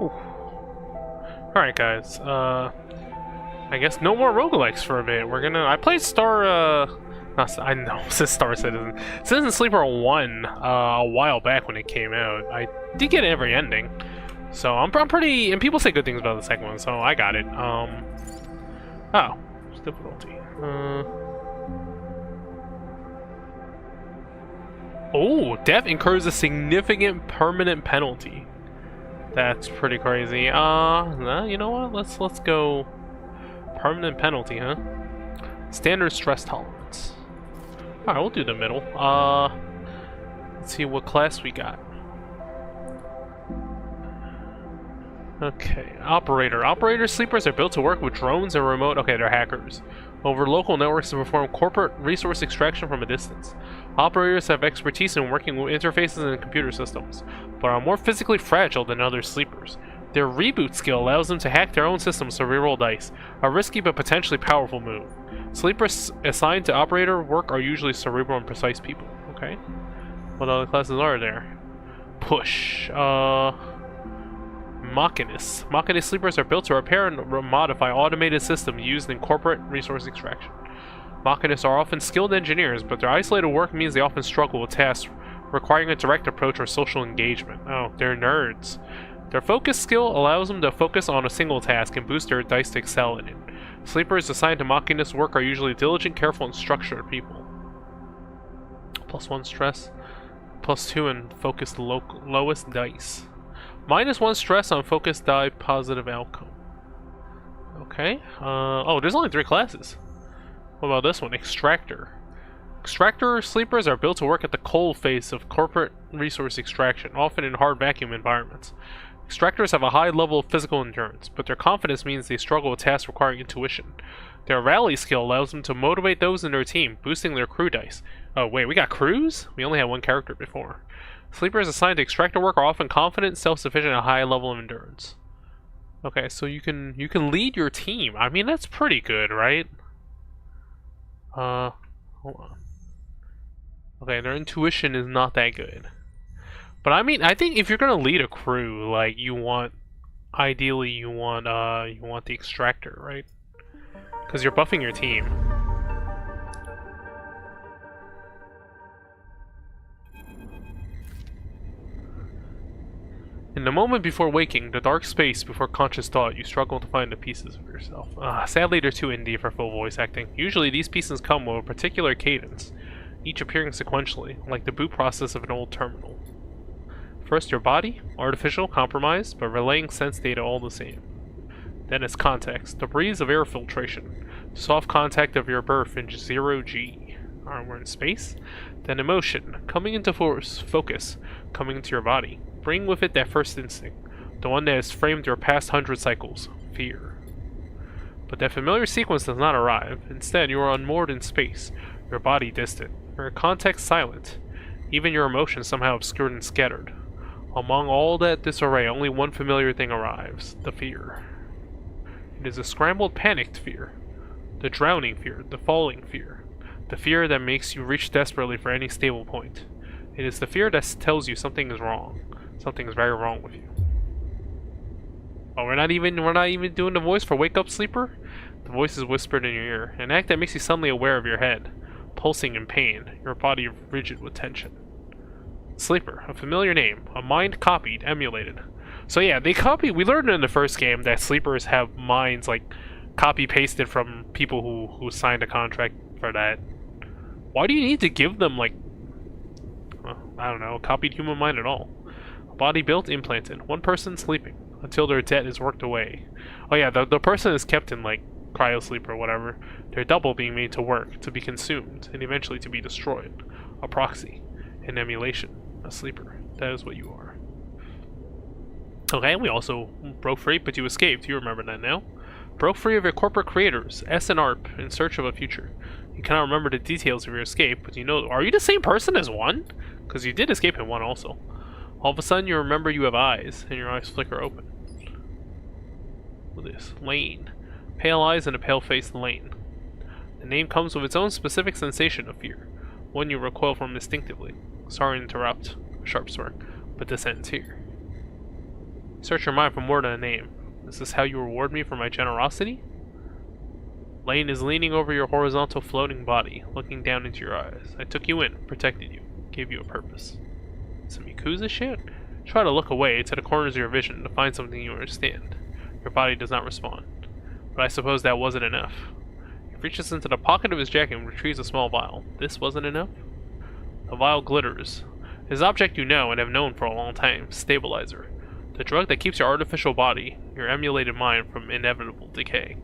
Alright guys, I guess no more roguelikes for a bit. I played I know, it says Star Citizen. Citizen Sleeper 1 a while back when it came out. I did get every ending. So I'm pretty, and people say good things about the second one, so I got it. Oh, it's difficulty. Oh, death incurs a significant permanent penalty. That's pretty crazy. Nah, you know what? Let's go permanent penalty, huh? Standard stress tolerance. Alright, we'll do the middle. Let's see what class we got. Okay, operator. Operator sleepers are built to work with drones and remote... Okay, they're hackers. Over local networks to perform corporate resource extraction from a distance. Operators have expertise in working with interfaces and computer systems, but are more physically fragile than other sleepers. Their reboot skill allows them to hack their own systems to reroll dice, a risky but potentially powerful move. Sleepers assigned to operator work are usually cerebral and precise people. Okay. What other classes are there? Push. Machinists. Machinist sleepers are built to repair and modify automated systems used in corporate resource extraction. Machinists are often skilled engineers, but their isolated work means they often struggle with tasks requiring a direct approach or social engagement. Oh, they're nerds. Their focus skill allows them to focus on a single task and boost their dice to excel in it. Sleepers assigned to machinist work are usually diligent, careful, and structured people. +1 stress, +2 and focus the lowest dice. -1 stress on focus die positive outcome. Okay. Oh, there's only 3 classes. What about this one? Extractor. Extractor sleepers are built to work at the coal face of corporate resource extraction, often in hard vacuum environments. Extractors have a high level of physical endurance, but their confidence means they struggle with tasks requiring intuition. Their rally skill allows them to motivate those in their team, boosting their crew dice. Oh wait, we got crews? We only had 1 character before. Sleepers assigned to extractor work are often confident, self-sufficient, and a high level of endurance. Okay, so you can lead your team. I mean, that's pretty good, right? Hold on. Okay, their intuition is not that good. But I mean, I think if you're gonna lead a crew, like ideally you want the extractor, right? Because you're buffing your team. In the moment before waking, the dark space before conscious thought, you struggle to find the pieces of yourself. Sadly, they're too indie for full voice acting. Usually, these pieces come with a particular cadence, each appearing sequentially, like the boot process of an old terminal. First, your body, artificial, compromised, but relaying sense data all the same. Then it's context, the breeze of air filtration, soft contact of your birth in 0G. Alright, we're in space. Then emotion, coming into focus, coming into your body. Bring with it that first instinct, the one that has framed your past 100 cycles, fear. But that familiar sequence does not arrive. Instead, you are unmoored in space, your body distant, your context silent, even your emotions somehow obscured and scattered. Among all that disarray, only one familiar thing arrives, the fear. It is a scrambled, panicked fear, the drowning fear, the falling fear, the fear that makes you reach desperately for any stable point. It is the fear that tells you something is wrong. Something is very wrong with you. Oh, we're not even doing the voice for Wake Up Sleeper? The voice is whispered in your ear, an act that makes you suddenly aware of your head, pulsing in pain, your body rigid with tension. Sleeper, a familiar name, a mind copied, emulated. So yeah, we learned in the first game that sleepers have minds like copy-pasted from people who signed a contract for that. Why do you need to give them like, I don't know, a copied human mind at all? A body built, implanted, one person sleeping, until their debt is worked away. Oh yeah, the person is kept in like cryosleep or whatever, their double being made to work, to be consumed, and eventually to be destroyed. A proxy, an emulation, a sleeper. That is what you are. Okay, we also broke free, but you escaped. You remember that now. Broke free of your corporate creators, S and ARP, in search of a future. You cannot remember the details of your escape, but you know... Are you the same person as 1? Because you did escape in 1 also. All of a sudden you remember you have eyes, and your eyes flicker open. What is this? Lane. Pale eyes and a pale-faced Lane. The name comes with its own specific sensation of fear, one you recoil from instinctively. Sorry to interrupt, sharp sword, but the sentence here. Search your mind for more than a name. Is this how you reward me for my generosity? Lane is leaning over your horizontal floating body, looking down into your eyes. I took you in, protected you, gave you a purpose. Some Yakuza shit? Try to look away to the corners of your vision to find something you understand. Your body does not respond. But I suppose that wasn't enough. He reaches into the pocket of his jacket and retrieves a small vial. This wasn't enough? The vial glitters. It is an object you know and have known for a long time. Stabilizer. The drug that keeps your artificial body, your emulated mind, from inevitable decay.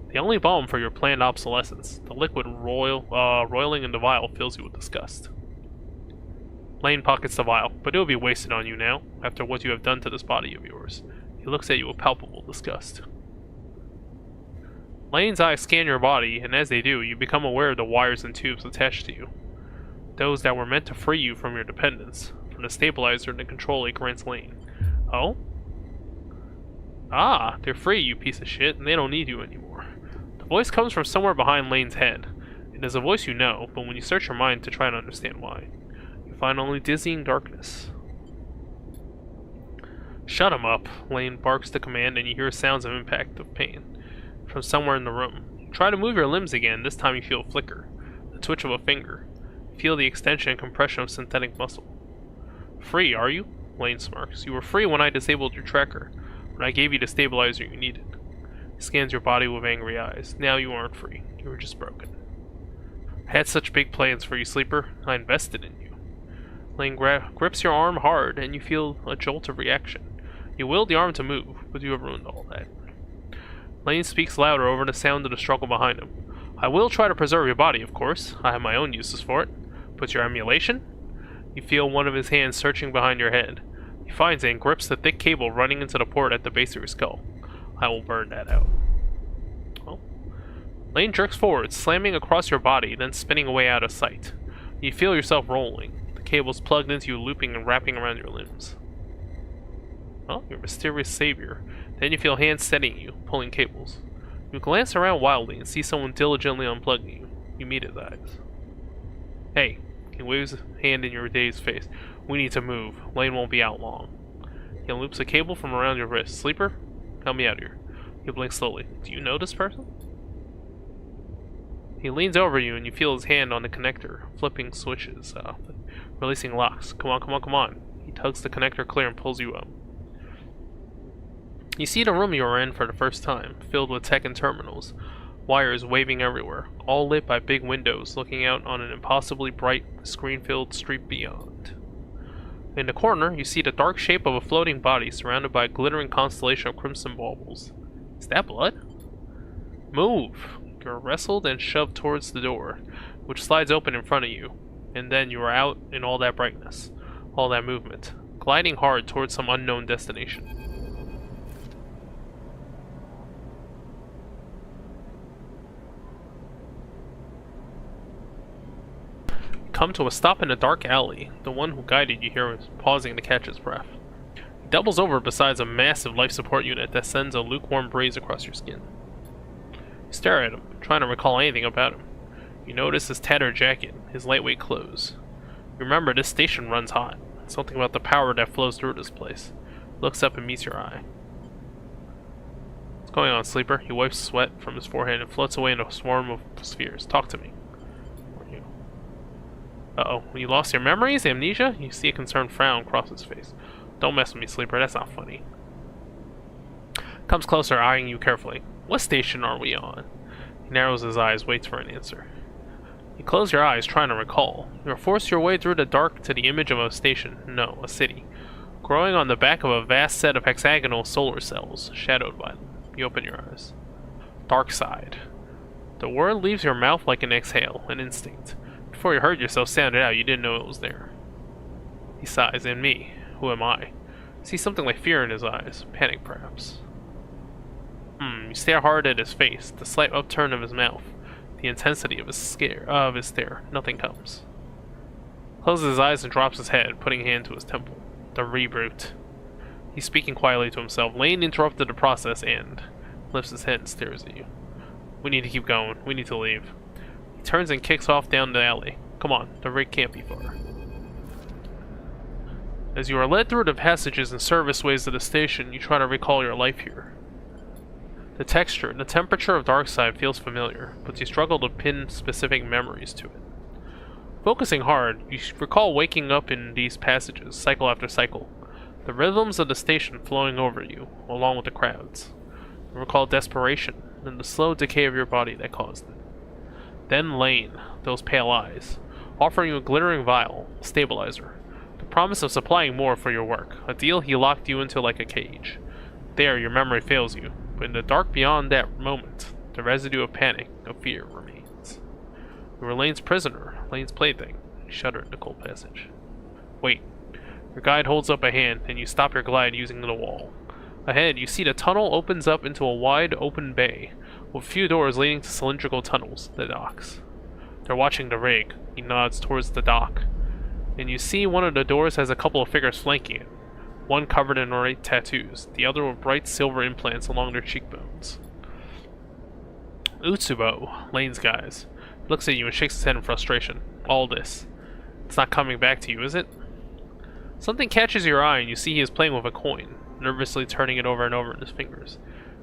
The only balm for your planned obsolescence. The liquid roiling in the vial fills you with disgust. Lane pockets the vial, but it will be wasted on you now, after what you have done to this body of yours. He looks at you with palpable disgust. Lane's eyes scan your body, and as they do, you become aware of the wires and tubes attached to you. Those that were meant to free you from your dependence, from the stabilizer and the control it grants Lane. Oh? Ah, they're free, you piece of shit, and they don't need you anymore. The voice comes from somewhere behind Lane's head. It is a voice you know, but when you search your mind to try and understand why, you find only dizzying darkness. Shut him up, Lane barks the command, and you hear sounds of impact of pain from somewhere in the room. You try to move your limbs again. This time you feel a flicker, the twitch of a finger. You feel the extension and compression of synthetic muscle. Free, are you? Lane smirks. You were free when I disabled your tracker, when I gave you the stabilizer you needed. He scans your body with angry eyes. Now you aren't free. You were just broken. I had such big plans for you, Sleeper. I invested in you. Lane grips your arm hard, and you feel a jolt of reaction. You willed the arm to move, but you have ruined all that. Lane speaks louder over the sound of the struggle behind him. I will try to preserve your body, of course. I have my own uses for it. But your emulation? You feel one of his hands searching behind your head. He finds it and grips the thick cable running into the port at the base of your skull. I will burn that out. Well, Lane jerks forward, slamming across your body, then spinning away out of sight. You feel yourself rolling. The cable's plugged into you, looping and wrapping around your limbs. Well, your mysterious savior. Then you feel hands steadying you, pulling cables. You glance around wildly and see someone diligently unplugging you. You meet his eyes. Hey, he waves a hand in your dazed face. We need to move. Lane won't be out long. He loops a cable from around your wrist. Sleeper, help me out here. You blink slowly. Do you know this person? He leans over you and you feel his hand on the connector, flipping switches, releasing locks. Come on, come on, come on. He tugs the connector clear and pulls you up. You see the room you are in for the first time, filled with tech and terminals, wires waving everywhere, all lit by big windows looking out on an impossibly bright, screen-filled street beyond. In the corner, you see the dark shape of a floating body surrounded by a glittering constellation of crimson baubles. Is that blood? Move! You're wrestled and shoved towards the door, which slides open in front of you, and then you are out in all that brightness, all that movement, gliding hard towards some unknown destination. Come to a stop in a dark alley. The one who guided you here is pausing to catch his breath. He doubles over beside a massive life support unit that sends a lukewarm breeze across your skin. You stare at him, trying to recall anything about him. You notice his tattered jacket, his lightweight clothes. You remember this station runs hot. Something about the power that flows through this place. He looks up and meets your eye. What's going on, Sleeper? He wipes sweat from his forehead and floats away in a swarm of spheres. Talk to me. Uh-oh, you lost your memories? Amnesia? You see a concerned frown cross his face. Don't mess with me, Sleeper, that's not funny. Comes closer, eyeing you carefully. What station are we on? He narrows his eyes, waits for an answer. You close your eyes, trying to recall. You are forced your way through the dark to the image of a station. No, a city. Growing on the back of a vast set of hexagonal solar cells, shadowed by them. You open your eyes. Dark side. The word leaves your mouth like an exhale, an instinct. Before you heard yourself sound it out, you didn't know it was there. He sighs, and me. Who am I? See something like fear in his eyes. Panic, perhaps. You stare hard at his face, the slight upturn of his mouth, the intensity of his stare. Nothing comes. Closes his eyes and drops his head, putting a hand to his temple. The reboot. He's speaking quietly to himself. Lane interrupted the process and lifts his head and stares at you. We need to keep going. We need to leave. He turns and kicks off down the alley. Come on, the rig can't be far. As you are led through the passages and service ways of the station, you try to recall your life here. The texture and the temperature of Darkside feels familiar, but you struggle to pin specific memories to it. Focusing hard, you recall waking up in these passages, cycle after cycle, the rhythms of the station flowing over you, along with the crowds. You recall desperation and the slow decay of your body that caused it. Then Lane, those pale eyes, offering you a glittering vial, a stabilizer, the promise of supplying more for your work, a deal he locked you into like a cage. There, your memory fails you, but in the dark beyond that moment, the residue of panic, of fear, remains. You were Lane's prisoner, Lane's plaything. You shudder in the cold passage. Wait. Your guide holds up a hand, and you stop your glide using the wall. Ahead, you see the tunnel opens up into a wide, open bay, with a few doors leading to cylindrical tunnels, the docks. They're watching the rig. He nods towards the dock. And you see one of the doors has a couple of figures flanking it. One covered in ornate tattoos, the other with bright silver implants along their cheekbones. Utsubo, Lane's guys, looks at you and shakes his head in frustration. All this. It's not coming back to you, is it? Something catches your eye and you see he is playing with a coin, nervously turning it over and over in his fingers.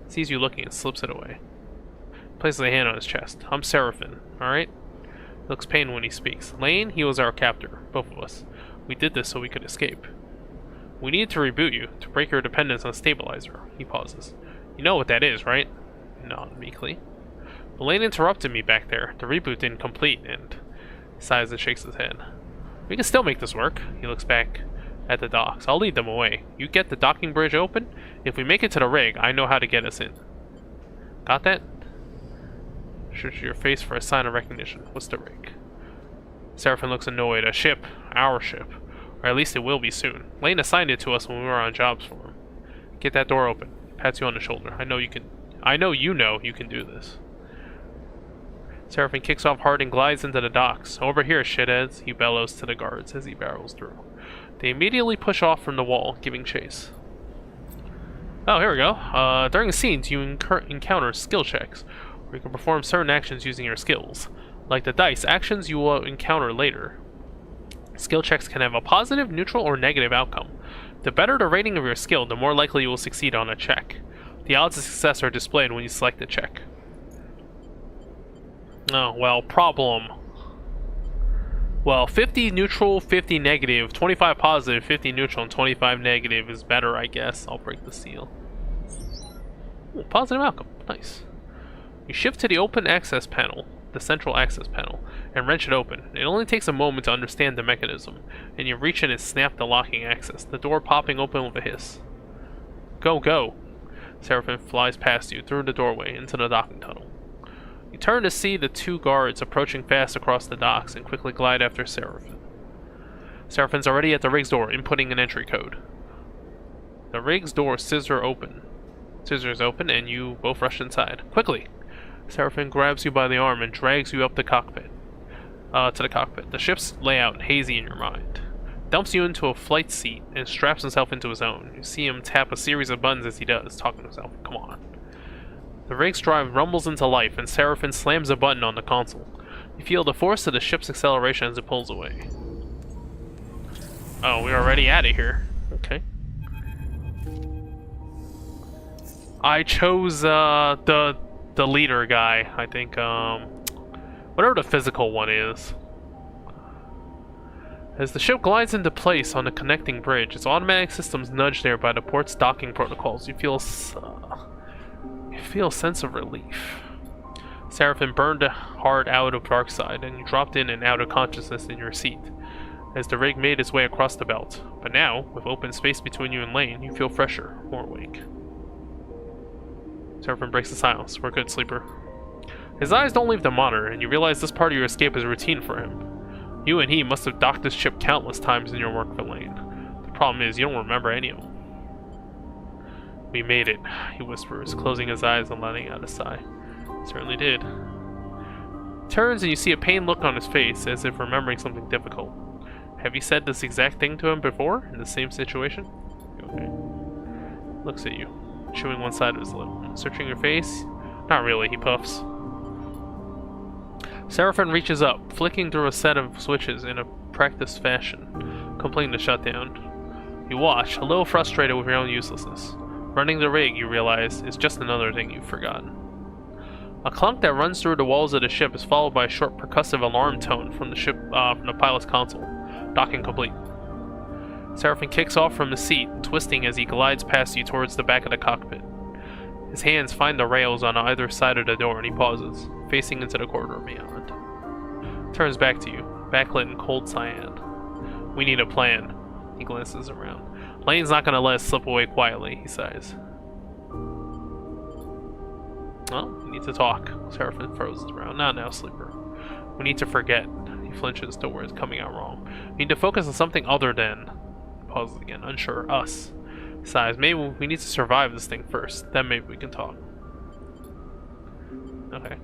He sees you looking and slips it away. He places a hand on his chest. I'm Seraphin, alright? He looks pained when he speaks. Lane, he was our captor, both of us. We did this so we could escape. We need to reboot you, to break your dependence on stabilizer. He pauses. You know what that is, right? Nod meekly. But Lane interrupted me back there. The reboot didn't complete, and he sighs and shakes his head. We can still make this work. He looks back at the docks. I'll lead them away. You get the docking bridge open. If we make it to the rig, I know how to get us in. Got that? Search your face for a sign of recognition. What's the rig? Seraphin looks annoyed. A ship. Our ship. Or at least it will be soon. Lane assigned it to us when we were on jobs for him. Get that door open. Pats you on the shoulder. I know you know you can do this. Seraphin kicks off hard and glides into the docks. Over here, shitheads, he bellows to the guards as he barrels through. They immediately push off from the wall, giving chase. Oh, here we go. During scenes, you encounter skill checks, where you can perform certain actions using your skills. Like the dice, actions you will encounter later. Skill checks can have a positive, neutral, or negative outcome. The better the rating of your skill, the more likely you will succeed on a check. The odds of success are displayed when you select the check. Oh, well, problem. Well, 50 neutral, 50 negative, 25 positive, 50 neutral, and 25 negative is better, I guess. I'll break the seal. Ooh, positive outcome. Nice. You shift to the open access panel, the central access panel, and wrench it open. It only takes a moment to understand the mechanism, and you reach in and snap the locking access, the door popping open with a hiss. Go, go! Seraphin flies past you, through the doorway, into the docking tunnel. You turn to see the two guards approaching fast across the docks and quickly glide after Seraphin. Seraphin's already at the rig's door, inputting an entry code. The rig's door scissors open, and you both rush inside. Quickly! Seraphin grabs you by the arm and drags you up the cockpit. To the cockpit. The ship's layout hazy in your mind. Dumps you into a flight seat and straps himself into his own. You see him tap a series of buttons as he does, talking to himself. Come on. The rig's drive rumbles into life, and Seraphin slams a button on the console. You feel the force of the ship's acceleration as it pulls away. Oh, we're already out of here. Okay. I chose the leader guy, I think. Whatever the physical one is. As the ship glides into place on the connecting bridge, its automatic systems nudged there by the port's docking protocols. You feel a sense of relief. Seraphin burned hard out of Darkside, and you dropped in and out of consciousness in your seat as the rig made its way across the belt. But now, with open space between you and Lane, you feel fresher, more awake. Seraphin breaks the silence. We're good, sleeper. His eyes don't leave the monitor, and you realize this part of your escape is routine for him. You and he must have docked this ship countless times in your work for Lane. The problem is, you don't remember any of them. We made it, he whispers, closing his eyes and letting out a sigh. Certainly did. Turns and you see a pained look on his face, as if remembering something difficult. Have you said this exact thing to him before, in the same situation? Okay. Looks at you, chewing one side of his lip. Searching your face? Not really, he puffs. Seraphin reaches up, flicking through a set of switches in a practiced fashion, completing the shutdown. You watch, a little frustrated with your own uselessness. Running the rig, you realize, is just another thing you've forgotten. A clunk that runs through the walls of the ship is followed by a short percussive alarm tone from the pilot's console. Docking complete. Seraphim kicks off from the seat, twisting as he glides past you towards the back of the cockpit. His hands find the rails on either side of the door and he pauses, facing into the corridor beyond. Turns back to you, backlit in cold cyan. We need a plan. He glances around. Lane's not gonna let us slip away quietly, he sighs. Well, we need to talk. Seraphim throws around. Not now, Sleeper. We need to forget. He flinches to where it's coming out wrong. We need to focus on something other than... He pauses again, unsure. Us. Sighs. Maybe we need to survive this thing first. Then maybe we can talk. Okay.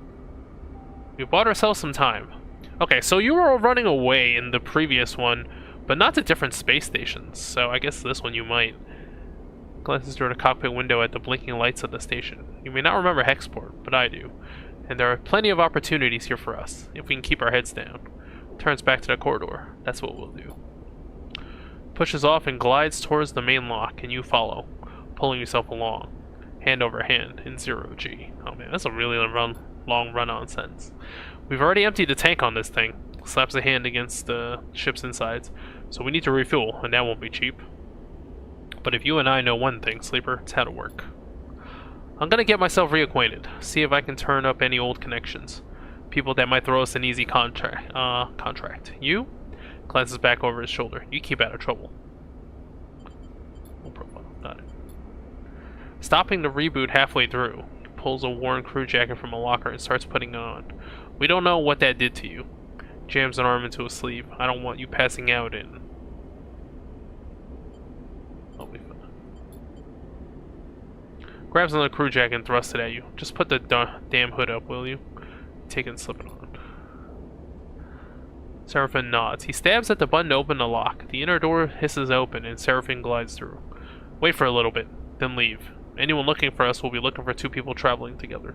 We bought ourselves some time. Okay, so you were running away in the previous one, but not to different space stations. So I guess this one you might. Glances through the cockpit window at the blinking lights of the station. You may not remember Hexport, but I do. And there are plenty of opportunities here for us, if we can keep our heads down. Turns back to the corridor. That's what we'll do. Pushes off and glides towards the main lock, and you follow, pulling yourself along, hand over hand, in 0G. Oh man, that's a really long run-on sentence. We've already emptied the tank on this thing. Slaps a hand against the ship's insides. So we need to refuel, and that won't be cheap. But if you and I know one thing, Sleeper, it's how to work. I'm gonna get myself reacquainted, see if I can turn up any old connections. People that might throw us an easy contract. You? Glances back over his shoulder. You keep out of trouble. No profile. Got it. Stopping the reboot halfway through, he pulls a worn crew jacket from a locker and starts putting it on. We don't know what that did to you. Jams an arm into a sleeve. I don't want you passing out in... I'll be fine. Grabs another crew jacket and thrusts it at you. Just put the damn hood up, will you? Take it and slip it on. Seraphim nods. He stabs at the button to open the lock. The inner door hisses open and Seraphim glides through. Wait for a little bit, then leave. Anyone looking for us will be looking for two people traveling together.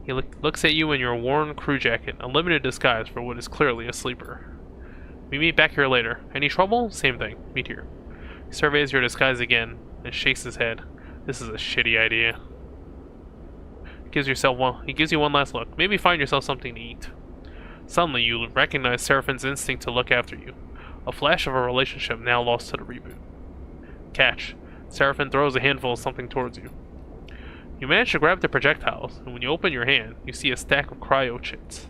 He looks at you in your worn crew jacket, a limited disguise for what is clearly a sleeper. We meet back here later. Any trouble? Same thing. Meet here. He surveys your disguise again and shakes his head. This is a shitty idea. He gives you one last look. Maybe find yourself something to eat. Suddenly, you recognize Seraphim's instinct to look after you. A flash of a relationship now lost to the reboot. Catch. Seraphim throws a handful of something towards you. You manage to grab the projectiles, and when you open your hand, you see a stack of cryo chits.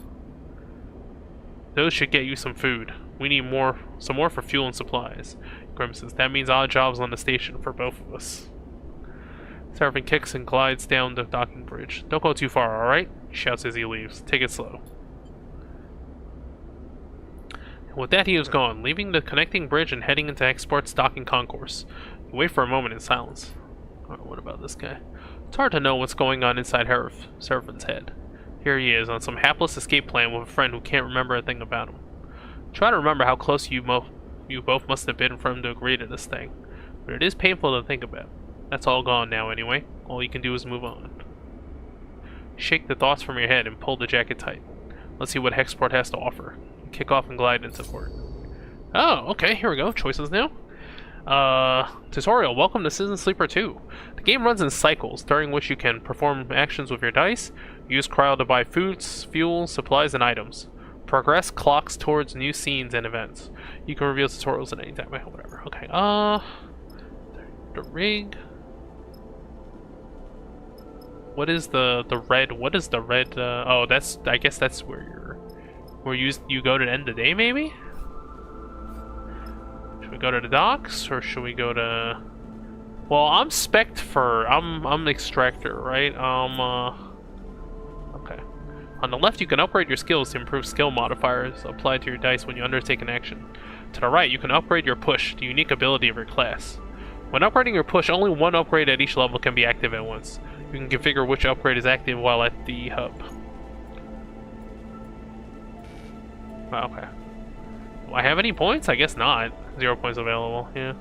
Those should get you some food. We need some more for fuel and supplies. Grimaces. That means odd jobs on the station for both of us. Seraphim kicks and glides down the docking bridge. Don't go too far, alright? He shouts as he leaves. Take it slow. And with that, he is gone, leaving the connecting bridge and heading into Export's docking concourse. You wait for a moment in silence. Alright, what about this guy? It's hard to know what's going on inside Seraphim's head. Here he is, on some hapless escape plan with a friend who can't remember a thing about him. Try to remember how close you both must have been for him to agree to this thing. But it is painful to think about. That's all gone now anyway. All you can do is move on. Shake the thoughts from your head and pull the jacket tight. Let's see what Hexport has to offer. Kick off and glide into port. Oh, okay, here we go. Choices now. Tutorial. Welcome to Citizen Sleeper 2. The game runs in cycles, during which you can perform actions with your dice, use cryo to buy foods, fuel, supplies, and items. Progress clocks towards new scenes and events. You can reveal tutorials at any time. Whatever. Okay, the rig. What is the red? What is the red? Oh, I guess that's where you go to end the day, maybe? Should we go to the docks, or should we go to... Well, I'm spec'd for... I'm an extractor, right? Okay. On the left, you can upgrade your skills to improve skill modifiers applied to your dice when you undertake an action. To the right, you can upgrade your push, the unique ability of your class. When upgrading your push, only one upgrade at each level can be active at once. You can configure which upgrade is active while at the hub. Okay. Do I have any points? I guess not. 0 points available, yeah.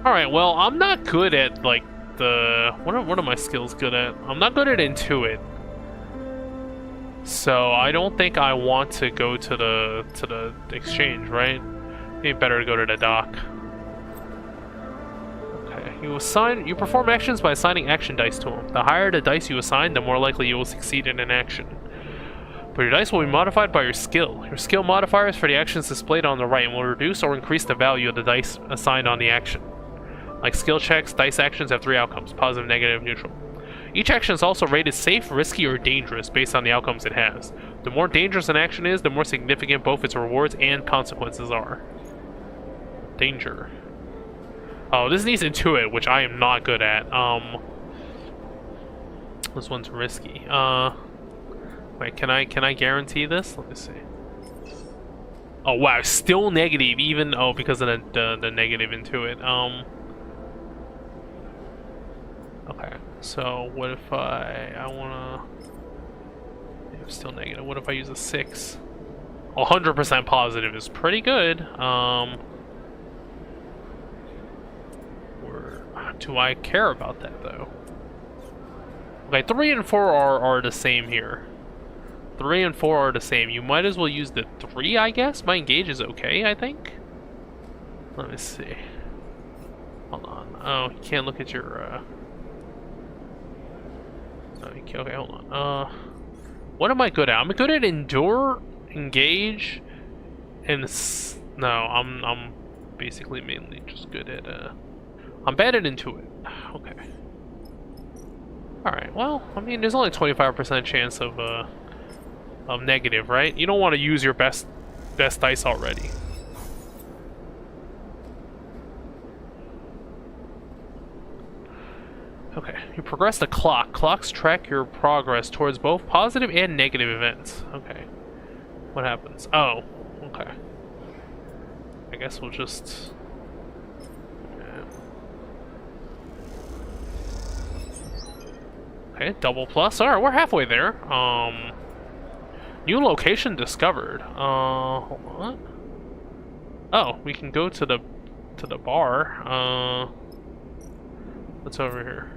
Alright, well, I'm not good at, like, the... What are my skills good at? I'm not good at Intuit. So I don't think I want to go to the exchange, right? Maybe better to go to the dock. Okay, you perform actions by assigning action dice to them. The higher the dice you assign, the more likely you will succeed in an action. But your dice will be modified by your skill. Your skill modifiers for the actions displayed on the right will reduce or increase the value of the dice assigned on the action. Like skill checks, dice actions have 3 outcomes: positive, negative, neutral. Each action is also rated safe, risky, or dangerous based on the outcomes it has. The more dangerous an action is, the more significant both its rewards and consequences are. Danger. Oh, this needs Intuit, which I am not good at. This one's risky. Wait, can I guarantee this? Let me see. Oh wow, still negative, even because of the negative Intuit. Okay, so what if I wanna? Yeah, still negative. What if I use a 6? 100% positive is pretty good. Do I care about that though? Okay, 3 and 4 are the same here. 3 and 4 are the same. You might as well use the 3, I guess. My engage is okay, I think. Let me see. Hold on. Oh, you can't look at your. Okay, hold on. What am I good at? I'm good at endure, engage, and no, I'm basically mainly just good at I'm bad at Intuit. Okay. Alright, well, I mean, there's only a 25% chance of negative, right? You don't want to use your best dice already. Okay, you progress the clock. Clocks track your progress towards both positive and negative events. Okay. What happens? Oh, okay. I guess we'll just... Okay, double plus. Alright, we're halfway there. New location discovered. Hold on. Oh, we can go to the bar. What's over here?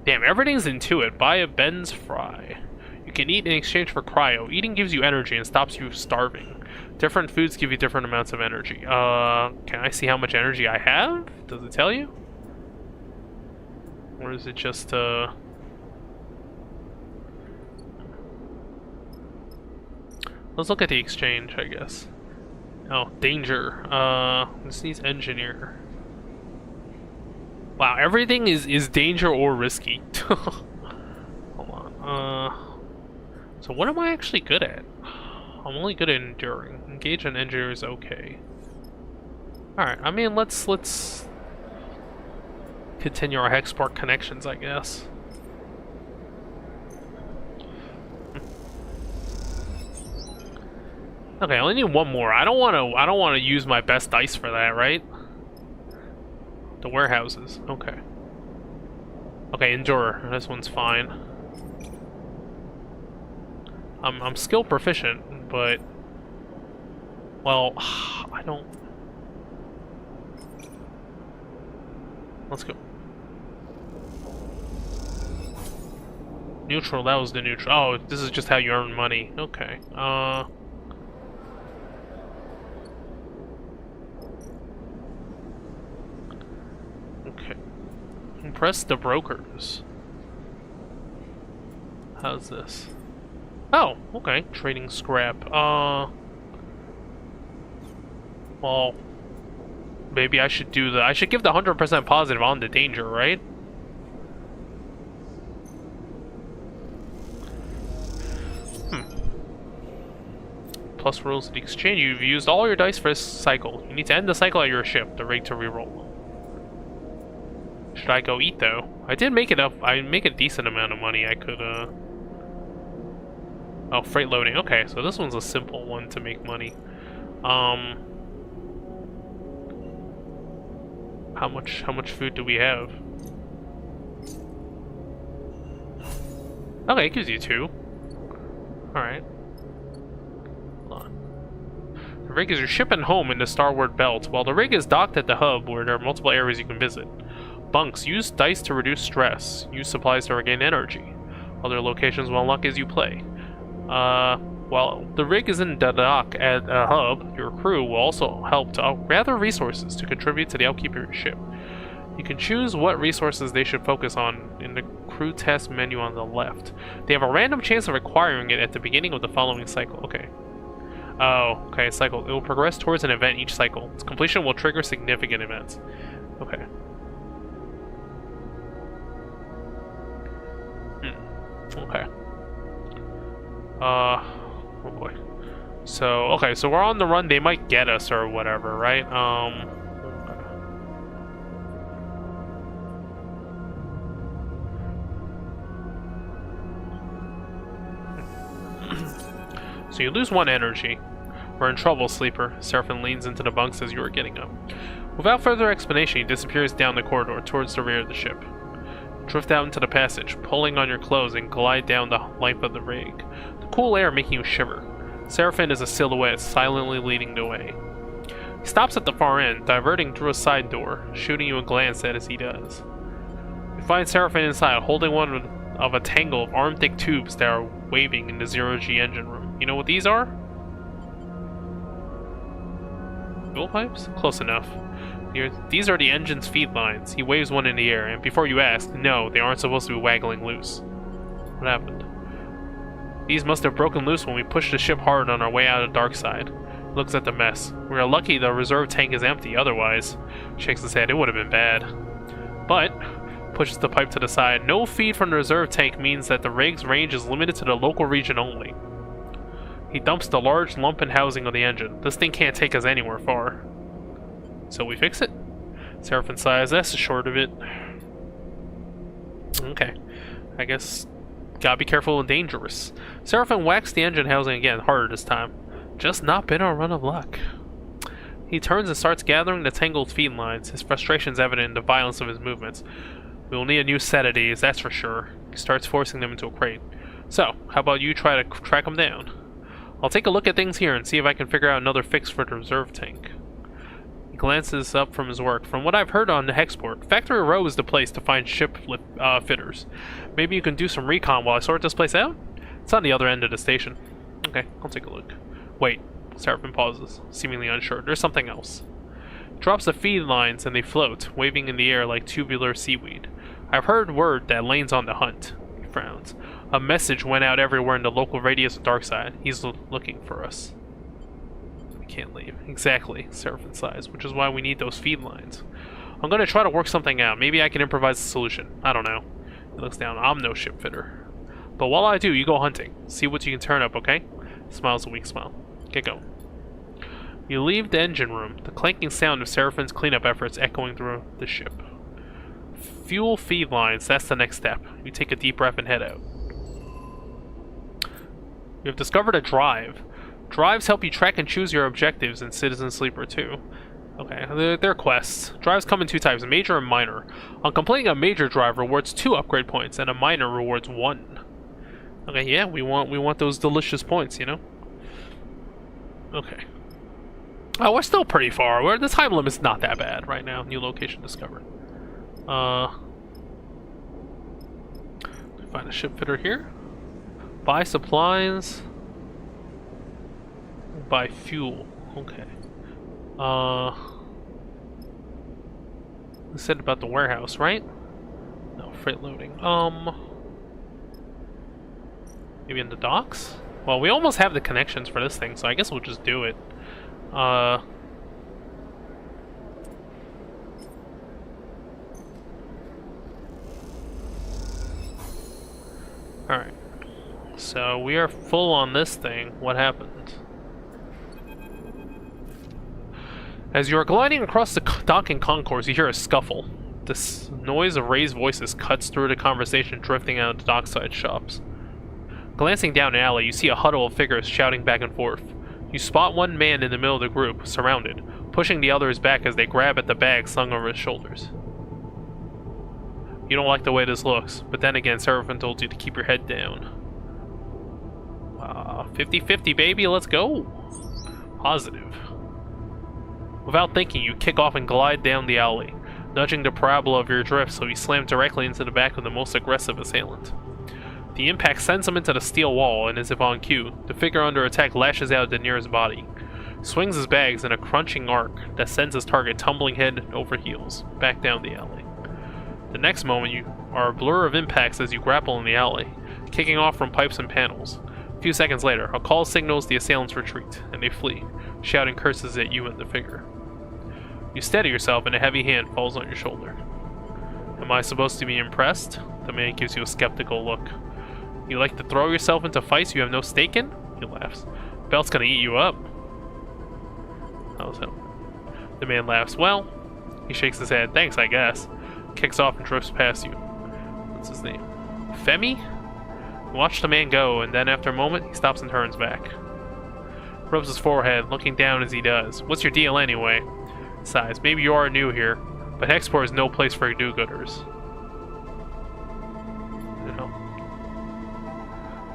Damn, everything's Intuit. Buy a Ben's fry. You can eat in exchange for cryo. Eating gives you energy and stops you starving. Different foods give you different amounts of energy. Can I see how much energy I have? Does it tell you? Or is it just, Let's look at the exchange, I guess. Oh, danger. This needs engineer. Wow, everything is danger or risky. Hold on. So what am I actually good at? I'm only good at enduring. Engage and engineer is okay. Alright, I mean, let's continue our export connections, I guess. Okay, I only need one more. I don't want to use my best dice for that, right? The warehouses. Okay. Okay, endure. This one's fine. I'm skill proficient, but well, I don't. Let's go. Neutral, that was the neutral. Oh, this is just how you earn money. Okay. Okay. Impress the brokers. How's this? Oh, okay. Trading scrap. Well, maybe I should do I should give the 100% positive on the danger, right? Plus rules of the exchange. You've used all your dice for this cycle. You need to end the cycle at your ship, the rig to reroll. Should I go eat though? I did make enough. I make a decent amount of money. I could Oh, freight loading. Okay, so this one's a simple one to make money. How much food do we have? Okay, it gives you 2. Alright. Hold on. The rig is your ship and home in the Starward Belt, while the rig is docked at the hub where there are multiple areas you can visit. Bunks. Use dice to reduce stress. Use supplies to regain energy. Other locations will unlock as you play. While the rig is in the dock at a hub, your crew will also help to gather resources to contribute to the upkeep of your ship. You can choose what resources they should focus on in the crew task menu on the left. They have a random chance of acquiring it at the beginning of the following cycle. Okay. Oh, okay, cycle. It will progress towards an event each cycle. Its completion will trigger significant events. Okay. Okay. Oh boy. So, okay, so we're on the run. They might get us or whatever, right? So you lose 1 energy. We're in trouble, Sleeper. Seraphim leans into the bunks as you are getting up. Without further explanation, he disappears down the corridor towards the rear of the ship. Drift out into the passage, pulling on your clothes and glide down the length of the rig. The cool air making you shiver. Seraphim is a silhouette, silently leading the way. He stops at the far end, diverting through a side door, shooting you a glance at as he does. You find Seraphim inside, holding one of a tangle of arm-thick tubes that are waving in the zero-G engine room. You know what these are? Fuel pipes? Close enough. These are the engine's feed lines. He waves one in the air, and before you ask, no, they aren't supposed to be waggling loose. What happened? These must have broken loose when we pushed the ship hard on our way out of the dark side. Looks at the mess. We are lucky the reserve tank is empty, otherwise... Shakes his head, it would have been bad. But... Pushes the pipe to the side. No feed from the reserve tank means that the rig's range is limited to the local region only. He dumps the large lump in housing of the engine. This thing can't take us anywhere far. So we fix it? Seraphim sighs, that's the short of it. Okay. I guess gotta be careful and dangerous. Seraphim whacks the engine housing again, harder this time. Just not been a run of luck. He turns and starts gathering the tangled feed lines. His frustration's evident in the violence of his movements. We will need a new set of these, that's for sure. He starts forcing them into a crate. So, how about you try to track them down? I'll take a look at things here and see if I can figure out another fix for the reserve tank. He glances up from his work. From what I've heard on the Hexport, Factory Row is the place to find ship fitters. Maybe you can do some recon while I sort this place out? It's on the other end of the station. Okay, I'll take a look. Wait, Seraphim pauses, seemingly unsure. There's something else. Drops the feed lines and they float, waving in the air like tubular seaweed. I've heard word that Lane's on the hunt. He frowns. A message went out everywhere in the local radius of Darkside. He's looking for us. We can't leave. Exactly, Seraphim sighs, which is why we need those feed lines. I'm gonna try to work something out. Maybe I can improvise a solution. I don't know. He looks down. I'm no ship fitter. But while I do, you go hunting. See what you can turn up, okay? Smiles a weak smile. Get going. You leave the engine room, the clanking sound of Seraphim's cleanup efforts echoing through the ship. Fuel feed lines, that's the next step. You take a deep breath and head out. You have discovered a drive. Drives help you track and choose your objectives in Citizen Sleeper 2. Okay, they're quests. Drives come in 2 types, major and minor. On completing a major drive rewards 2 upgrade points, and a minor rewards 1. Okay, yeah, we want those delicious points, you know? Okay. Oh, we're still pretty far. The time limit's not that bad right now. New location discovered. Find a ship fitter here. Buy supplies. Buy fuel. Okay. We said about the warehouse, right? No, freight loading. Maybe in the docks? Well, we almost have the connections for this thing, so I guess we'll just do it. Alright. So we are full on this thing. What happened? As you are gliding across the docking concourse, you hear a scuffle. This noise of raised voices cuts through the conversation drifting out of the dockside shops. Glancing down an alley, you see a huddle of figures shouting back and forth. You spot one man in the middle of the group, surrounded, pushing the others back as they grab at the bag slung over his shoulders. You don't like the way this looks, but then again, Seraphim told you to keep your head down. 50-50, baby, let's go! Positive. Without thinking, you kick off and glide down the alley, nudging the parabola of your drift so you slam directly into the back of the most aggressive assailant. The impact sends him into the steel wall, and as if on cue, the figure under attack lashes out at the nearest body, swings his bags in a crunching arc that sends his target tumbling head over heels, back down the alley. The next moment, you are a blur of impacts as you grapple in the alley, kicking off from pipes and panels. A few seconds later, a call signals the assailants retreat, and they flee, shouting curses at you and the figure. You steady yourself, and a heavy hand falls on your shoulder. Am I supposed to be impressed? The man gives you a skeptical look. You like to throw yourself into fights you have no stake in? He laughs. Belt's gonna eat you up. How's that? The man laughs. Well, he shakes his head. Thanks, I guess. Kicks off and drifts past you. What's his name? Femi? You watch the man go, and then after a moment, he stops and turns back. Rubs his forehead, looking down as he does. What's your deal anyway? Sighs. Maybe you are new here, but Hexport is no place for do-gooders.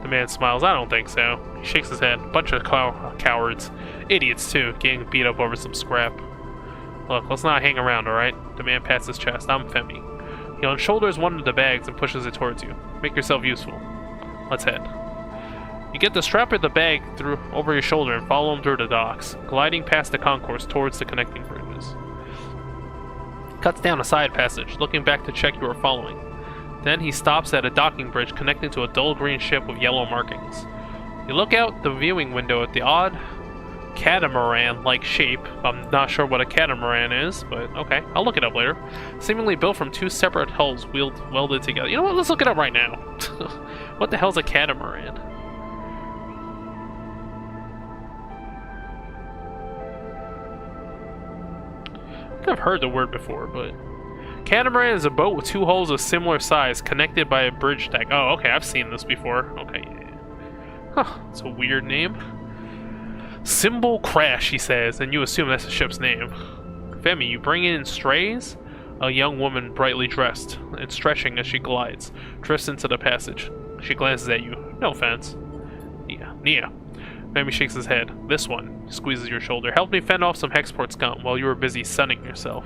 The man smiles. I don't think so. He shakes his head. Bunch of cowards. Idiots, too, getting beat up over some scrap. Look, let's not hang around, alright? The man pats his chest. I'm Femi. He unshoulders one of the bags and pushes it towards you. Make yourself useful. Let's head. You get the strap of the bag through over your shoulder and follow him through the docks, gliding past the concourse towards the connecting bridges. Cuts down a side passage, looking back to check you are following. Then he stops at a docking bridge connecting to a dull green ship with yellow markings. You look out the viewing window at the odd catamaran-like shape. I'm not sure what a catamaran is, but okay, I'll look it up later. Seemingly built from two separate hulls welded together. You know what? Let's look it up right now. What the hell's a catamaran? I think I've heard the word before, but... Catamaran is a boat with two hulls of similar size connected by a bridge deck. Oh, okay, I've seen this before. Okay, yeah. Huh, it's a weird name. Symbol Crash, he says, and you assume that's the ship's name. Femi, you bring in strays? A young woman brightly dressed and stretching as she glides, drifts into the passage. She glances at you. No offense. Nia. Femi shakes his head. This one squeezes your shoulder. Help me fend off some Hexport scum while you were busy sunning yourself.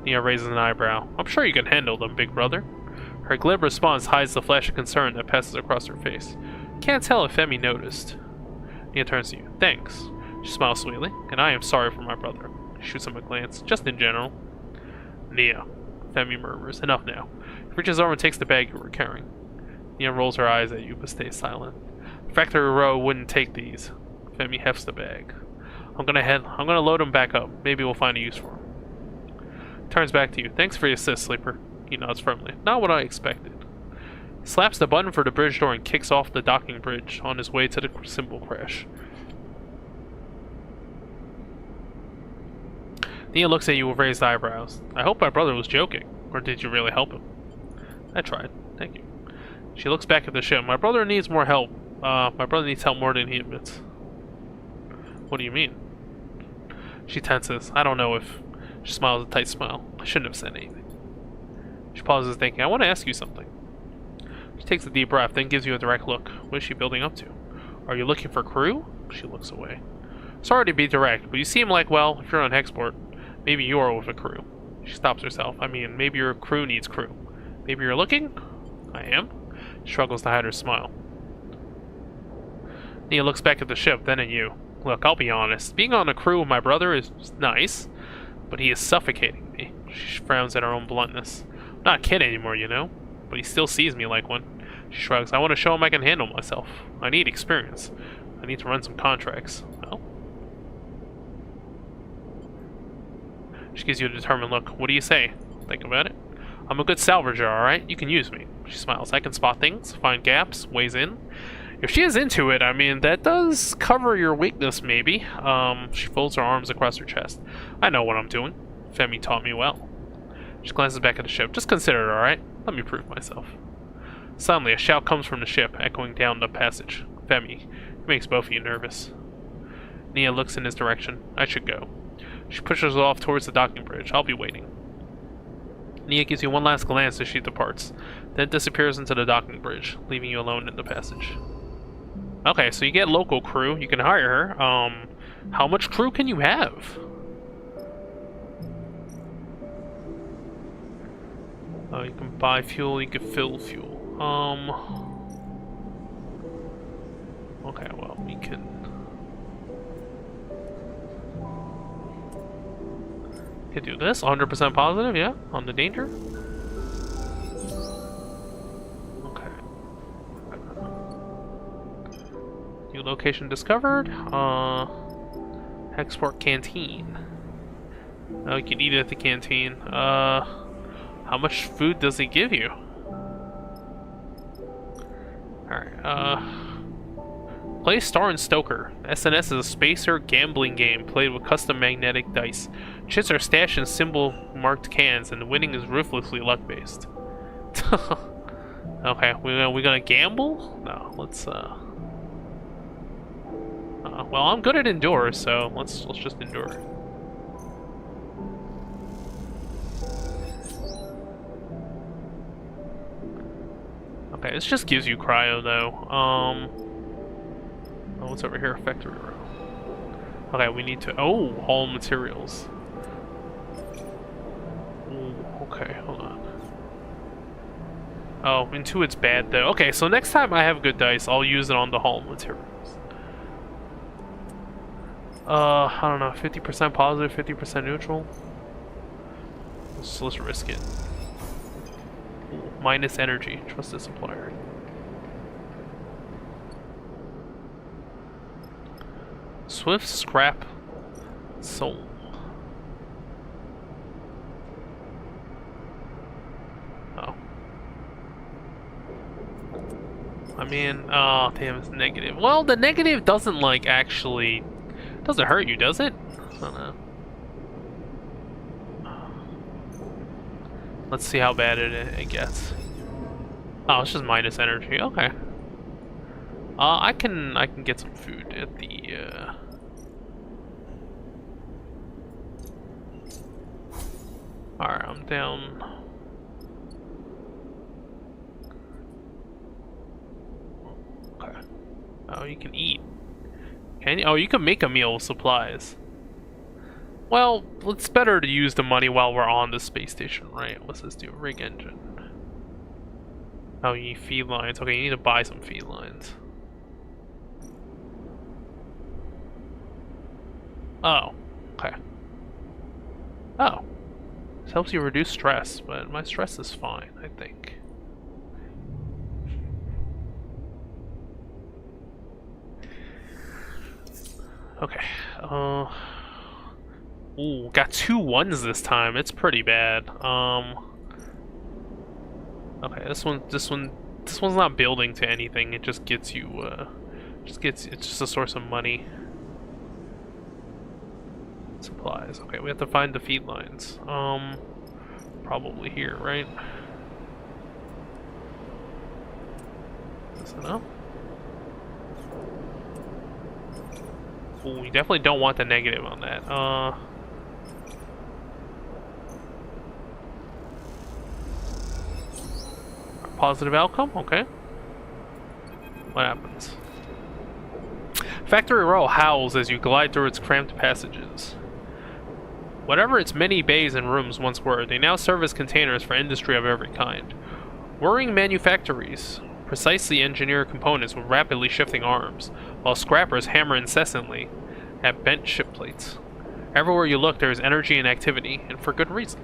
Nia raises an eyebrow. I'm sure you can handle them, big brother. Her glib response hides the flash of concern that passes across her face. Can't tell if Femi noticed. Nia turns to you. Thanks. She smiles sweetly. And I am sorry for my brother. She shoots him a glance. Just in general. Nia. Femi murmurs. Enough now. He reaches over and takes the bag you were carrying. Nia rolls her eyes at you, but stays silent. Factory Row wouldn't take these. Femi hefts the bag. I'm gonna load him back up. Maybe we'll find a use for him. Turns back to you. Thanks for your assist, Sleeper. He nods firmly. Not what I expected. He slaps the button for the bridge door and kicks off the docking bridge on his way to the symbol crash. Nia looks at you with raised eyebrows. I hope my brother was joking. Or did you really help him? I tried. Thank you. She looks back at the ship. My brother needs more help. My brother needs help more than he admits. What do you mean? She tenses. I don't know if... She smiles a tight smile. I shouldn't have said anything. She pauses, thinking, I want to ask you something. She takes a deep breath, then gives you a direct look. What is she building up to? Are you looking for crew? She looks away. Sorry to be direct, but you seem like, well, if you're on Hexport, maybe you're with a crew. She stops herself. I mean, maybe your crew needs crew. Maybe you're looking? I am? She struggles to hide her smile. Nia looks back at the ship, then at you. Look, I'll be honest. Being on a crew with my brother is nice, but he is suffocating me. She frowns at her own bluntness. I'm not a kid anymore, you know, but he still sees me like one. She shrugs. I want to show him I can handle myself. I need experience. I need to run some contracts. Well? She gives you a determined look. What do you say? Think about it. I'm a good salvager, alright? You can use me. She smiles. I can spot things, find gaps, weighs in. If she is into it, I mean, that does cover your weakness, maybe. She folds her arms across her chest. I know what I'm doing. Femi taught me well. She glances back at the ship. Just consider it, alright? Let me prove myself. Suddenly, a shout comes from the ship, echoing down the passage. Femi. It makes both of you nervous. Nia looks in his direction. I should go. She pushes off towards the docking bridge. I'll be waiting. Nia gives you one last glance as she departs, then disappears into the docking bridge, leaving you alone in the passage. Okay, so you get local crew. You can hire her. How much crew can you have? You can buy fuel, you can fill fuel. Okay, well, we can... do this. 100% positive, yeah? On the danger? Okay. New location discovered. Export canteen. Oh, you can eat it at the canteen. How much food does it give you? Alright, play Star and Stoker. SNS is a spacer gambling game played with custom magnetic dice. Chips are stashed in symbol-marked cans, and the winning is ruthlessly luck-based. Okay, we gonna gamble? No, let's, well, I'm good at endure, so let's just endure. Okay, this just gives you cryo, though. Oh, what's over here? Factory row. Okay, we need to... Oh, haul materials. Ooh, okay, hold on. Oh, Intuit's bad, though. Okay, so next time I have good dice, I'll use it on the haul materials. I don't know, 50% positive, 50% neutral? Let's risk it. Ooh, minus energy, trusted supplier. Swift scrap soul. Oh. I mean, oh damn, it's negative. Well, the negative doesn't like actually doesn't hurt you, does it? I don't know. Let's see how bad it gets. Oh, it's just minus energy. Okay. I can get some food at the Alright, I'm down. Okay. Oh, you can eat. Can you? Oh, you can make a meal with supplies. Well, it's better to use the money while we're on the space station, right? What's this do? Rig engine. Oh, you need feed lines. Okay, you need to buy some feed lines. Oh, okay. Oh. This helps you reduce stress, but my stress is fine, I think. Okay. Ooh, got 2 1s this time. It's pretty bad. Okay, this one's not building to anything. It just gets you, it's just a source of money. Supplies. Okay, we have to find the feed lines. Probably here, right? Is this enough? Ooh, we definitely don't want the negative on that. Positive outcome? Okay. What happens? Factory row howls as you glide through its cramped passages. Whatever its many bays and rooms once were, they now serve as containers for industry of every kind. Whirring manufactories precisely engineer components with rapidly shifting arms, while scrappers hammer incessantly at bent ship plates. Everywhere you look, there is energy and activity, and for good reason.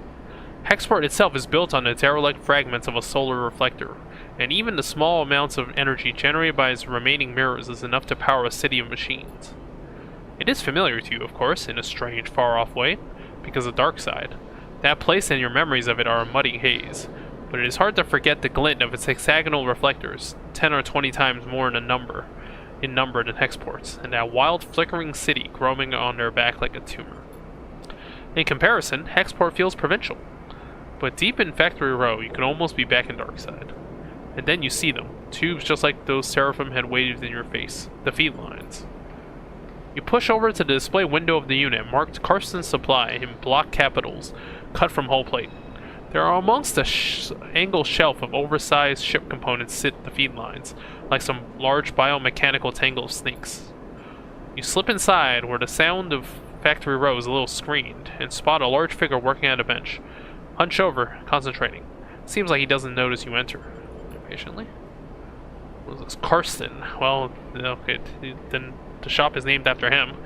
Hexport itself is built on the derelict fragments of a solar reflector, and even the small amounts of energy generated by its remaining mirrors is enough to power a city of machines. It is familiar to you, of course, in a strange, far-off way, because of the dark side. That place and your memories of it are a muddy haze, but it is hard to forget the glint of its hexagonal reflectors, 10 or 20 times more in number than Hexport's, and that wild, flickering city growing on their back like a tumor. In comparison, Hexport feels provincial, but deep in Factory Row, you can almost be back in Darkside. And then you see them, tubes just like those Seraphim had waved in your face, the feed lines. You push over to the display window of the unit, marked Carson's Supply in block capitals, cut from hull plate. There are amongst the angled shelf of oversized ship components sit the feed lines, like some large biomechanical tangle of snakes. You slip inside, where the sound of Factory Row is a little screened, and spot a large figure working at a bench. Hunch over, concentrating. Seems like he doesn't notice you enter. Impatiently. What was this? Karsten. Well, okay, then the shop is named after him.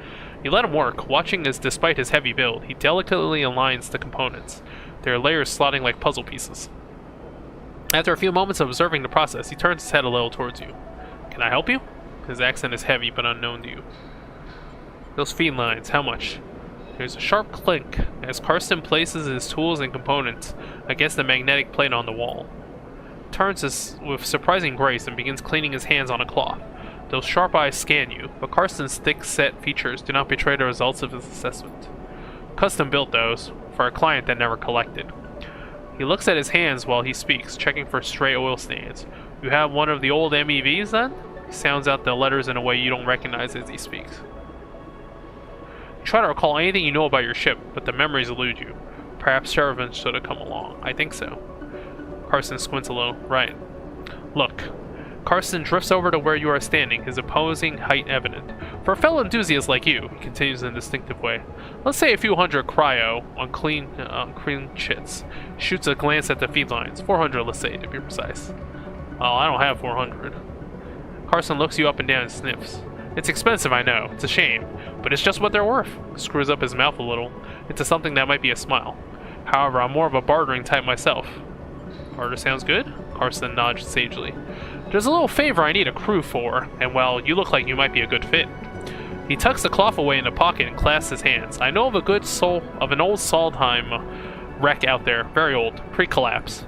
You let him work, watching as, despite his heavy build, he delicately aligns the components, their layers slotting like puzzle pieces. After a few moments of observing the process, he turns his head a little towards you. Can I help you? His accent is heavy but unknown to you. Those feed lines, how much? There's a sharp clink as Karsten places his tools and components against the magnetic plate on the wall. Turns with surprising grace and begins cleaning his hands on a cloth. Those sharp eyes scan you, but Karsten's thick-set features do not betray the results of his assessment. Custom built those, for a client that never collected. He looks at his hands while he speaks, checking for stray oil stains. You have one of the old MEVs then? He sounds out the letters in a way you don't recognize as he speaks. You try to recall anything you know about your ship, but the memories elude you. Perhaps Sherivan should have come along. I think so. Karsten squints a little. Right. Look. Karsten drifts over to where you are standing, his opposing height evident. For a fellow enthusiast like you, he continues in a distinctive way. Let's say a few hundred cryo on clean chits. Shoots a glance at the feed lines. 400, let's say, to be precise. Well, I don't have 400. Karsten looks you up and down and sniffs. It's expensive, I know. It's a shame. But it's just what they're worth. Screws up his mouth a little, into something that might be a smile. However, I'm more of a bartering type myself. Barter sounds good? Karsten nods sagely. There's a little favor I need a crew for, and well, you look like you might be a good fit. He tucks the cloth away in the pocket and clasps his hands. I know of an old Saldheim wreck out there, very old, pre-collapse.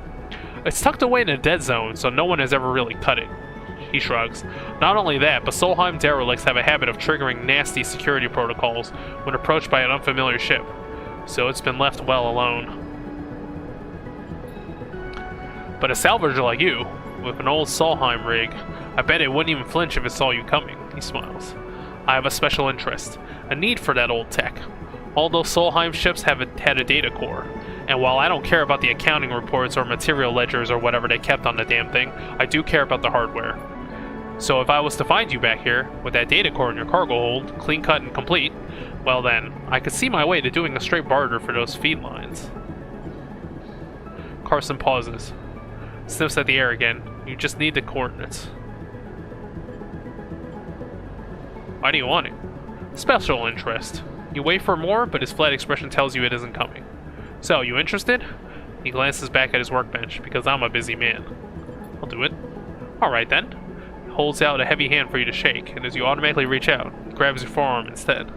It's tucked away in a dead zone, so no one has ever really cut it. He shrugs. Not only that, but Solheim derelicts have a habit of triggering nasty security protocols when approached by an unfamiliar ship, so it's been left well alone. But a salvager like you, with an old Solheim rig, I bet it wouldn't even flinch if it saw you coming. He smiles. I have a special interest, a need for that old tech. All those Solheim ships had a data core, and while I don't care about the accounting reports or material ledgers or whatever they kept on the damn thing, I do care about the hardware. So if I was to find you back here, with that data core in your cargo hold, clean cut and complete, well then, I could see my way to doing a straight barter for those feed lines. Karsten pauses. Sniffs at the air again. You just need the coordinates. Why do you want it? Special interest. You wait for more, but his flat expression tells you it isn't coming. So, you interested? He glances back at his workbench, because I'm a busy man. I'll do it. Alright then. He holds out a heavy hand for you to shake, and as you automatically reach out, he grabs your forearm instead.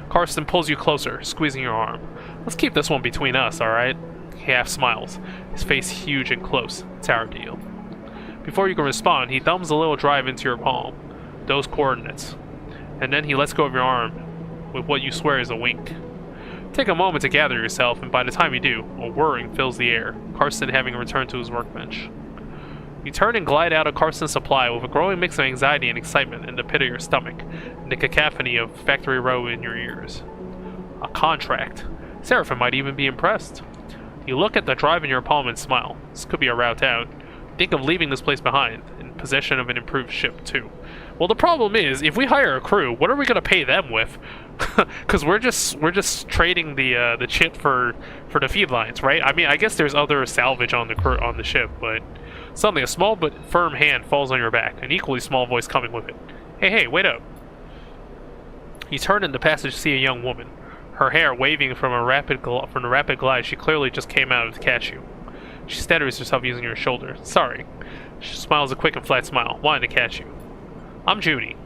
Karsten pulls you closer, squeezing your arm. Let's keep this one between us, alright? He half smiles, his face huge and close. It's our deal. Before you can respond, he thumbs a little drive into your palm. Those coordinates. And then he lets go of your arm, with what you swear is a wink. Take a moment to gather yourself, and by the time you do, a whirring fills the air, Karsten having returned to his workbench. You turn and glide out of Karsten's supply with a growing mix of anxiety and excitement in the pit of your stomach, and the cacophony of Factory Row in your ears. A contract. Seraphim might even be impressed. You look at the drive in your palm and smile. This could be a route out. Think of leaving this place behind, in possession of an improved ship, too. Well, the problem is, if we hire a crew, what are we going to pay them with? Because we're just trading the chip for the feed lines, right? I mean, I guess there's other salvage on the ship, but suddenly a small but firm hand falls on your back, an equally small voice coming with it. Hey, wait up. You turn in the passage to see a young woman. Her hair waving from the rapid glide she clearly just came out of to catch you. She steadies herself using her shoulder. Sorry. She smiles a quick and flat smile, wanting to catch you. I'm Judy.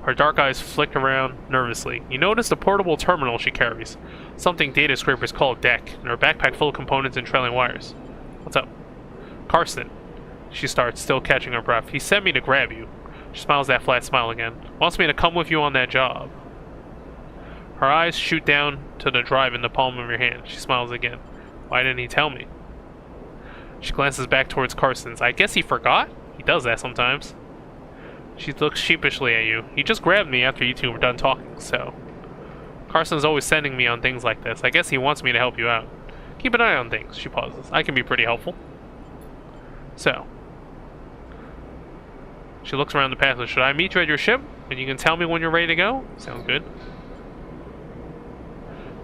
Her dark eyes flick around nervously. You notice the portable terminal she carries. Something data scrapers call a deck, and her backpack full of components and trailing wires. What's up? Karsten. She starts, still catching her breath. He sent me to grab you. She smiles that flat smile again. Wants me to come with you on that job. Her eyes shoot down to the drive in the palm of your hand. She smiles again. Why didn't he tell me? She glances back towards Karsten's. I guess he forgot? He does that sometimes. She looks sheepishly at you. He just grabbed me after you two were done talking, so... Karsten's always sending me on things like this. I guess he wants me to help you out. Keep an eye on things, she pauses. I can be pretty helpful. So... She looks around the passage. Should I meet you at your ship? And you can tell me when you're ready to go? Sounds good.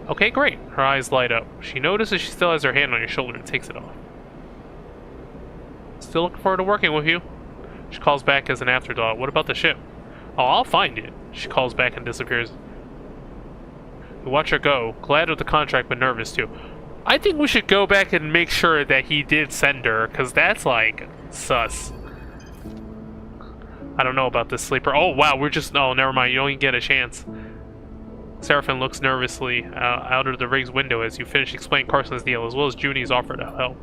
Okay, great. Her eyes light up. She notices she still has her hand on your shoulder and takes it off. Still looking forward to working with you. She calls back as an afterthought. What about the ship? Oh, I'll find it. She calls back and disappears. We watch her go, glad with the contract but nervous too. I think we should go back and make sure that he did send her, because that's like sus. I don't know about this sleeper. Oh wow, we're just... Oh, never mind, you don't even get a chance. Seraphim looks nervously out of the rig's window as you finish explaining Carson's deal, as well as Junie's offer to help.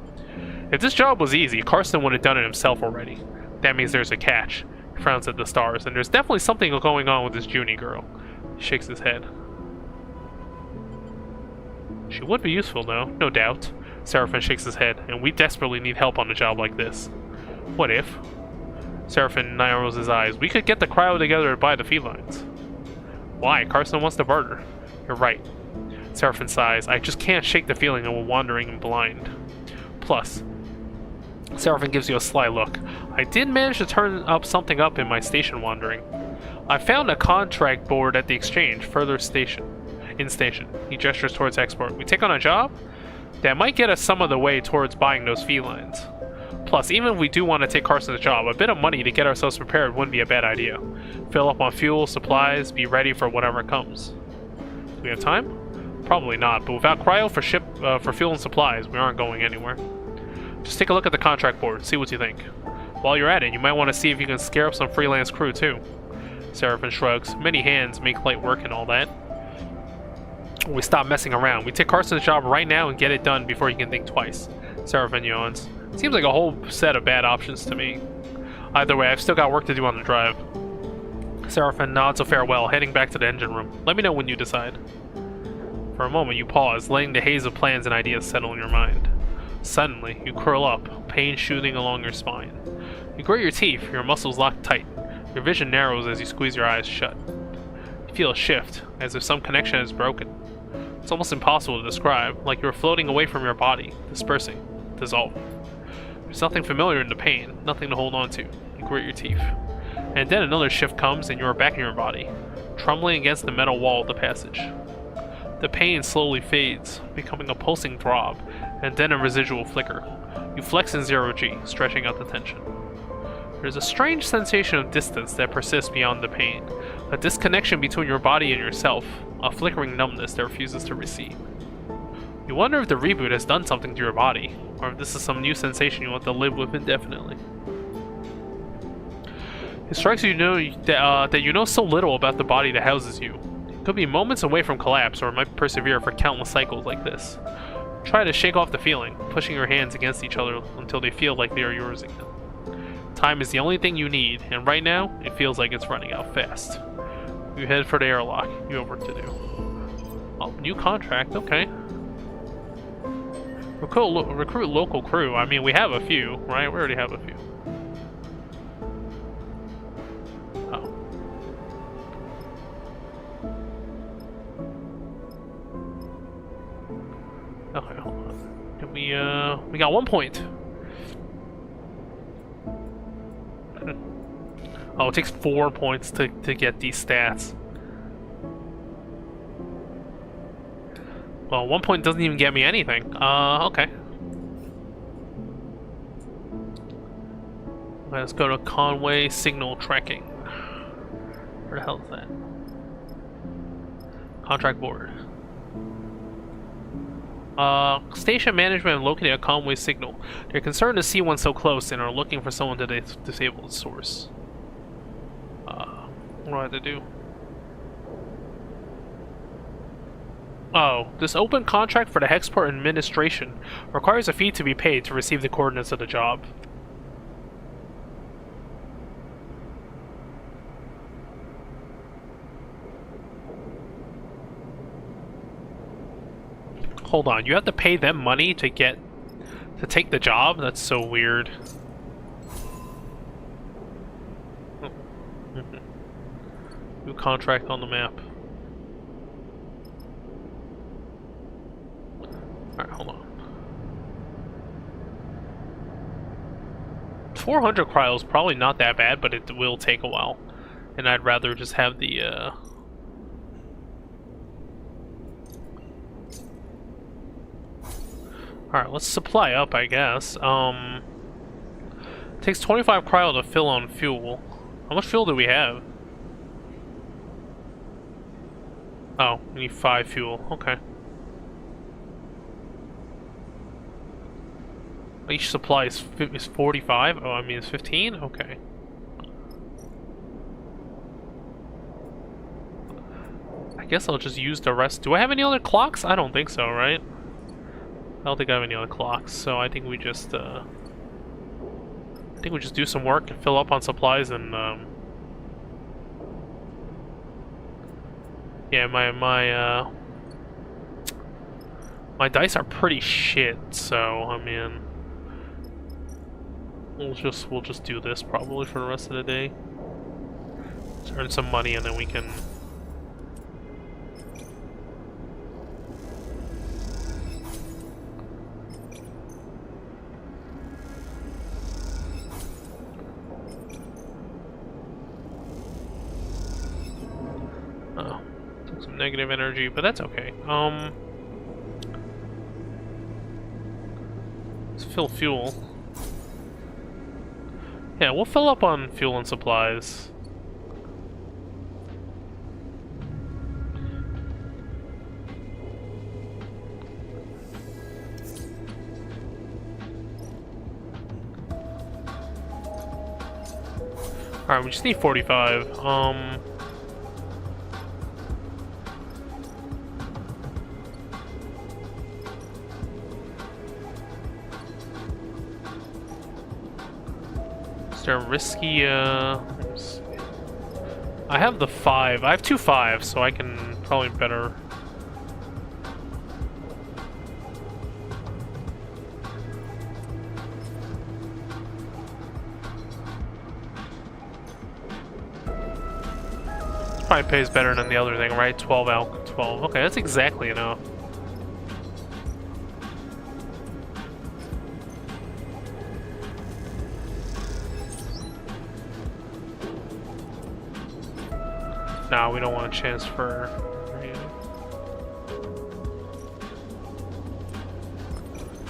If this job was easy, Carson would have done it himself already. That means there's a catch. He frowns at the stars, and there's definitely something going on with this Junie girl. He shakes his head. She would be useful, though, no doubt. Seraphim shakes his head, and we desperately need help on a job like this. What if? Seraphim narrows his eyes. We could get the crowd together to buy the felines. Why? Carson wants to barter. You're right. Seraphim sighs. I just can't shake the feeling of wandering and blind. Plus, Seraphim gives you a sly look. I did manage to turn up something in my station wandering. I found a contract board at the exchange, further station. In station. He gestures towards export. We take on a job? That might get us some of the way towards buying those felines. Plus, even if we do want to take Carson's job, a bit of money to get ourselves prepared wouldn't be a bad idea. Fill up on fuel, supplies, be ready for whatever comes. Do we have time? Probably not, but without cryo for fuel and supplies, we aren't going anywhere. Just take a look at the contract board, see what you think. While you're at it, you might want to see if you can scare up some freelance crew too. Seraphim shrugs. Many hands make light work and all that. We stop messing around. We take Carson's job right now and get it done before you can think twice. Seraphim yawns. Seems like a whole set of bad options to me. Either way, I've still got work to do on the drive. Seraphim nods a farewell, heading back to the engine room. Let me know when you decide. For a moment, you pause, letting the haze of plans and ideas settle in your mind. Suddenly, you curl up, pain shooting along your spine. You grit your teeth, your muscles lock tight. Your vision narrows as you squeeze your eyes shut. You feel a shift, as if some connection is broken. It's almost impossible to describe, like you're floating away from your body, dispersing, dissolving. There's nothing familiar in the pain, nothing to hold on to. You grit your teeth. And then another shift comes and you are back in your body, trembling against the metal wall of the passage. The pain slowly fades, becoming a pulsing throb, and then a residual flicker. You flex in 0G, stretching out the tension. There's a strange sensation of distance that persists beyond the pain, a disconnection between your body and yourself, a flickering numbness that refuses to recede. You wonder if the reboot has done something to your body, or if this is some new sensation you want to live with indefinitely. It strikes you that you know so little about the body that houses you. It could be moments away from collapse, or it might persevere for countless cycles like this. Try to shake off the feeling, pushing your hands against each other until they feel like they are yours again. Time is the only thing you need, and right now, it feels like it's running out fast. You head for the airlock. You have work to do. Oh, new contract, okay. Recruit local crew. I mean, we have a few, right? We already have a few. Oh. Okay, hold on. And we got 1 point. Oh, it takes 4 points to get these stats. Well, 1 point doesn't even get me anything. Okay. Let's go to Conway Signal Tracking. Where the hell is that? Contract board. Station management located at Conway Signal. They're concerned to see one so close and are looking for someone to disable the source. What do I have to do? Oh, this open contract for the Hexport administration requires a fee to be paid to receive the coordinates of the job. Hold on, you have to pay them money to take the job? That's so weird. New contract on the map. Alright, hold on. 400 cryos, probably not that bad, but it will take a while. And I'd rather just have the, Alright, let's supply up, I guess. Takes 25 cryo to fill on fuel. How much fuel do we have? Oh, we need 5 fuel. Okay. Each supply is 45? Oh, I mean it's 15? Okay. I guess I'll just use the rest. Do I have any other clocks? I don't think so, right? I don't think I have any other clocks, so I think we just do some work and fill up on supplies and yeah, my dice are pretty shit, so I mean we'll just do this probably for the rest of the day. Let's earn some money and then we can took some negative energy, but that's okay. Let's fill fuel. Yeah, we'll fill up on fuel and supplies. Alright, we just need 45. Is there a risky, let's see. I have the 5. I have 2 5s, so I can probably better. This probably pays better than the other thing, right? 12 alk, 12. Okay, that's exactly enough. No, we don't want a chance for.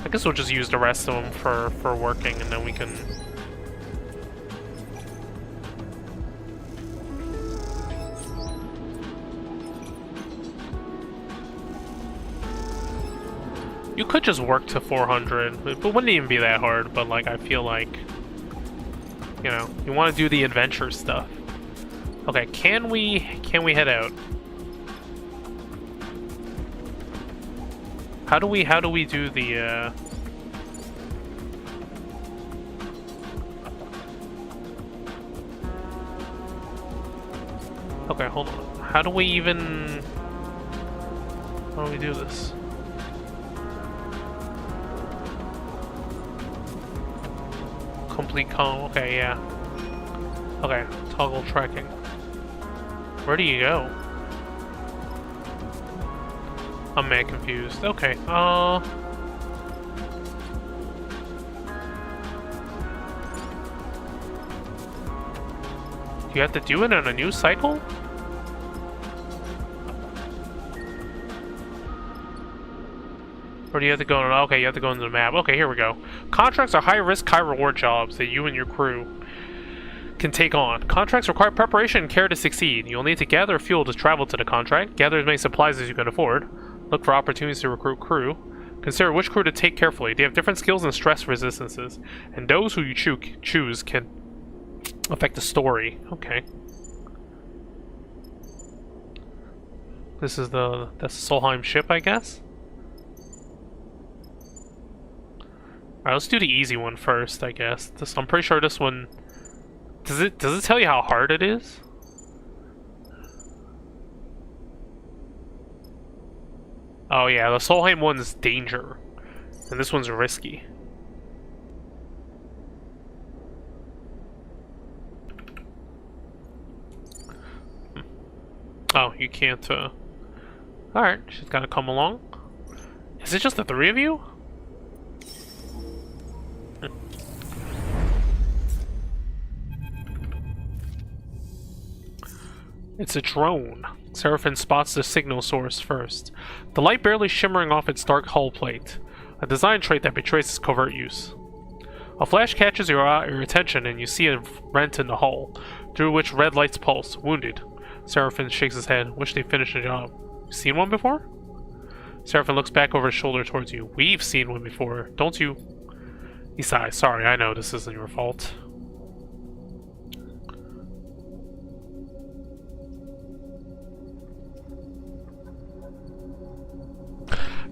I guess we'll just use the rest of them for working, and then we can. You could just work to 400, but it wouldn't even be that hard. But like, I feel like, you know, you want to do the adventure stuff. Okay, can we head out? How do we do the Okay, hold on. How do we do this? Complete calm. Okay, yeah. Okay, toggle tracking. Where do you go? I'm mad confused. Okay, do you have to do it on a new cycle? Or do you have to go on? Okay, you have to go into the map. Okay, here we go. Contracts are high-risk, high-reward jobs that you and your crew can take on. Contracts require preparation and care to succeed. You'll need to gather fuel to travel to the contract, gather as many supplies as you can afford, look for opportunities to recruit crew, consider which crew to take carefully. They have different skills and stress resistances, and those who you choose can affect the story. Okay. That's the Solheim ship, I guess? Alright, let's do the easy one first, I guess. I'm pretty sure this one... Does it tell you how hard it is? Oh yeah, the Solheim one's danger. And this one's risky. Oh, you can't, Alright, she's gotta come along. Is it just the 3 of you? It's a drone. Seraphin spots the signal source first, the light barely shimmering off its dark hull plate, a design trait that betrays its covert use. A flash catches your attention and you see a rent in the hull, through which red lights pulse. Wounded. Seraphim shakes his head. Wish they finished the job. You seen one before? Seraphim looks back over his shoulder towards you. We've seen one before, don't you? He sighs. Sorry, I know this isn't your fault.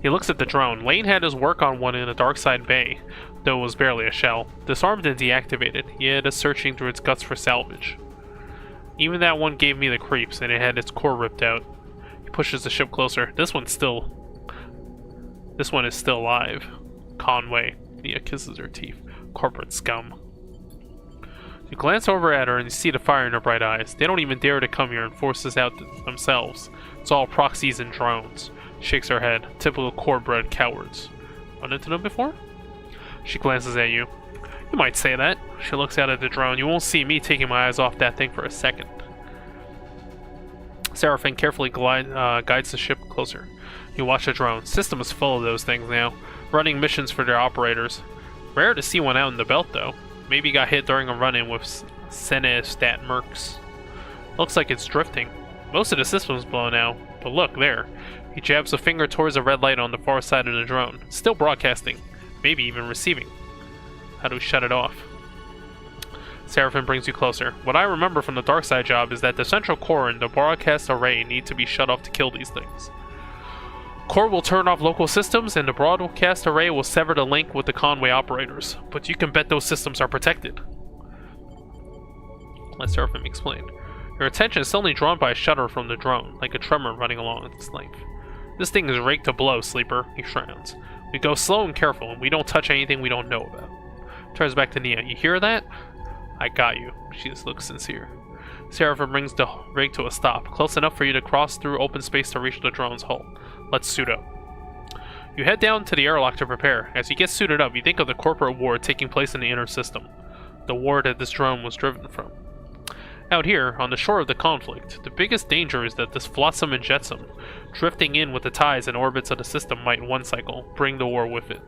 He looks at the drone. Lane had his work on one in a dark side bay, though it was barely a shell. Disarmed and deactivated, yet is searching through its guts for salvage. Even that one gave me the creeps, and it had its core ripped out. He pushes the ship closer. This one is still alive. Conway. Nia kisses her teeth. Corporate scum. You glance over at her and you see the fire in her bright eyes. They don't even dare to come here and force this out themselves. It's all proxies and drones. Shakes her head. Typical core-bred cowards. Run into them before? She glances at you. You might say that. She looks out at the drone. You won't see me taking my eyes off that thing for a second. Seraphim carefully guides the ship closer. You watch the drone. System is full of those things now, running missions for their operators. Rare to see one out in the belt, though. Maybe got hit during a run-in with Senestat Mercs. Looks like it's drifting. Most of the system's blown out, but look, there. He jabs a finger towards a red light on the far side of the drone. Still broadcasting. Maybe even receiving. How do we shut it off? Seraphim brings you closer. What I remember from the dark side job is that the central core and the broadcast array need to be shut off to kill these things. Core will turn off local systems, and the broadcast array will sever the link with the Conway operators. But you can bet those systems are protected. Let Seraphim explain. Your attention is suddenly drawn by a shudder from the drone, like a tremor running along its length. This thing is raked to blow, Sleeper. He frowns. We go slow and careful, and we don't touch anything we don't know about. Turns back to Nia. You hear that? I got you. She just looks sincere. Seraphim brings the rig to a stop, close enough for you to cross through open space to reach the drone's hull. Let's suit up. You head down to the airlock to prepare. As you get suited up, you think of the corporate war taking place in the inner system. The war that this drone was driven from. Out here, on the shore of the conflict, the biggest danger is that this flotsam and jetsam, drifting in with the tides and orbits of the system might in one cycle bring the war with it.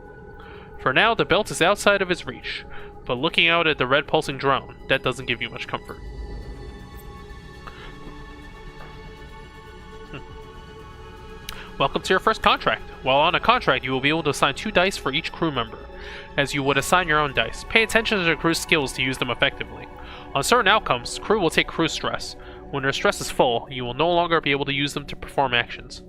For now, the belt is outside of its reach, but looking out at the red pulsing drone, that doesn't give you much comfort. Welcome to your first contract. While on a contract, you will be able to assign 2 dice for each crew member, as you would assign your own dice. Pay attention to the crew's skills to use them effectively. On certain outcomes, crew will take crew stress. When their stress is full, you will no longer be able to use them to perform actions.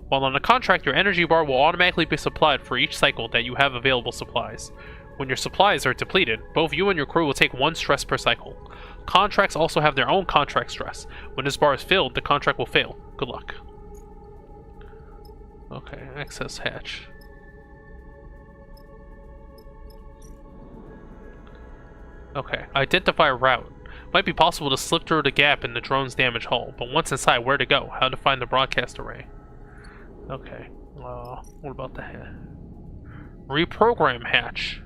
While on a contract, your energy bar will automatically be supplied for each cycle that you have available supplies. When your supplies are depleted, both you and your crew will take 1 stress per cycle. Contracts also have their own contract stress. When this bar is filled, the contract will fail. Good luck. Okay, access hatch. Okay, identify route. Might be possible to slip through the gap in the drone's damaged hull, but once inside, where to go? How to find the broadcast array? Okay, what about the reprogram hatch?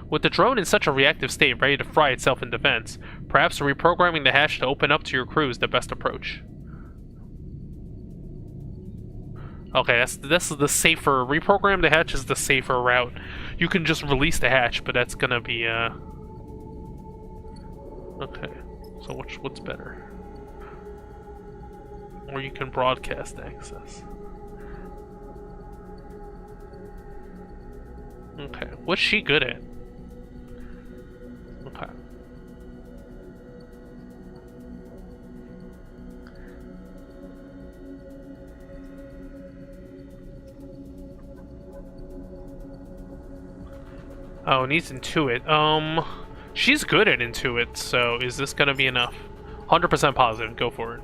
With the drone in such a reactive state, ready to fry itself in defense, perhaps reprogramming the hatch to open up to your crew is the best approach. Okay, this is the safer. Reprogram the hatch is the safer route. You can just release the hatch, but that's gonna be okay, so what's better? Or you can broadcast access. Okay, what's she good at? Okay. Oh, it needs Intuit. She's good at Intuit, so is this gonna be enough? 100% positive, go for it.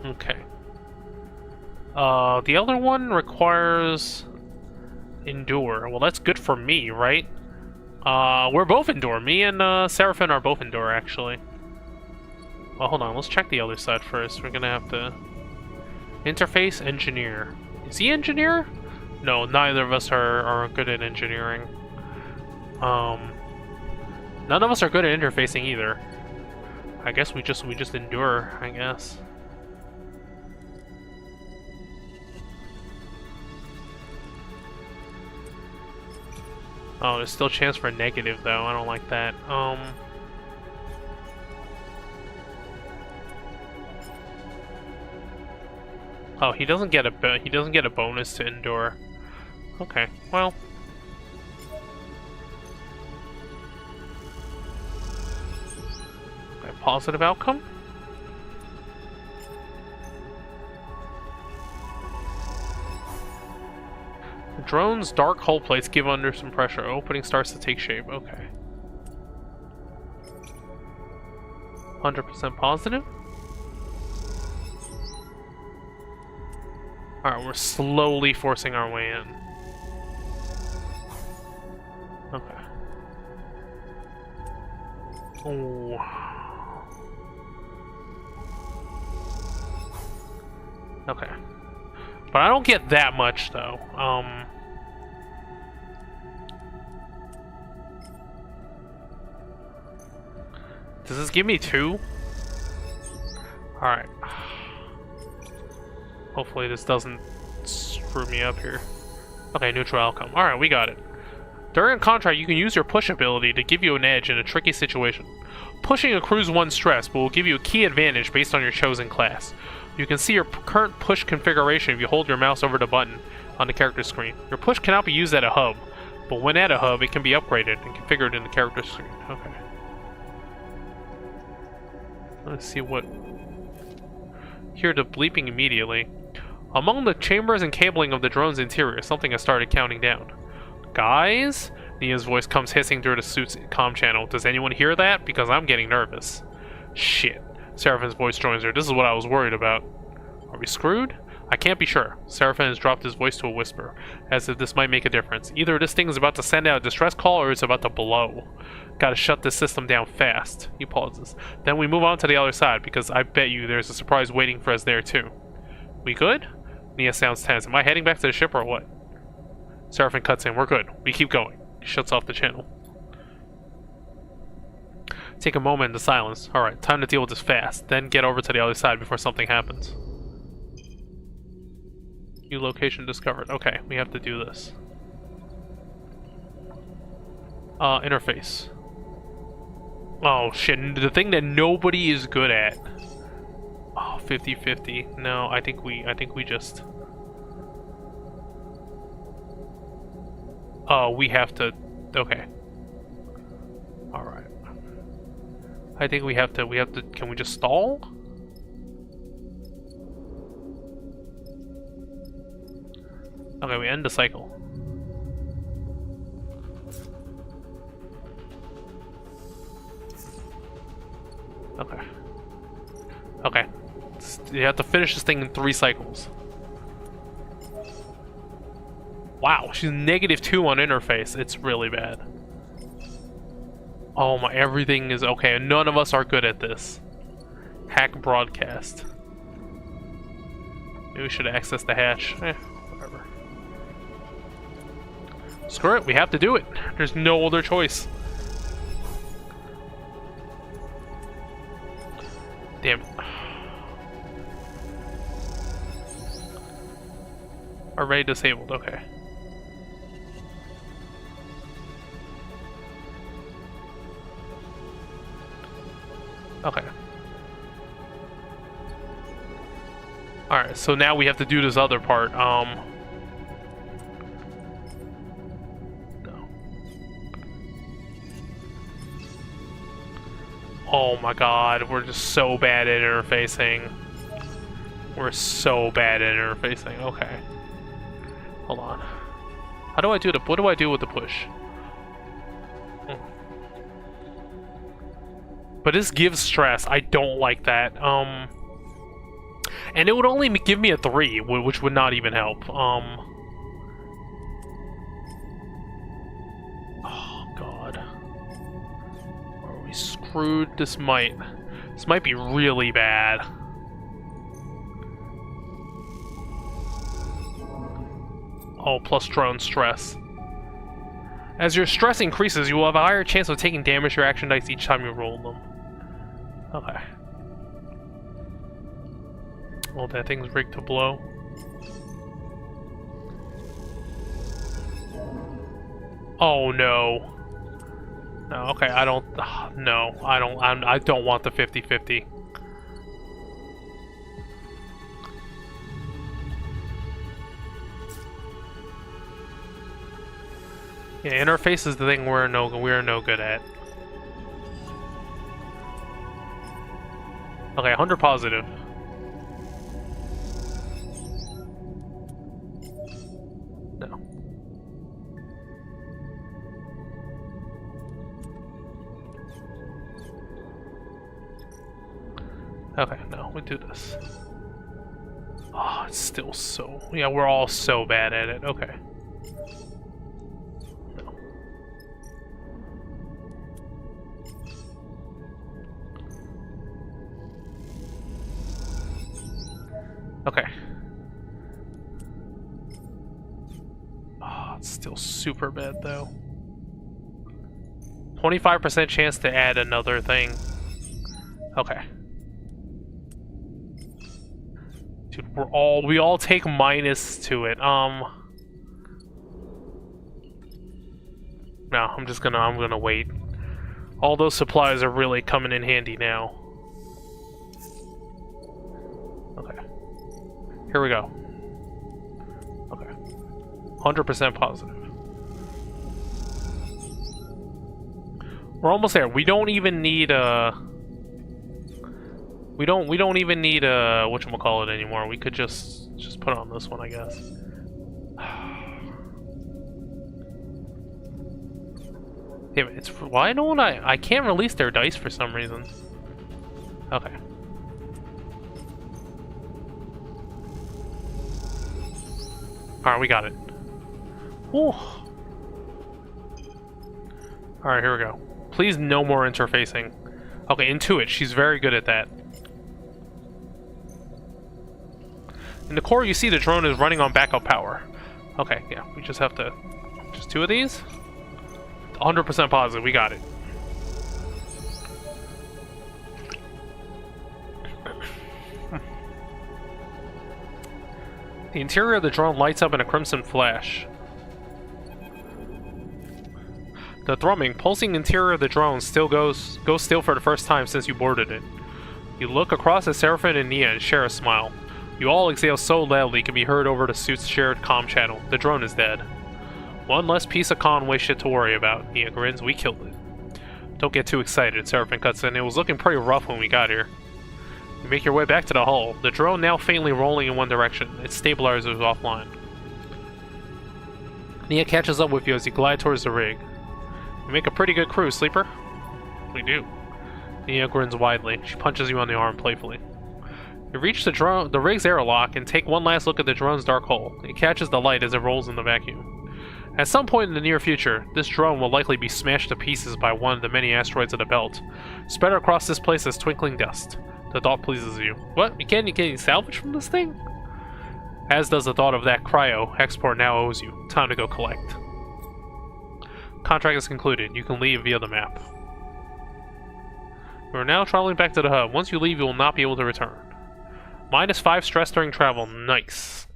Okay. The other one requires Endure. Well, that's good for me, right? We're both Endure. Me and Seraphim are both Endure, actually. Well, hold on, let's check the other side first. We're gonna have to... Interface Engineer. Is he Engineer? No, neither of us are good at engineering. None of us are good at interfacing either. I guess we just endure, I guess. Oh, there's still a chance for a negative though. I don't like that. Oh, he doesn't get a bonus to endure. Okay, well. Okay, positive outcome. The drone's dark hull plates give under some pressure. Opening starts to take shape. Okay. 100% positive. Alright, we're slowly forcing our way in. Okay. Oh. Okay. But I don't get that much, though. Does this give me 2? Alright. Hopefully this doesn't screw me up here. Okay, neutral outcome. Alright, we got it. During a contract, you can use your push ability to give you an edge in a tricky situation. Pushing accrues 1 stress, but will give you a key advantage based on your chosen class. You can see your current push configuration if you hold your mouse over the button on the character screen. Your push cannot be used at a hub, but when at a hub, it can be upgraded and configured in the character screen. Okay. Let's see what... Hear the bleeping immediately. Among the chambers and cabling of the drone's interior, something has started counting down. Guys? Nia's voice comes hissing through the suit's comm channel. Does anyone hear that? Because I'm getting nervous. Shit. Seraphin's voice joins her. This is what I was worried about. Are we screwed? I can't be sure. Seraphin has dropped his voice to a whisper, as if this might make a difference. Either this thing is about to send out a distress call or it's about to blow. Gotta shut this system down fast. He pauses. Then we move on to the other side, because I bet you there's a surprise waiting for us there too. We good? Nia sounds tense. Am I heading back to the ship or what? Seraphin cuts in. We're good. We keep going. He shuts off the channel. Take a moment into silence. Alright, time to deal with this fast. Then get over to the other side before something happens. New location discovered. Okay, we have to do this. Interface. Oh shit, the thing that nobody is good at. Oh, 50-50. No, I think we just... Oh, we have to... Okay. Alright. I think we have to... Can we just stall? Okay, we end the cycle. Okay. Okay. You have to finish this thing in 3 cycles. Wow, she's -2 on interface. It's really bad. Oh my, everything is okay. None of us are good at this. Hack broadcast. Maybe we should access the hatch. Whatever. Screw it, we have to do it. There's no other choice. Damn. Array disabled, okay. Okay. Alright, so now we have to do this other part. No. Oh my god, we're just so bad at interfacing. We're so bad at interfacing. Okay. Hold on. How do I do the... What do I do with the push? But this gives stress. I don't like that. And it would only give me a 3, which would not even help. Oh god. Are we screwed? This might be really bad. Oh, plus drone stress. As your stress increases, you will have a higher chance of taking damage to your action dice each time you roll them. Okay. Well, that thing's rigged to blow. Oh no. No, okay, I don't... no, I don't want the 50-50. Yeah, interface is the thing we're no good at. Okay, 100 positive. No. Okay, no, we do this. Oh, it's still so... yeah, we're all so bad at it. Okay. No. Okay. Oh, it's still super bad, though. 25% chance to add another thing. Okay. Dude, we all take minus to it. No, I'm gonna wait. All those supplies are really coming in handy now. Okay. Here we go. Okay. 100% positive. We're almost there. We don't even need we don't even need whatchamacallit anymore. We could just put on this one, I guess. Damn it, it's why don't I can't release their dice for some reason. Okay. Alright, we got it. Ooh. Alright, here we go. Please no more interfacing. Okay, Intuit, she's very good at that. In the core, you see the drone is running on backup power. Okay, yeah, we just have to... just 2 of these? 100% positive, we got it. The interior of the drone lights up in a crimson flash. The thrumming, pulsing interior of the drone still goes still for the first time since you boarded it. You look across at Seraphim and Nia and share a smile. You all exhale so loudly it can be heard over the suit's shared comm channel. The drone is dead. One less piece of Conway shit to worry about. Nia grins. We killed it. Don't get too excited, Seraphim cuts in. It was looking pretty rough when we got here. You make your way back to the hull. The drone now faintly rolling in one direction. Its stabilizer is offline. Nia catches up with you as you glide towards the rig. You make a pretty good crew, Sleeper. We do. Nia grins widely. She punches you on the arm playfully. You reach the rig's airlock and take one last look at the drone's dark hole. It catches the light as it rolls in the vacuum. At some point in the near future, this drone will likely be smashed to pieces by one of the many asteroids of the belt. Spread across this place as twinkling dust. The thought pleases you. What? You can't get any salvage from this thing? As does the thought of that cryo export now owes you. Time to go collect. Contract is concluded. You can leave via the map. You are now traveling back to the hub. Once you leave, you will not be able to return. -5 stress during travel. Nice.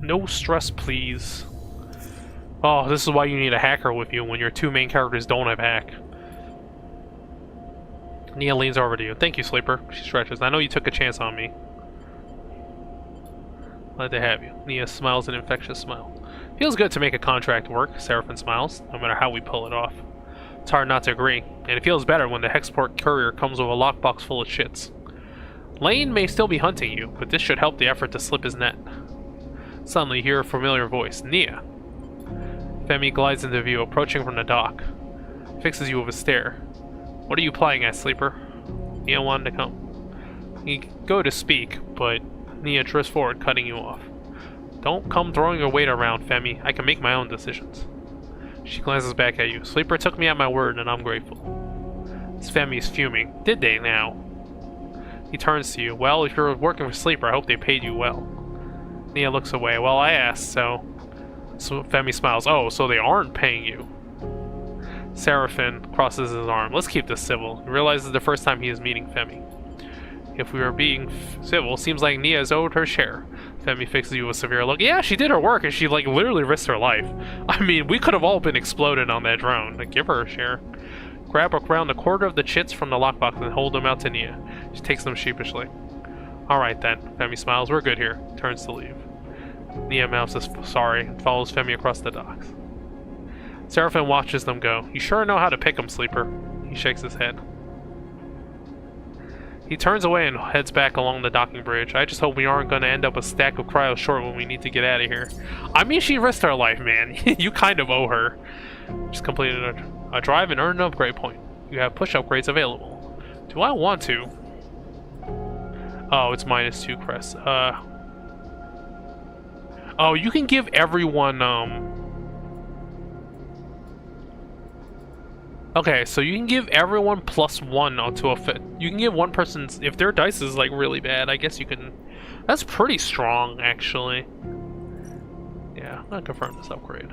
No stress, please. Oh, this is why you need a hacker with you when your 2 main characters don't have hack. Nia leans over to you. Thank you, Sleeper. She stretches. I know you took a chance on me. Glad to have you. Nia smiles an infectious smile. Feels good to make a contract work, Seraphim smiles, no matter how we pull it off. It's hard not to agree, and it feels better when the Hexport courier comes with a lockbox full of shits. Lane may still be hunting you, but this should help the effort to slip his net. Suddenly you hear a familiar voice. Nia. Femi glides into view, approaching from the dock. Fixes you with a stare. What are you playing at, Sleeper? Nia wanted to come. You go to speak, but Nia drifts forward, cutting you off. Don't come throwing your weight around, Femi. I can make my own decisions. She glances back at you. Sleeper took me at my word, and I'm grateful. Femi's fuming. Did they now? He turns to you. Well, if you're working for Sleeper, I hope they paid you well. Nia looks away. Well, I asked, so Femi smiles. Oh, so they aren't paying you. Seraphim crosses his arm. Let's keep this civil. He realizes the first time he is meeting Femi. If we are being civil, seems like Nia is owed her share. Femi fixes you with severe look. Yeah, she did her work, and she, like, literally risked her life. I mean, we could have all been exploded on that drone. Like, give her a share. Grab around a quarter of the chits from the lockbox and hold them out to Nia. She takes them sheepishly. Alright then. Femi smiles. We're good here. Turns to leave. Nia mouths says sorry and follows Femi across the docks. Seraphim watches them go. You sure know how to pick 'em, Sleeper. He shakes his head. He turns away and heads back along the docking bridge. I just hope we aren't going to end up a stack of cryo short when we need to get out of here. I mean, she risked her life, man. You kind of owe her. Just completed a drive and earned an upgrade point. You have push upgrades available. Do I want to? Oh, it's -2 crests. Oh, you can give everyone, Okay, so you can give everyone +1 onto a fit. You can give one person's... If their dice is, like, really bad, I guess you can... That's pretty strong, actually. Yeah, I'm gonna confirm this upgrade.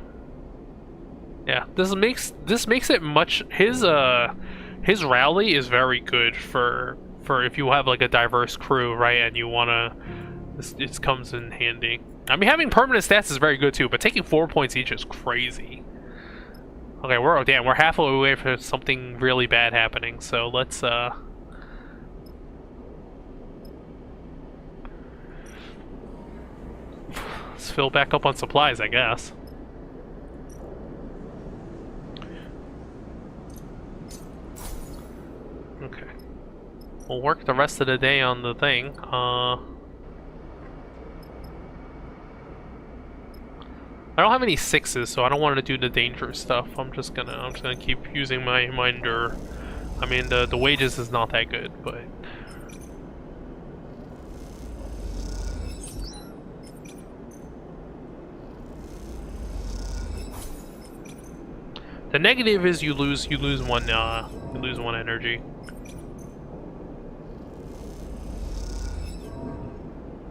Yeah, this makes it much... His rally is very good for if you have, like, a diverse crew, right, and you wanna... This comes in handy. I mean, having permanent stats is very good, too, but taking 4 points each is crazy. Okay, we're halfway away from something really bad happening, so let's let's fill back up on supplies, I guess. Okay. We'll work the rest of the day on the thing. I don't have any 6s, so I don't want to do the dangerous stuff. I'm just gonna keep using my endure. I mean, the wages is not that good, but the negative is you lose one energy.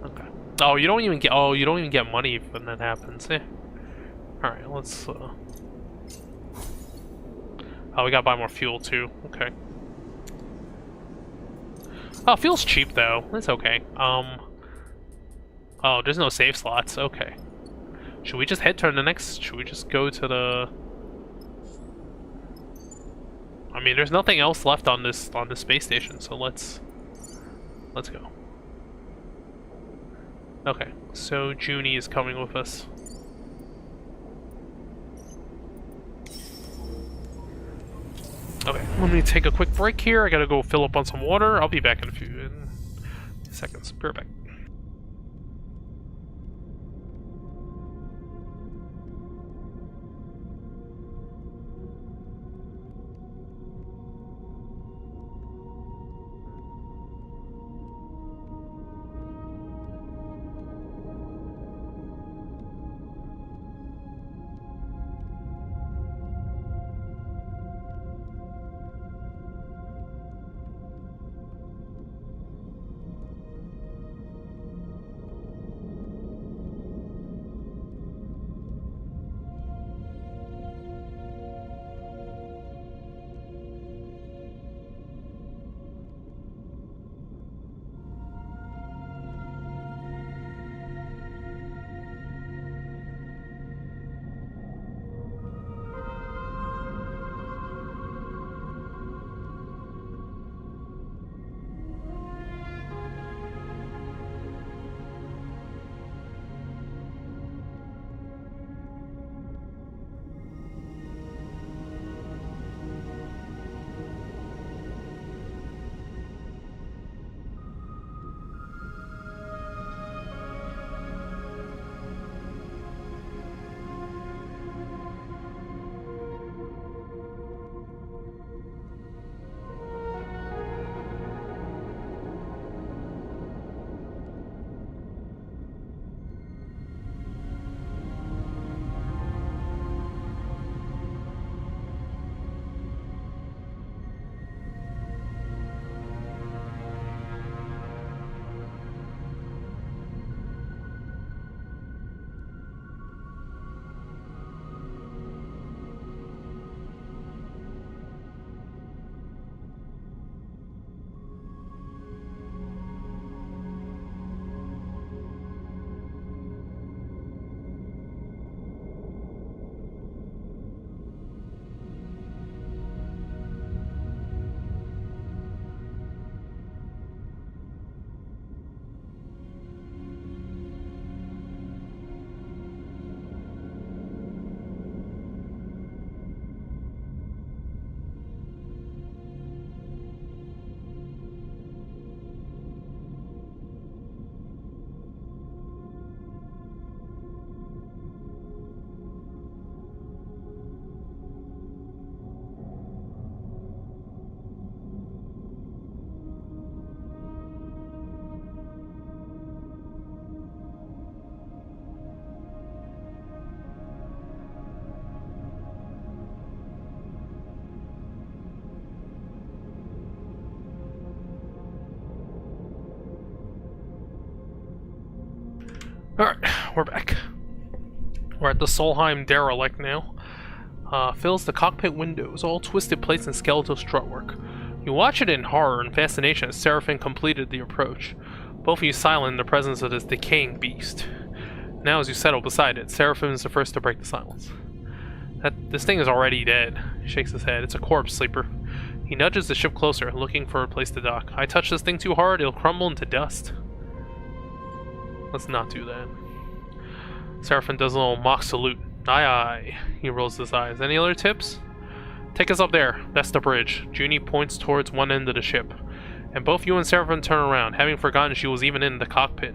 Okay. Oh, you don't even get money when that happens. Eh. Alright, let's, Oh, we gotta buy more fuel, too. Okay. Oh, fuel's cheap, though. That's okay. Oh, there's no save slots. Okay. Should we just head to the next... Should we just go to the... I mean, there's nothing else left on this space station, so let's go. Okay, so Junie is coming with us. Okay, let me take a quick break here. I gotta go fill up on some water. I'll be back in a few seconds. Be right back. Alright, we're back. We're at the Solheim derelict now. Fills the cockpit windows, all twisted plates and skeletal strutwork. You watch it in horror and fascination as Seraphim completed the approach. Both of you silent in the presence of this decaying beast. Now as you settle beside it, Seraphim is the first to break the silence. This thing is already dead. He shakes his head. It's a corpse, Sleeper. He nudges the ship closer, looking for a place to dock. I touch this thing too hard, it'll crumble into dust. Let's not do that. Seraphim does a little mock salute. Aye aye. He rolls his eyes. Any other tips? Take us up there. That's the bridge. Junie points towards one end of the ship. And both you and Seraphim turn around, having forgotten she was even in the cockpit.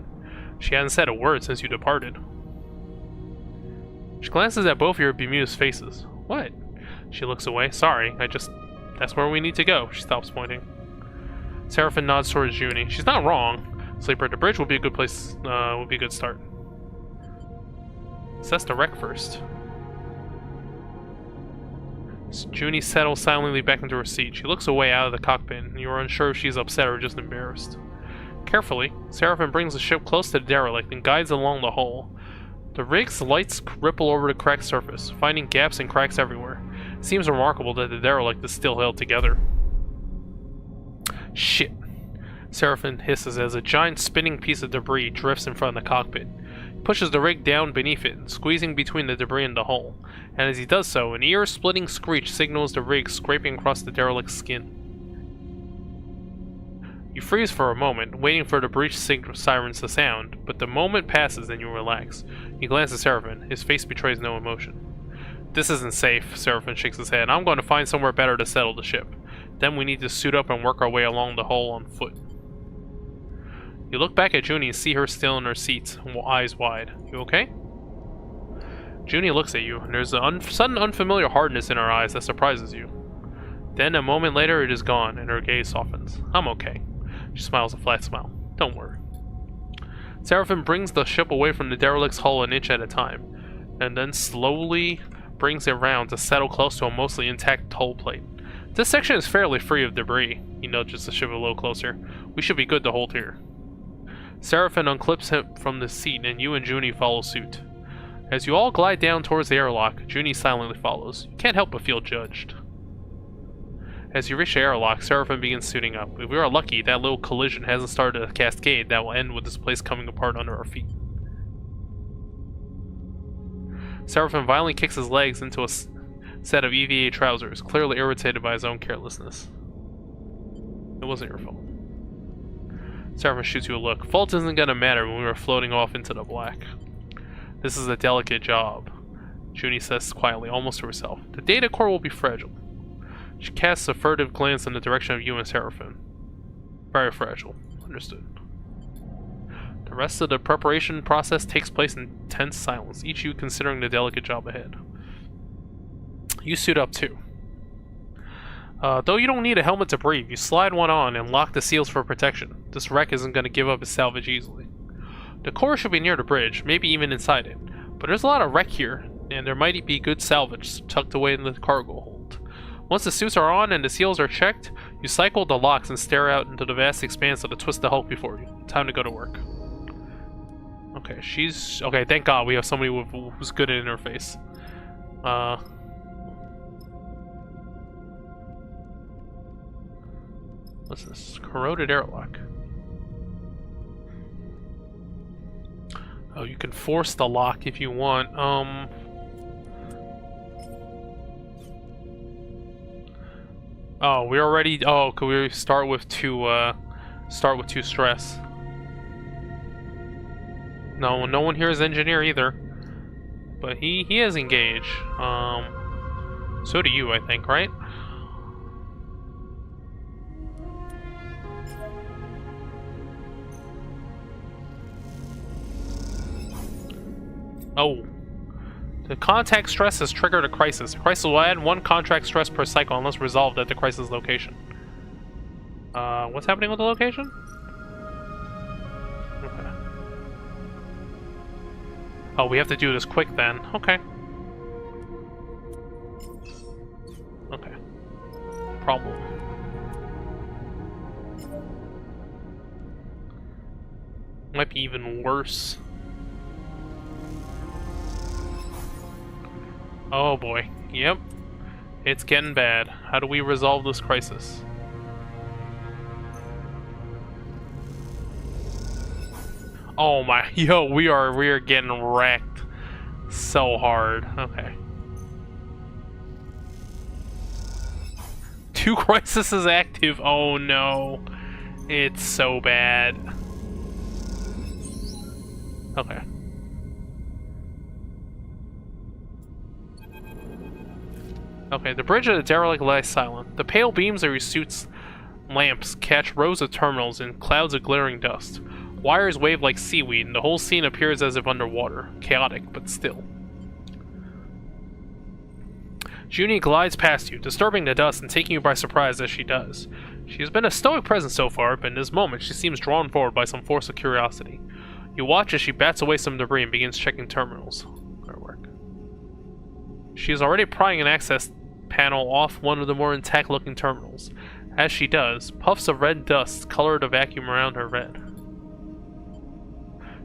She hadn't said a word since you departed. She glances at both your bemused faces. What? She looks away. Sorry, that's where we need to go. She stops pointing. Seraphim nods towards Junie. She's not wrong. Sleeper, the bridge will be a good place, will be a good start. Assess the wreck first. Junie settles silently back into her seat. She looks away out of the cockpit, and you are unsure if she's upset or just embarrassed. Carefully, Seraphim brings the ship close to the derelict and guides along the hull. The rig's lights ripple over the cracked surface, finding gaps and cracks everywhere. It seems remarkable that the derelict is still held together. Shit. Seraphim hisses as a giant spinning piece of debris drifts in front of the cockpit. He pushes the rig down beneath it, squeezing between the debris and the hull. And as he does so, an ear-splitting screech signals the rig scraping across the derelict's skin. You freeze for a moment, waiting for the breach sirens to sound, but the moment passes and you relax. You glance at Seraphim. His face betrays no emotion. This isn't safe, Seraphim shakes his head. I'm going to find somewhere better to settle the ship. Then we need to suit up and work our way along the hull on foot. You look back at Junie and see her still in her seat, eyes wide. You okay? Junie looks at you, and there's a sudden unfamiliar hardness in her eyes that surprises you. Then, a moment later, it is gone, and her gaze softens. I'm okay. She smiles a flat smile. Don't worry. Seraphim brings the ship away from the derelict's hull an inch at a time, and then slowly brings it round to settle close to a mostly intact hull plate. This section is fairly free of debris. He nudges the ship a little closer. We should be good to hold here. Seraphim unclips him from the seat, and you and Junie follow suit. As you all glide down towards the airlock, Junie silently follows. You can't help but feel judged. As you reach the airlock, Seraphim begins suiting up. If we are lucky, that little collision hasn't started a cascade that will end with this place coming apart under our feet. Seraphim violently kicks his legs into a set of EVA trousers, clearly irritated by his own carelessness. It wasn't your fault. Seraphim shoots you a look. Fault isn't gonna matter when we were floating off into the black. This is a delicate job, Junie says quietly, almost to herself. The data core will be fragile. She casts a furtive glance in the direction of you and Seraphim. Very fragile. Understood. The rest of the preparation process takes place in tense silence, each of you considering the delicate job ahead. You suit up too. Though you don't need a helmet to breathe, you slide one on and lock the seals for protection. This wreck isn't going to give up its salvage easily. The core should be near the bridge, maybe even inside it. But there's a lot of wreck here, and there might be good salvage tucked away in the cargo hold. Once the suits are on and the seals are checked, you cycle the locks and stare out into the vast expanse of the twisted hulk before you. Time to go to work. Okay, okay, thank God we have somebody who's good at interface. What's this? Corroded airlock. Oh, you can force the lock if you want. Oh, we already. Oh, could we start with two stress? No, no one here is engineer either. But he is engaged. So do you, I think, right? Oh. The contact stress has triggered a crisis. The crisis will add 1 contract stress per cycle unless resolved at the crisis location. What's happening with the location? Okay. Oh, we have to do this quick then. Okay. Okay. Problem. Might be even worse. Oh boy. Yep. It's getting bad. How do we resolve this crisis? Oh my, yo, we are getting wrecked so hard. Okay. 2 crises active. Oh no. It's so bad. Okay. Okay, the bridge of the derelict lies silent. The pale beams of your suit's lamps catch rows of terminals in clouds of glittering dust. Wires wave like seaweed, and the whole scene appears as if underwater. Chaotic, but still. Junie glides past you, disturbing the dust and taking you by surprise as she does. She has been a stoic presence so far, but in this moment she seems drawn forward by some force of curiosity. You watch as she bats away some debris and begins checking terminals. Good work. She is already prying an access panel off one of the more intact-looking terminals. As she does, puffs of red dust color the vacuum around her red.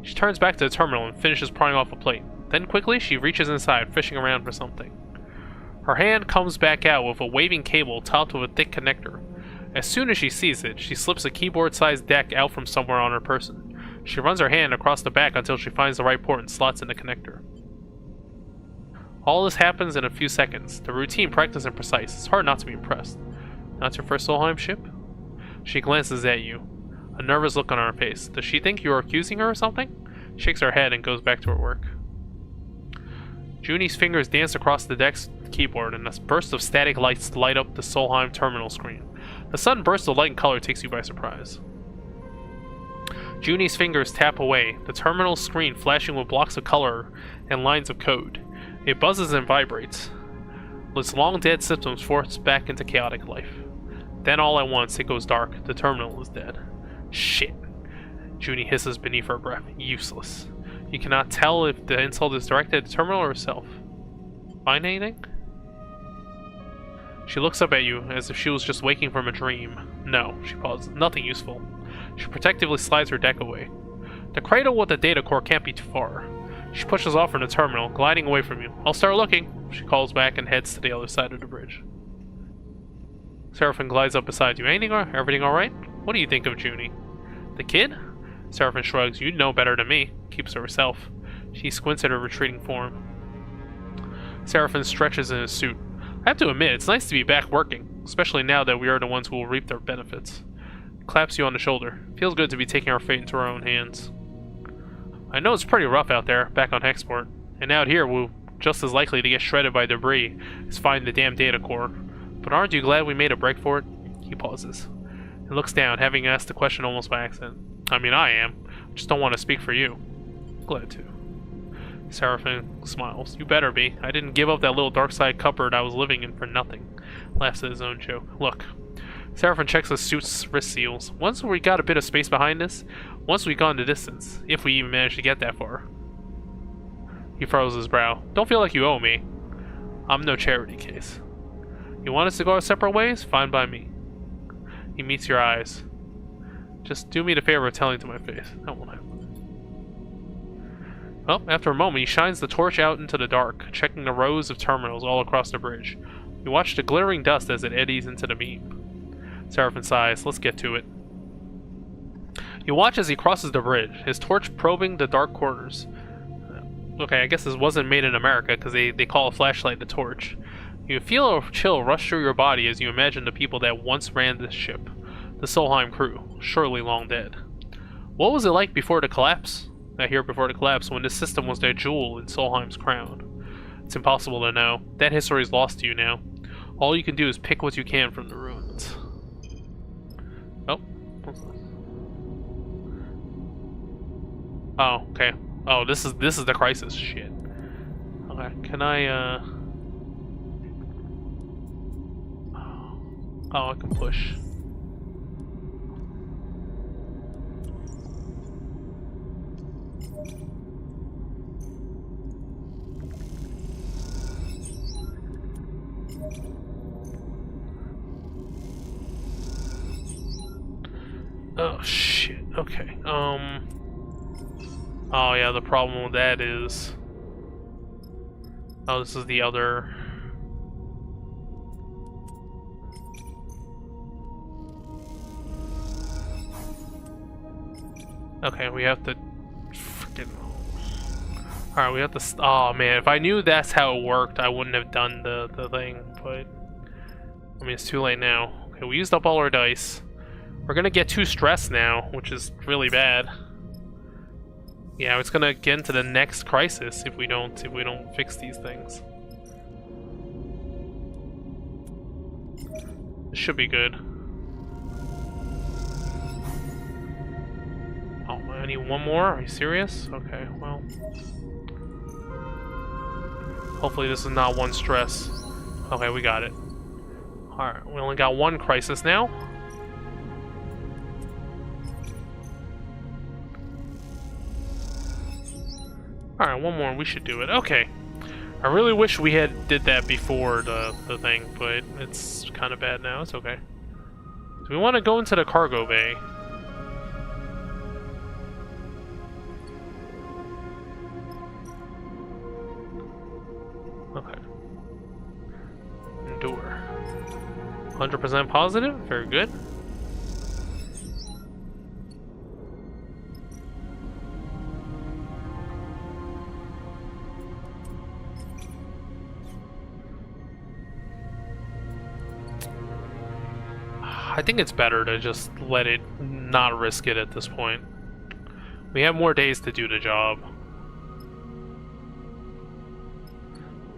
She turns back to the terminal and finishes prying off a plate. Then quickly, she reaches inside, fishing around for something. Her hand comes back out with a waving cable topped with a thick connector. As soon as she sees it, she slips a keyboard-sized deck out from somewhere on her person. She runs her hand across the back until she finds the right port and slots in the connector. All this happens in a few seconds. The routine, practiced, and precise. It's hard not to be impressed. Not your first Solheim ship? She glances at you, a nervous look on her face. Does she think you are accusing her of something? Shakes her head and goes back to her work. Junie's fingers dance across the deck's keyboard, and a burst of static lights light up the Solheim terminal screen. The sudden burst of light and color takes you by surprise. Junie's fingers tap away, the terminal screen flashing with blocks of color and lines of code. It buzzes and vibrates. Its long-dead systems force back into chaotic life. Then all at once, it goes dark. The terminal is dead. Shit. Junie hisses beneath her breath. Useless. You cannot tell if the insult is directed at the terminal or herself. Find anything? She looks up at you as if she was just waking from a dream. No, she pauses. Nothing useful. She protectively slides her deck away. The cradle with the data core can't be too far. She pushes off from the terminal, gliding away from you. I'll start looking. She calls back and heads to the other side of the bridge. Seraphim glides up beside you. Everything alright? What do you think of Junie? The kid? Seraphim shrugs. You'd know better than me. Keeps to herself. She squints at her retreating form. Seraphim stretches in his suit. I have to admit, it's nice to be back working, especially now that we are the ones who will reap their benefits. Claps you on the shoulder. Feels good to be taking our fate into our own hands. I know it's pretty rough out there, back on Hexport, and out here we're just as likely to get shredded by debris as find the damn data core. But aren't you glad we made a break for it? He pauses and looks down, having asked the question almost by accident. I mean, I am. I just don't want to speak for you. Glad to. Seraphim smiles. You better be. I didn't give up that little dark side cupboard I was living in for nothing. Laughs at his own joke. Look. Seraphim checks his suit's wrist seals. Once we got a bit of space behind us, once we gone the distance, if we even managed to get that far. He furrows his brow. Don't feel like you owe me. I'm no charity case. You want us to go our separate ways? Fine by me. He meets your eyes. Just do me the favor of telling to my face. That won't happen. Well, after a moment, he shines the torch out into the dark, checking the rows of terminals all across the bridge. You watch the glittering dust as it eddies into the beam. Seraphim sighs. Let's get to it. You watch as he crosses the bridge, his torch probing the dark corners. Okay, I guess this wasn't made in America, because they call a flashlight the torch. You feel a chill rush through your body as you imagine the people that once ran this ship. The Solheim crew, surely long dead. What was it like before the collapse? Before the collapse, when this system was their jewel in Solheim's crown. It's impossible to know. That history is lost to you now. All you can do is pick what you can from the ruins. Oh. Oh, okay. Oh, this is the crisis shit. Okay, can I Oh, I can push. Oh shit, okay. Oh yeah, the problem with that is Oh, this is the other... Okay, we have to... Freaking... Alright, we have to... Oh, man, if I knew that's how it worked, I wouldn't have done the thing, but... I mean, it's too late now. Okay, we used up all our dice. We're gonna get too stressed now, which is really bad. Yeah, it's gonna get into the next crisis if we don't fix these things. This should be good. Oh, I need one more? Are you serious? Okay, well. Hopefully this is not one stress. Okay, we got it. Alright, we only got one crisis now. Alright, one more, we should do it. Okay. I really wish we had did that before the thing, but it's kind of bad now. It's okay. So we want to go into the cargo bay. Okay. Endure. 100% positive. Very good. I think it's better to just let it not risk it at this point. We have more days to do the job.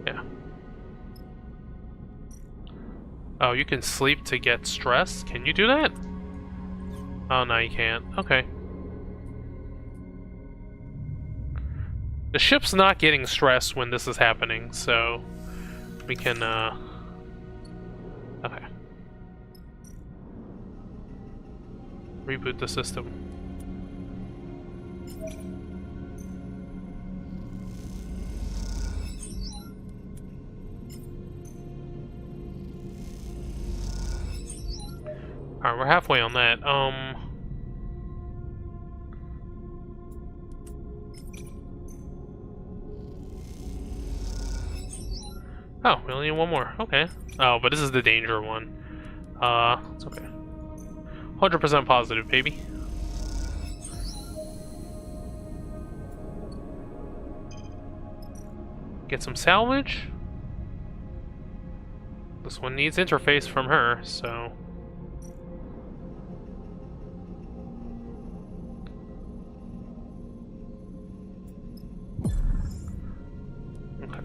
Yeah. Oh, you can sleep to get stress? Can you do that? Oh, no, you can't. Okay. The ship's not getting stressed when this is happening, so we can, okay. Reboot the system. Alright, we're halfway on that. Oh, we only need one more. Okay. Oh, but this is the danger one. It's okay. 100% positive, baby. Get some salvage. This one needs interface from her, so... Okay.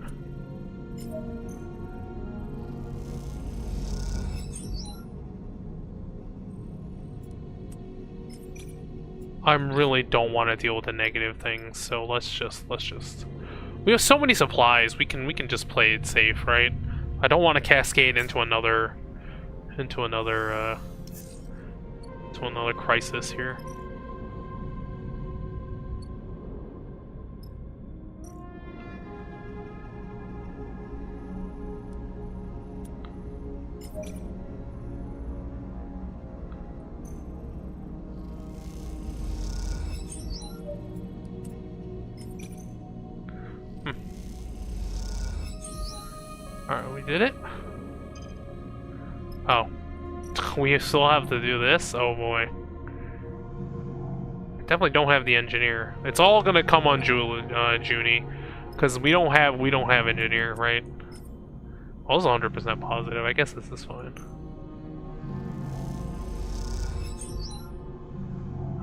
I really don't want to deal with the negative things, so let's just we have so many supplies, we can just play it safe, right? I don't want to cascade into another crisis here. Alright, we did it. Oh. We still have to do this? Oh boy. Definitely don't have the engineer. It's all gonna come on Junie. Because we don't have engineer, right? I was 100% positive. I guess this is fine.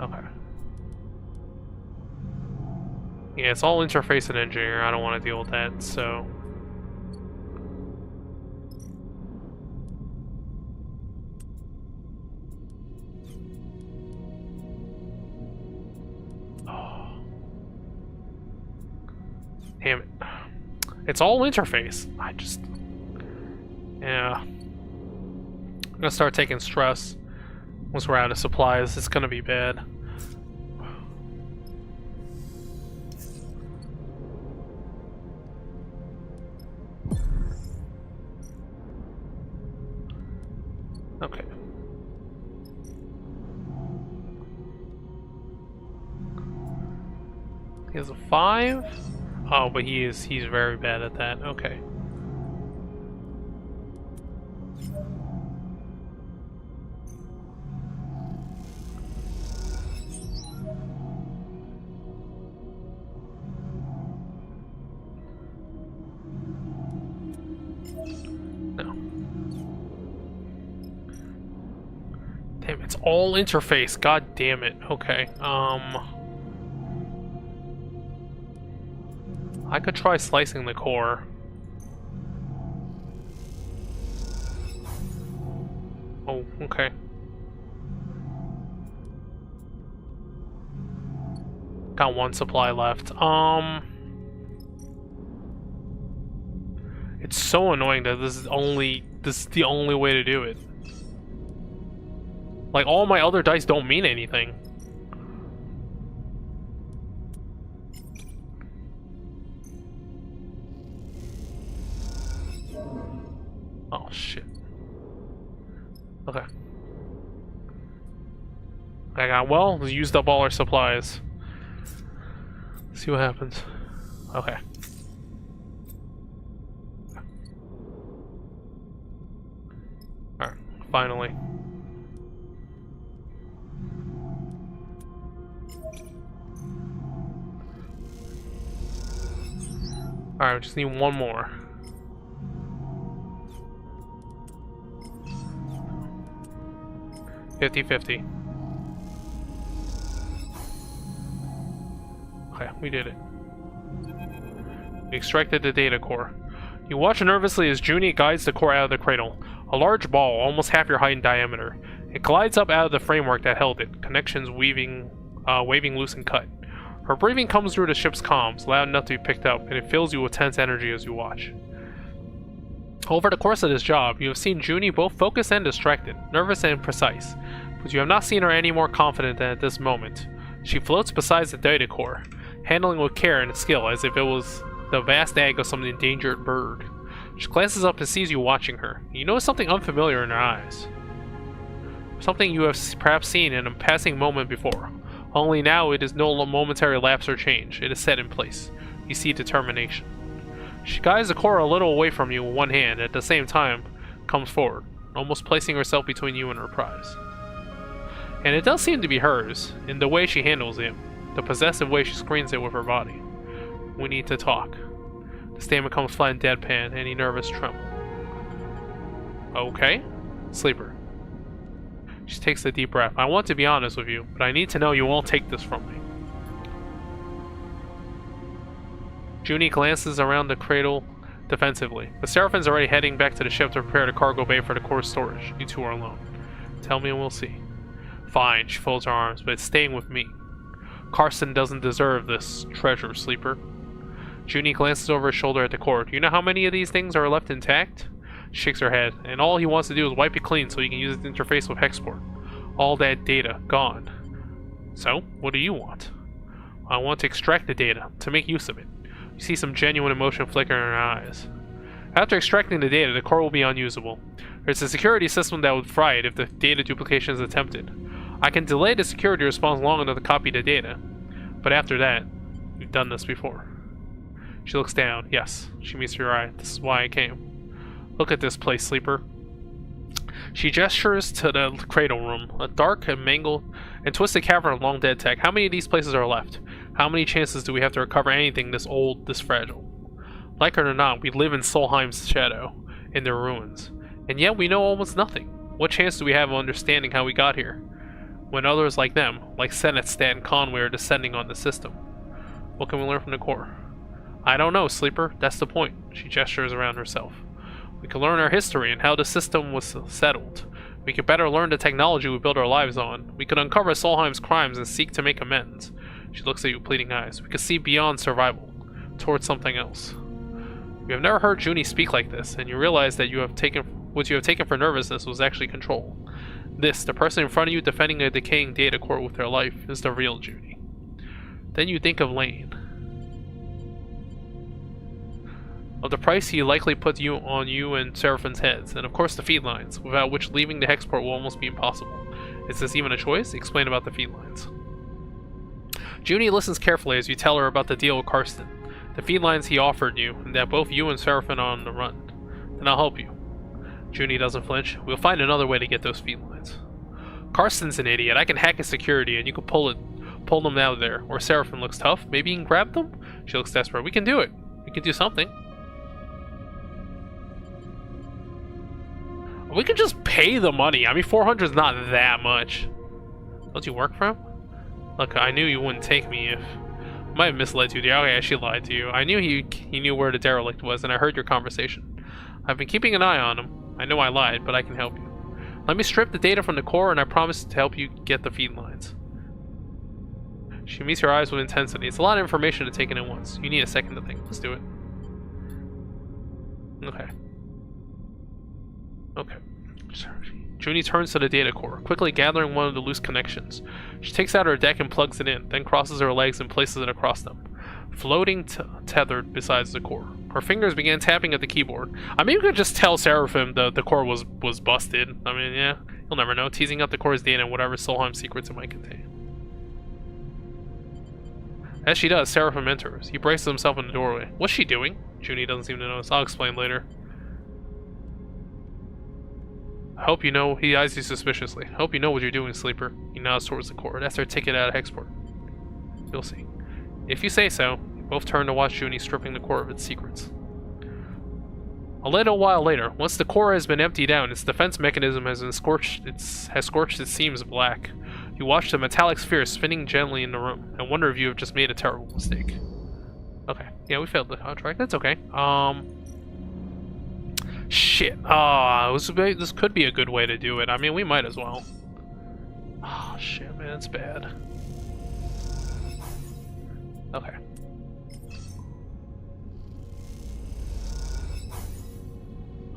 Okay. Yeah, it's all interface and engineer. I don't want to deal with that, so... Damn it. It's all interface. I just... Yeah. I'm gonna start taking stress. Once we're out of supplies, it's gonna be bad. Okay. He has a 5. Oh, but he's very bad at that. Okay. No. Damn, it's all interface. God damn it. Okay. I could try slicing the core. Oh, okay. Got one supply left. It's so annoying that this is the only way to do it. Like, all my other dice don't mean anything. Oh, shit. Okay. Well, we used up all our supplies. Let's see what happens. Okay. Alright, finally. Alright, we just need one more. $50-50. Okay, we did it. We extracted the data core. You watch nervously as Junie guides the core out of the cradle. A large ball, almost half your height in diameter. It glides up out of the framework that held it, connections waving loose and cut. Her breathing comes through the ship's comms, loud enough to be picked up, and it fills you with tense energy as you watch. Over the course of this job, you have seen Junie both focused and distracted, nervous and precise, but you have not seen her any more confident than at this moment. She floats beside the data core, handling with care and skill as if it was the vast egg of some endangered bird. She glances up and sees you watching her. You notice something unfamiliar in her eyes. Something you have perhaps seen in a passing moment before. Only now it is no momentary lapse or change. It is set in place. You see determination. She guides the core a little away from you with one hand, at the same time comes forward, almost placing herself between you and her prize. And it does seem to be hers, in the way she handles it, the possessive way she screens it with her body. We need to talk. The statement comes flat and deadpan, any nervous tremble. Okay? Sleeper. She takes a deep breath. I want to be honest with you, but I need to know you won't take this from me. Junie glances around the cradle defensively. The Seraphine's already heading back to the ship to prepare the cargo bay for the core storage. You two are alone. Tell me and we'll see. Fine, she folds her arms, but it's staying with me. Karsten doesn't deserve this treasure, Sleeper. Junie glances over his shoulder at the core. Do you know how many of these things are left intact? She shakes her head, and all he wants to do is wipe it clean so he can use its interface with Hexport. All that data, gone. So, what do you want? I want to extract the data, to make use of it. You see some genuine emotion flicker in her eyes. After extracting the data, the core will be unusable. There's a security system that would fry it if the data duplication is attempted. I can delay the security response long enough to copy the data. But after that, we've done this before. She looks down. Yes, she meets your eye. This is why I came. Look at this place, Sleeper. She gestures to the cradle room, a dark and mangled and twisted cavern of long dead tech. How many of these places are left? How many chances do we have to recover anything this old, this fragile? Like it or not, we live in Solheim's shadow, in their ruins. And yet we know almost nothing. What chance do we have of understanding how we got here? When others like them, like Senetstat and Conway, are descending on the system. What can we learn from the core? I don't know, Sleeper. That's the point. She gestures around herself. We can learn our history and how the system was settled. We could better learn the technology we built our lives on. We could uncover Solheim's crimes and seek to make amends. She looks at you with pleading eyes. We could see beyond survival, towards something else. You have never heard Junie speak like this, and you realize that what you have taken for nervousness was actually control. This, the person in front of you defending a decaying data core with their life, is the real Junie. Then you think of Lane. Of the price he likely put on you and Seraphine's heads, and of course the feed lines, without which leaving the Hexport will almost be impossible. Is this even a choice? Explain about the feed lines. Junie listens carefully as you tell her about the deal with Karsten. The felines he offered you, and that both you and Seraphim are on the run. Then I'll help you. Junie doesn't flinch. We'll find another way to get those felines. Carson's an idiot. I can hack his security, and you can pull them out of there. Or Seraphim looks tough. Maybe you can grab them? She looks desperate. We can do it. We can do something. We could just pay the money. I mean, 400 is not that much. Don't you work for him? Look, I knew you wouldn't take me if... I might have misled you. Okay, I actually lied to you. I knew he knew where the derelict was, and I heard your conversation. I've been keeping an eye on him. I know I lied, but I can help you. Let me strip the data from the core, and I promise to help you get the feed lines. She meets your eyes with intensity. It's a lot of information to take in at once. You need a second to think. Let's do it. Okay. Okay. Junie turns to the data core, quickly gathering one of the loose connections. She takes out her deck and plugs it in, then crosses her legs and places it across them, floating tethered beside the core. Her fingers began tapping at the keyboard. I mean, you could just tell Seraphim the core was busted. I mean, yeah, you'll never know. Teasing out the core's data and whatever Solheim secrets it might contain. As she does, Seraphim enters. He braces himself in the doorway. What's she doing? Junie doesn't seem to notice. I'll explain later. I hope you know. He eyes you suspiciously. I hope you know what you're doing, Sleeper. He nods towards the core. That's their ticket out of Hexport. You'll see. If you say so. Both turn to watch Junie stripping the core of its secrets. A little while later, once the core has been emptied out, its defense mechanism has scorched its seams black. You watch the metallic sphere spinning gently in the room, and wonder if you have just made a terrible mistake. Okay, yeah, we failed the contract. That's okay. Shit. This could be a good way to do it. I mean, we might as well. Oh, shit, man, it's bad. Okay.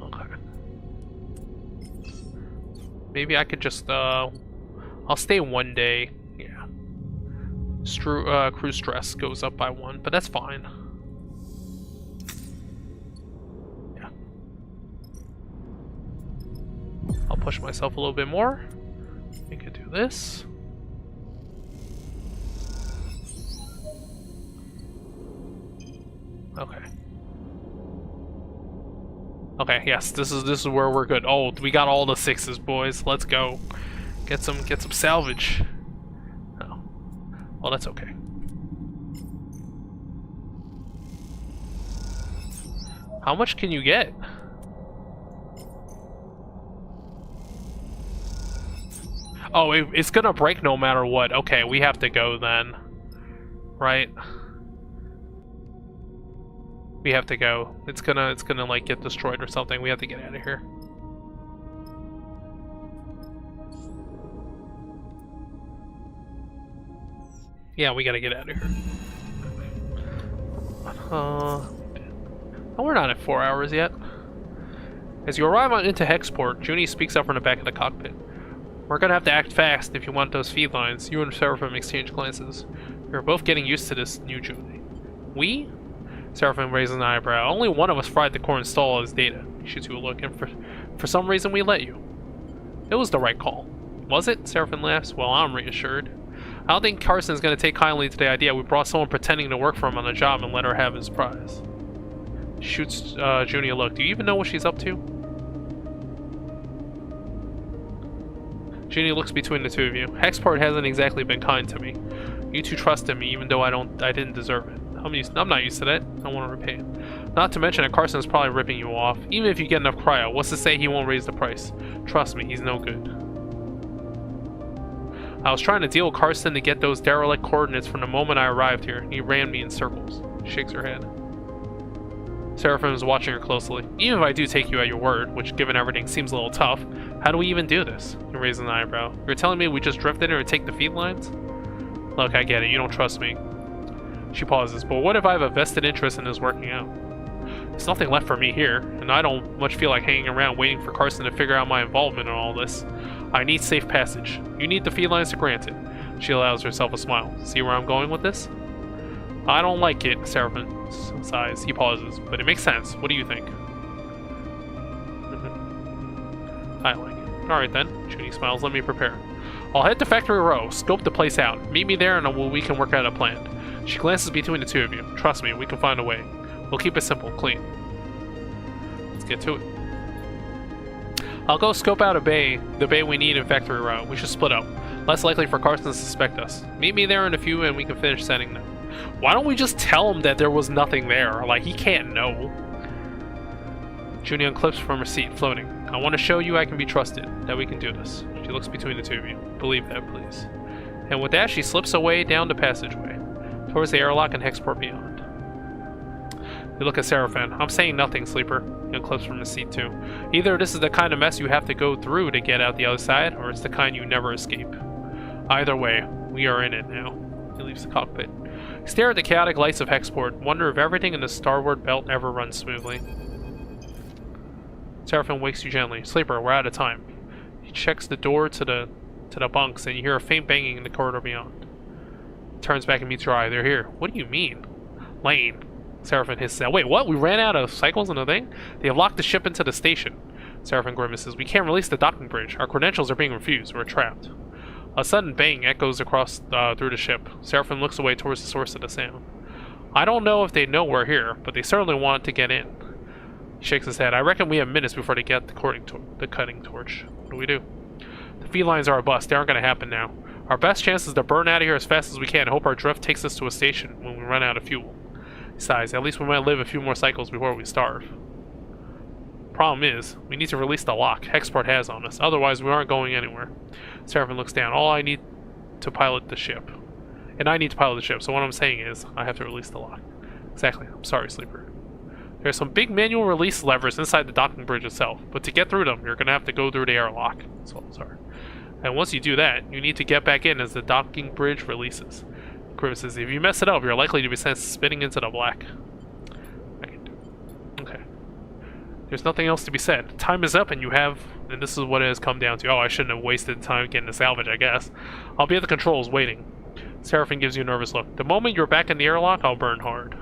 Okay. Maybe I could just, I'll stay 1 day. Yeah. Crew stress goes up by 1, but that's fine. Yeah. I'll push myself a little bit more. We could do this. Okay. Okay, yes, this is where we're good. Oh, we got all the 6s, boys. Let's go. Get some salvage. Oh. Well, that's okay. How much can you get? Oh, it's gonna break no matter what. Okay, we have to go then. Right? We have to go. It's gonna like get destroyed or something. We have to get out of here. Yeah, we gotta get out of here. Oh, we're not at 4 hours yet. As you arrive into Hexport, Junie speaks up from the back of the cockpit. We're gonna have to act fast if you want those feed lines. You and Seraphim exchange glances. You're both getting used to this new Junie. We? Seraphim raises an eyebrow. Only one of us fried the core install as data. He shoots you a look, and for some reason we let you. It was the right call. Was it? Seraphim laughs. Well, I'm reassured. I don't think Carson's going to take kindly to the idea we brought someone pretending to work for him on the job and let her have his prize. Shoots Junie a look. Do you even know what she's up to? Junie looks between the two of you. Hexport hasn't exactly been kind to me. You two trusted me, even though I didn't deserve it. I'm not used to that. I want to repay it. Not to mention that Carson's probably ripping you off. Even if you get enough cryo, what's to say he won't raise the price? Trust me, he's no good. I was trying to deal with Carson to get those derelict coordinates from the moment I arrived here. He ran me in circles. She shakes her head. Seraphim is watching her closely. Even if I do take you at your word, which given everything seems a little tough, how do we even do this? He raises an eyebrow. You're telling me we just drift in here and take the feed lines? Look, I get it. You don't trust me. She pauses. But what if I have a vested interest in this working out? There's nothing left for me here, and I don't much feel like hanging around waiting for Carson to figure out my involvement in all this. I need safe passage. You need the feed lines to grant it. She allows herself a smile. See where I'm going with this? I don't like it, Seraphim sighs. He pauses. But it makes sense. What do you think? I like it. Alright then. Junie smiles. Let me prepare. I'll head to Factory Row. Scope the place out. Meet me there and we can work out a plan. She glances between the two of you. Trust me, we can find a way. We'll keep it simple, clean. Let's get to it. I'll go scope out the bay we need in factory route. We should split up. Less likely for Carson to suspect us. Meet me there in a few and we can finish sending them. Why don't we just tell him that there was nothing there? Like, he can't know. Junie unclips from her seat, floating. I want to show you I can be trusted, that we can do this. She looks between the two of you. Believe that, please. And with that, she slips away down the passageway, towards the airlock and hexport beyond. You look at Seraphim. I'm saying nothing, Sleeper. He unclips from his seat, too. Either this is the kind of mess you have to go through to get out the other side, or it's the kind you never escape. Either way, we are in it now. He leaves the cockpit. You stare at the chaotic lights of hexport, wonder if everything in the starboard belt ever runs smoothly. Seraphim wakes you gently. Sleeper, we're out of time. He checks the door to the bunks, and you hear a faint banging in the corridor beyond. He turns back and meets your eye. They're here. What do you mean? Lane. Seraphim hisses out. Wait, what? We ran out of cycles in the thing? They have locked the ship into the station. Seraphim grimaces. We can't release the docking bridge. Our credentials are being refused. We're trapped. A sudden bang echoes across through the ship. Seraphim looks away towards the source of the sound. I don't know if they know we're here, but they certainly want to get in. He shakes his head. I reckon we have minutes before they get the cutting torch. What do? The felines are a bust. They aren't going to happen now. Our best chance is to burn out of here as fast as we can and hope our drift takes us to a station when we run out of fuel. Besides, at least we might live a few more cycles before we starve. Problem is, we need to release the lock Hexport has on us, otherwise we aren't going anywhere. Seraphim looks down. I need to pilot the ship, so what I'm saying is, I have to release the lock. Exactly. I'm sorry, Sleeper. There are some big manual release levers inside the docking bridge itself, but to get through them, you're going to have to go through the airlock. Sorry. And once you do that, you need to get back in as the docking bridge releases. Grimace says, if you mess it up, you're likely to be sent spinning into the black. Okay. There's nothing else to be said. Time is up and and this is what it has come down to. I shouldn't have wasted time getting the salvage, I guess. I'll be at the controls waiting. Seraphim gives you a nervous look. The moment you're back in the airlock, I'll burn hard.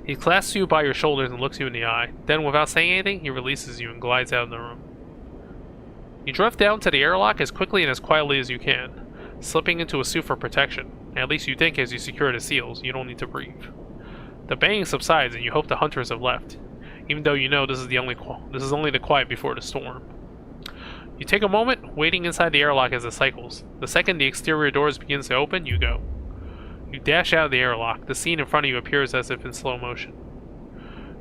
He clasps you by your shoulders and looks you in the eye. Then, without saying anything, he releases you and glides out of the room. You drift down to the airlock as quickly and as quietly as you can, slipping into a suit for protection. At least you think as you secure the seals, you don't need to breathe. The banging subsides and you hope the hunters have left, even though you know this is only the quiet before the storm. You take a moment, waiting inside the airlock as it cycles. The second the exterior doors begins to open, you go. You dash out of the airlock. The scene in front of you appears as if in slow motion.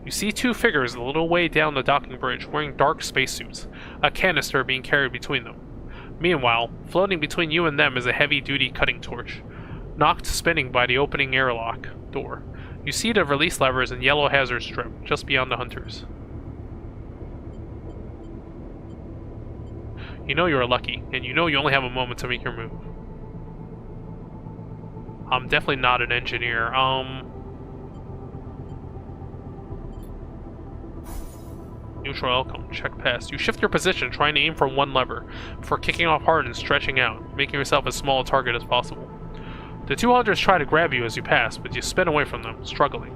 You see two figures a little way down the docking bridge, wearing dark spacesuits, a canister being carried between them. Meanwhile, floating between you and them is a heavy-duty cutting torch, knocked spinning by the opening airlock door. You see the release levers and yellow hazard strip just beyond the hunters. You know you're lucky, and you know you only have a moment to make your move. I'm definitely not an engineer. Neutral outcome. Check past. You shift your position, trying to aim for one lever, before kicking off hard and stretching out, making yourself as small a target as possible. The two hunters try to grab you as you pass, but you spin away from them, struggling,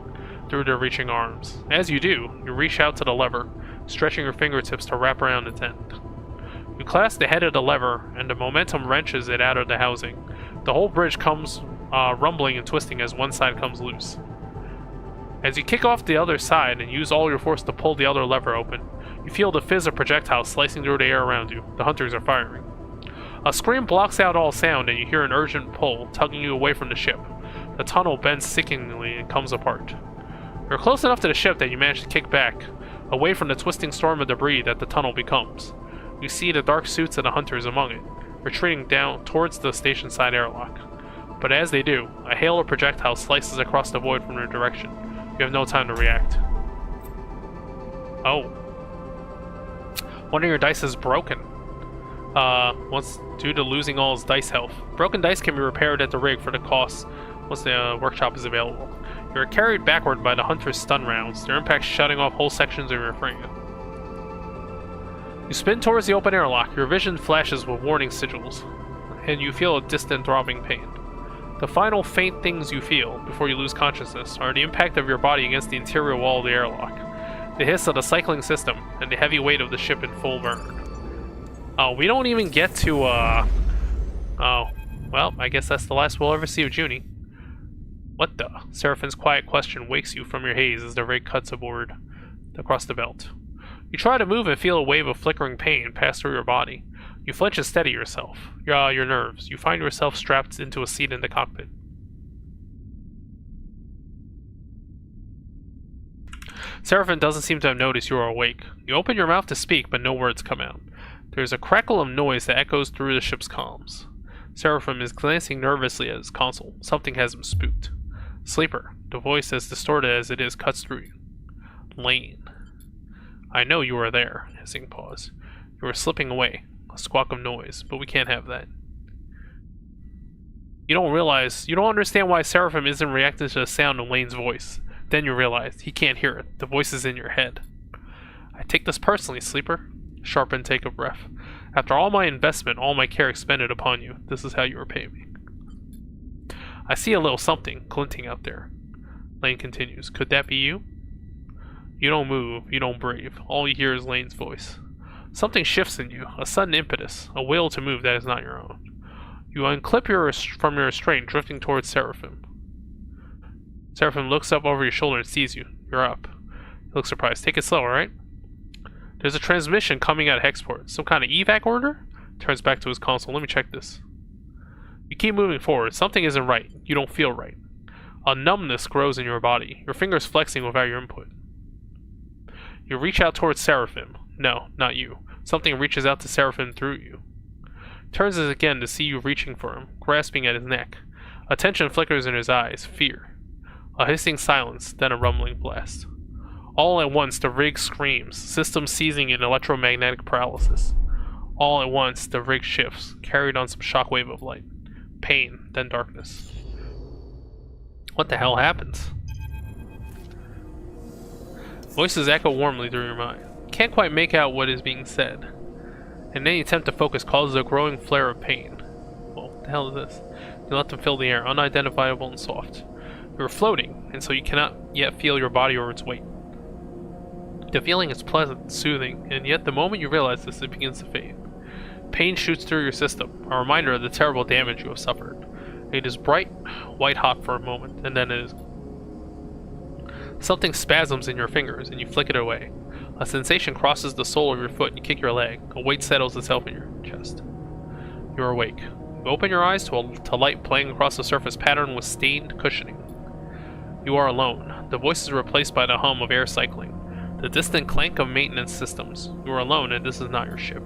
through their reaching arms. As you do, you reach out to the lever, stretching your fingertips to wrap around its end. You clasp the head of the lever, and the momentum wrenches it out of the housing. The whole bridge comes rumbling and twisting as one side comes loose. As you kick off the other side and use all your force to pull the other lever open, you feel the fizz of projectiles slicing through the air around you. The hunters are firing. A scream blocks out all sound and you hear an urgent pull, tugging you away from the ship. The tunnel bends sickeningly and comes apart. You're close enough to the ship that you manage to kick back, away from the twisting storm of debris that the tunnel becomes. You see the dark suits of the hunters among it, retreating down towards the station side airlock. But as they do, a hail of projectiles slices across the void from their direction. You have no time to react. Oh. One of your dice is broken. Once due to losing all its dice health. Broken dice can be repaired at the rig for the cost once the workshop is available. You are carried backward by the hunter's stun rounds, their impact shutting off whole sections of your frame. You spin towards the open airlock, your vision flashes with warning sigils, and you feel a distant throbbing pain. The final faint things you feel, before you lose consciousness, are the impact of your body against the interior wall of the airlock, the hiss of the cycling system, and the heavy weight of the ship in full burn. Oh, we don't even get to, oh, well, I guess that's the last we'll ever see of Junie. What the? Seraphine's quiet question wakes you from your haze as the rig cuts aboard across the belt. You try to move and feel a wave of flickering pain pass through your body. You flinch and steady yourself. Your nerves. You find yourself strapped into a seat in the cockpit. Seraphine doesn't seem to have noticed you are awake. You open your mouth to speak, but no words come out. There is a crackle of noise that echoes through the ship's comms. Seraphine is glancing nervously at his console. Something has him spooked. Sleeper, the voice as distorted as it is cuts through you. Lane. I know you are there. Hissing pause. You are slipping away. A squawk of noise, but we can't have that. You don't understand why Seraphim isn't reacting to the sound of Lane's voice. Then you realize he can't hear it. The voice is in your head. I take this personally, Sleeper. Sharp intake of breath. After all my investment, all my care expended upon you, this is how you repay me. I see a little something glinting out there. Lane continues. Could that be you? You don't move, you don't breathe. All you hear is Lane's voice. Something shifts in you, a sudden impetus, a will to move that is not your own. You unclip from your restraint, drifting towards Seraphim. Seraphim looks up over your shoulder and sees you. You're up. You look surprised. Take it slow, alright? There's a transmission coming out of Hexport. Some kind of evac order? Turns back to his console. Let me check this. You keep moving forward. Something isn't right. You don't feel right. A numbness grows in your body, your fingers flexing without your input. You reach out towards Seraphim. No, not you. Something reaches out to Seraphim through you. Turns again to see you reaching for him, grasping at his neck. A tension flickers in his eyes. Fear. A hissing silence, then a rumbling blast. All at once, the rig screams, system seizing in electromagnetic paralysis. All at once, the rig shifts, carried on some shockwave of light. Pain, then darkness. What the hell happens? Voices echo warmly through your mind. Can't quite make out what is being said. And any attempt to focus causes a growing flare of pain. Well, what the hell is this? You let them fill the air, unidentifiable and soft. You are floating, and so you cannot yet feel your body or its weight. The feeling is pleasant, soothing, and yet the moment you realize this, it begins to fade. Pain shoots through your system, a reminder of the terrible damage you have suffered. It is bright, white-hot for a moment, and then it is... Something spasms in your fingers, and you flick it away. A sensation crosses the sole of your foot, and you kick your leg. A weight settles itself in your chest. You are awake. You open your eyes to light playing across the surface patterned with stained cushioning. You are alone. The voice is replaced by the hum of air cycling, the distant clank of maintenance systems. You are alone, and this is not your ship.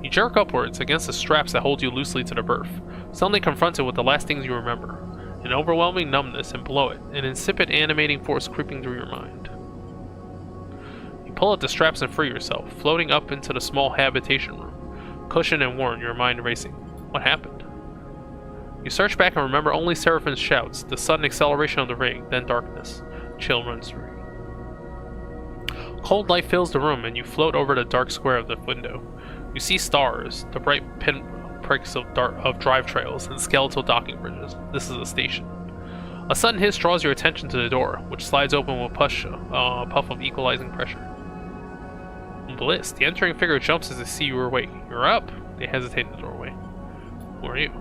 You jerk upwards against the straps that hold you loosely to the berth, suddenly confronted with the last things you remember. An overwhelming numbness, and below it, an insipid animating force creeping through your mind. You pull at the straps and free yourself, floating up into the small habitation room. Cushioned and worn, your mind racing. What happened? You search back and remember only Seraphine's shouts, the sudden acceleration of the rig, then darkness. Chill runs through you. Cold light fills the room, and you float over the dark square of the window. You see stars, the bright pinpricks of drive trails, and skeletal docking bridges. This is a station. A sudden hiss draws your attention to the door, which slides open with a puff of equalizing pressure. Bliss. The entering figure jumps as they see you are awake. You're up. They hesitate in the doorway. Who are you?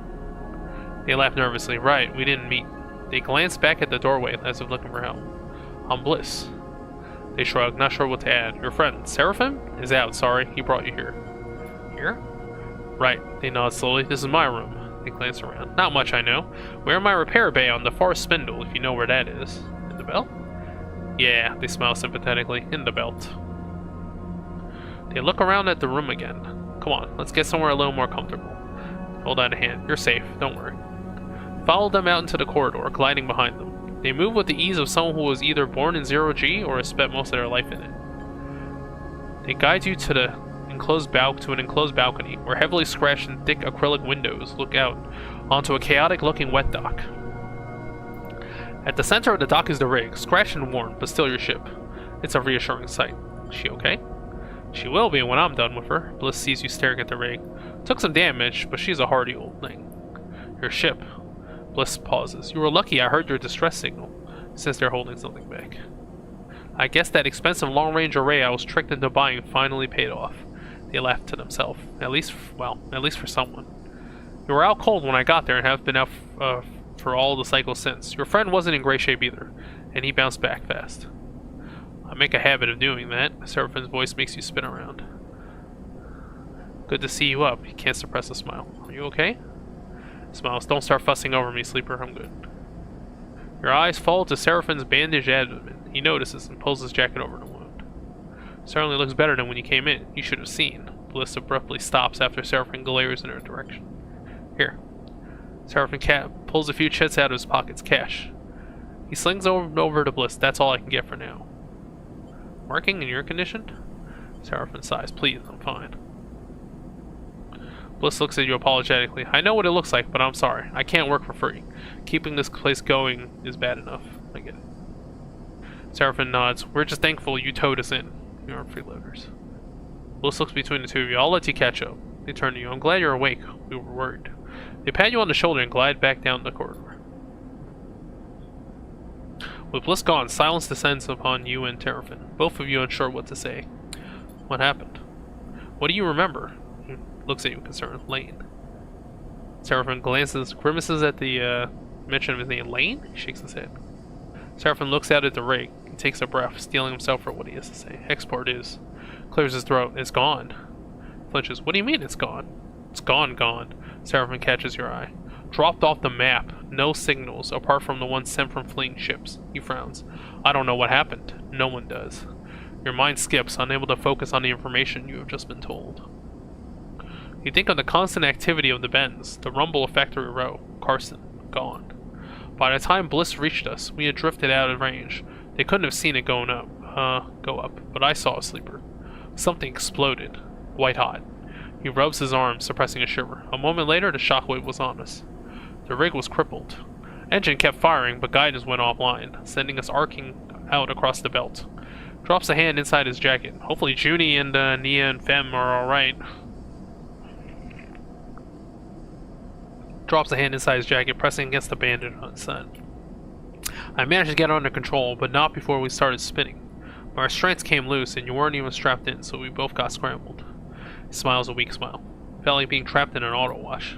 They laugh nervously. Right, we didn't meet. They glance back at the doorway as if looking for help. I'm Bliss. They shrug, not sure what to add. Your friend, Seraphim? Is out, sorry. He brought you here. Here? Right. They nod slowly. This is my room. They glance around. Not much, I know. We're in my repair bay on the far spindle, if you know where that is. In the belt? Yeah, they smile sympathetically. In the belt. They look around at the room again. Come on, let's get somewhere a little more comfortable. Hold out a hand. You're safe, don't worry. Follow them out into the corridor, gliding behind them. They move with the ease of someone who was either born in 0G or has spent most of their life in it. They guide you to an enclosed balcony, where heavily scratched and thick acrylic windows look out onto a chaotic-looking wet dock. At the center of the dock is the rig, scratched and worn, but still your ship. It's a reassuring sight. Is she okay? She will be when I'm done with her. Bliss sees you staring at the rig. Took some damage, but she's a hardy old thing. Your ship. Bliss pauses. You were lucky I heard your distress signal, since they're holding something back. I guess that expensive long-range array I was tricked into buying finally paid off. They laughed to themselves. At least for someone. You were out cold when I got there and have been out for all the cycles since. Your friend wasn't in great shape either, and he bounced back fast. I make a habit of doing that. Seraphine's voice makes you spin around. Good to see you up. You can't suppress a smile. Are you okay? Smiles. Don't start fussing over me, Sleeper. I'm good. Your eyes fall to Seraphine's bandaged abdomen. He notices and pulls his jacket over the wound. Certainly looks better than when you came in. You should have seen. Bliss abruptly stops after Seraphine glares in her direction. Here. Seraphine pulls a few chits out of his pockets. Cash. He slings over to Bliss. That's all I can get for now. Working in your condition? Seraphine sighs. Please, I'm fine. Bliss looks at you apologetically. I know what it looks like, but I'm sorry. I can't work for free. Keeping this place going is bad enough. I get it. Seraphine nods. We're just thankful you towed us in. You aren't freeloaders. Bliss looks between the two of you. I'll let you catch up. They turn to you. I'm glad you're awake. We were worried. They pat you on the shoulder and glide back down the corridor. With Bliss gone, silence descends upon you and Seraphine. Both of you unsure what to say. What happened? What do you remember? He looks at you concerned. Lane. Seraphine grimaces at the mention of his name. Lane? He shakes his head. Seraphine looks out at the rig. He takes a breath, steeling himself for what he has to say. Export is. Clears his throat. It's gone. Flinches. What do you mean it's gone? It's gone. Seraphine catches your eye. Dropped off the map. No signals, apart from the one sent from fleeing ships. He frowns. I don't know what happened. No one does. Your mind skips, unable to focus on the information you have just been told. You think of the constant activity of the bends, the rumble of Factory Row. Carson. Gone. By the time Bliss reached us, we had drifted out of range. They couldn't have seen it go up, but I saw a Sleeper. Something exploded. White hot. He rubs his arm, suppressing a shiver. A moment later, the shockwave was on us. The rig was crippled. Engine kept firing, but guidance went offline, sending us arcing out across the belt. Drops a hand inside his jacket. Hopefully Junie and Nia and Fem are alright. Drops a hand inside his jacket, pressing against the bandage on his side. I managed to get it under control, but not before we started spinning. Our strengths came loose, and you weren't even strapped in, so we both got scrambled. He smiles a weak smile. Felt like being trapped in an auto wash.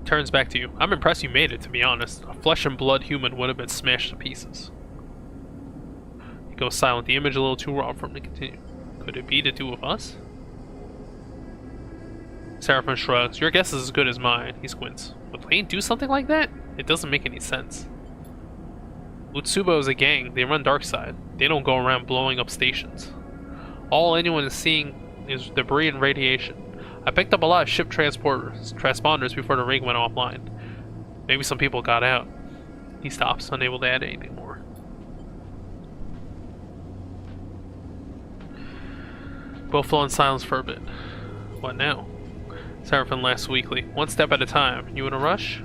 Turns back to you. I'm impressed you made it, to be honest. A flesh and blood human would have been smashed to pieces. He goes silent, the image a little too raw for him to continue. Could it be the two of us? Seraphine shrugs. Your guess is as good as mine. He squints. Would Lane do something like that? It doesn't make any sense. Utsubo is a gang. They run Darkside. They don't go around blowing up stations. All anyone is seeing is debris and radiation. I picked up a lot of ship transponders before the rig went offline. Maybe some people got out. He stops, unable to add anything more. Both flow in silence for a bit. What now? Seraphine laughs weakly. One step at a time. You in a rush?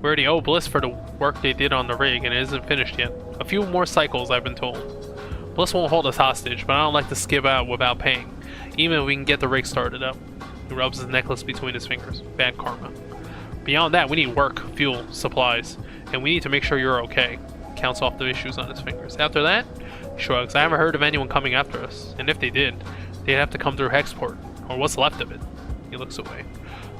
We already owe Bliss for the work they did on the rig, and it isn't finished yet. A few more cycles, I've been told. Bliss won't hold us hostage, but I don't like to skip out without paying, even if we can get the rig started up. He rubs his necklace between his fingers. Bad karma. Beyond that, we need work, fuel, supplies, and we need to make sure you're okay. Counts off the issues on his fingers. After that, he shrugs. I haven't heard of anyone coming after us, and if they did, they'd have to come through Hexport, or what's left of it. He looks away.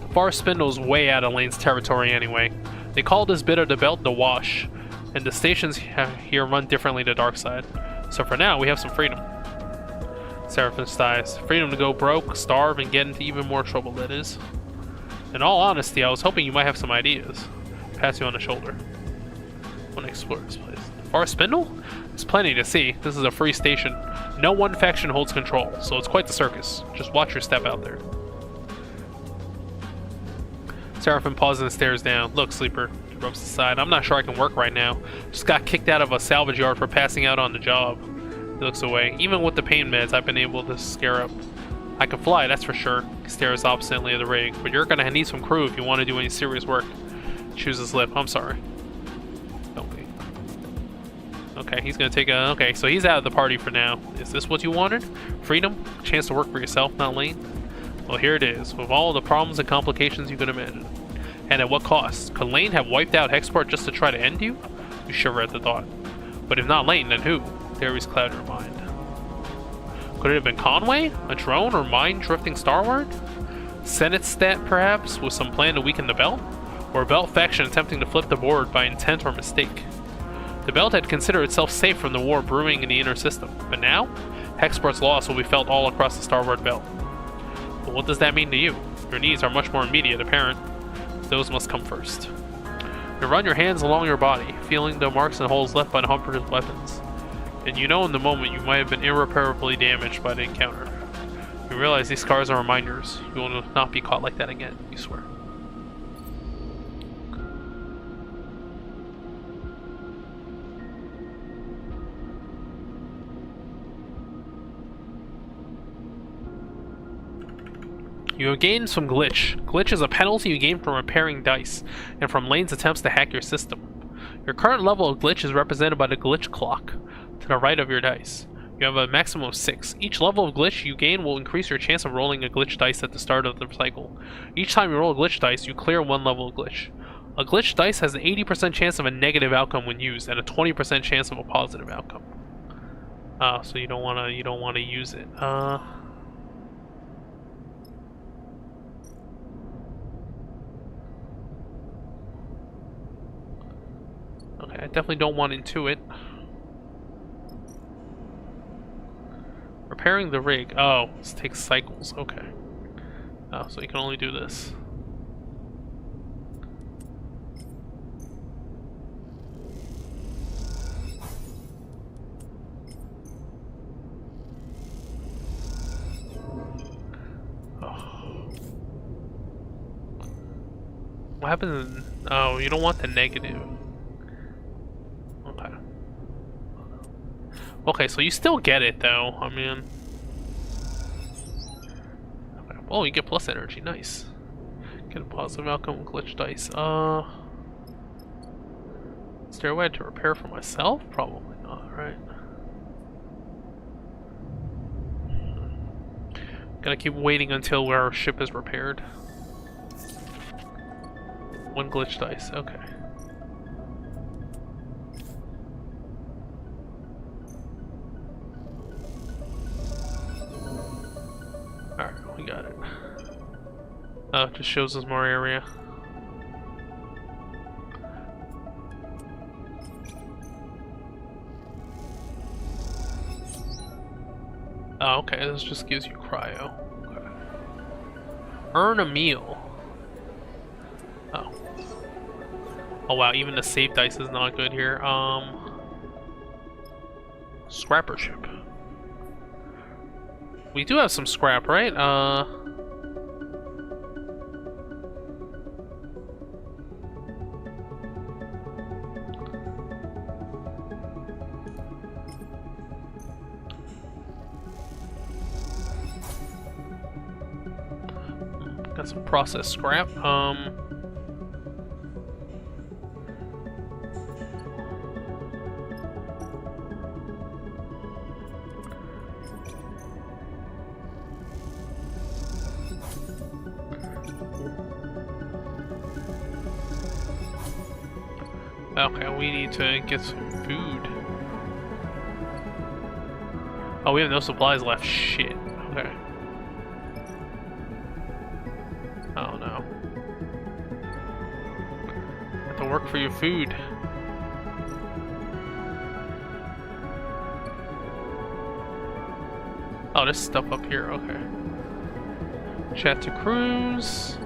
The far spindle's way out of Lane's territory anyway. They call this bit of the belt the Wash, and the stations here run differently to Darkside. So for now, we have some freedom. Seraphine sighs. Freedom to go broke, starve, and get into even more trouble, that is. In all honesty, I was hoping you might have some ideas. Pass you on the shoulder. I want to explore this place. Far Spindle? There's plenty to see. This is a free station. No one faction holds control, so it's quite the circus. Just watch your step out there. Seraphine pauses and stares down. Look, Sleeper. He rubs his side. I'm not sure I can work right now. Just got kicked out of a salvage yard for passing out on the job. He looks away. Even with the pain meds, I've been able to scare up. I can fly, that's for sure. He stares obstinately at the rig. But you're gonna need some crew if you want to do any serious work. Chews his lip. I'm sorry. Don't be. Okay, he's gonna take a... Okay, so he's out of the party for now. Is this what you wanted? Freedom? A chance to work for yourself, not Lane? Well, here it is, with all the problems and complications you could imagine. And at what cost? Could Lane have wiped out Hexport just to try to end you? You shiver at the thought. But if not Lane, then who? Theories cloud your mind. Could it have been Conway? A drone or mind drifting starward? Senate stat, perhaps, with some plan to weaken the belt? or a Belt faction attempting to flip the board by intent or mistake. The Belt had considered itself safe from the war brewing in the inner system, but now, Hexport's loss will be felt all across the starboard belt. But what does that mean to you? Your needs are much more immediate, apparent. Those must come first. You run your hands along your body, feeling the marks and holes left by the Humper's weapons. And you know in the moment you might have been irreparably damaged by the encounter. You realize these scars are reminders. You will not be caught like that again, you swear. You have gained some glitch. Glitch is a penalty you gain from repairing dice, and from Lane's attempts to hack your system. Your current level of glitch is represented by the glitch clock, to the right of your dice. You have a maximum of 6. Each level of glitch you gain will increase your chance of rolling a glitch dice at the start of the cycle. Each time you roll a glitch dice, you clear one level of glitch. A glitch dice has an 80% chance of a negative outcome when used, and a 20% chance of a positive outcome. So you don't wanna use it. Okay, I definitely don't want Intuit. Repairing the rig. Oh, this takes cycles. Okay. Oh, so you can only do this. Oh. What happens? Oh, you don't want the negative. Okay. Okay, so you still get it though. I mean, okay. Oh, you get plus energy. Nice. Get a positive outcome with glitch dice. Is there a way to repair for myself? Probably not. Right. Gotta keep waiting until our ship is repaired. One glitch dice. Okay. Alright, we got it. Oh, it just shows us more area. Oh, okay, this just gives you cryo. Okay. Earn a meal. Oh. Oh wow, even the save dice is not good here. Scrapper ship. We do have some scrap, right? Got some processed scrap. Okay, we need to get some food. Oh, we have no supplies left. Shit. Okay. Oh no. Have to work for your food. Oh, there's stuff up here. Okay. Chat to cruise.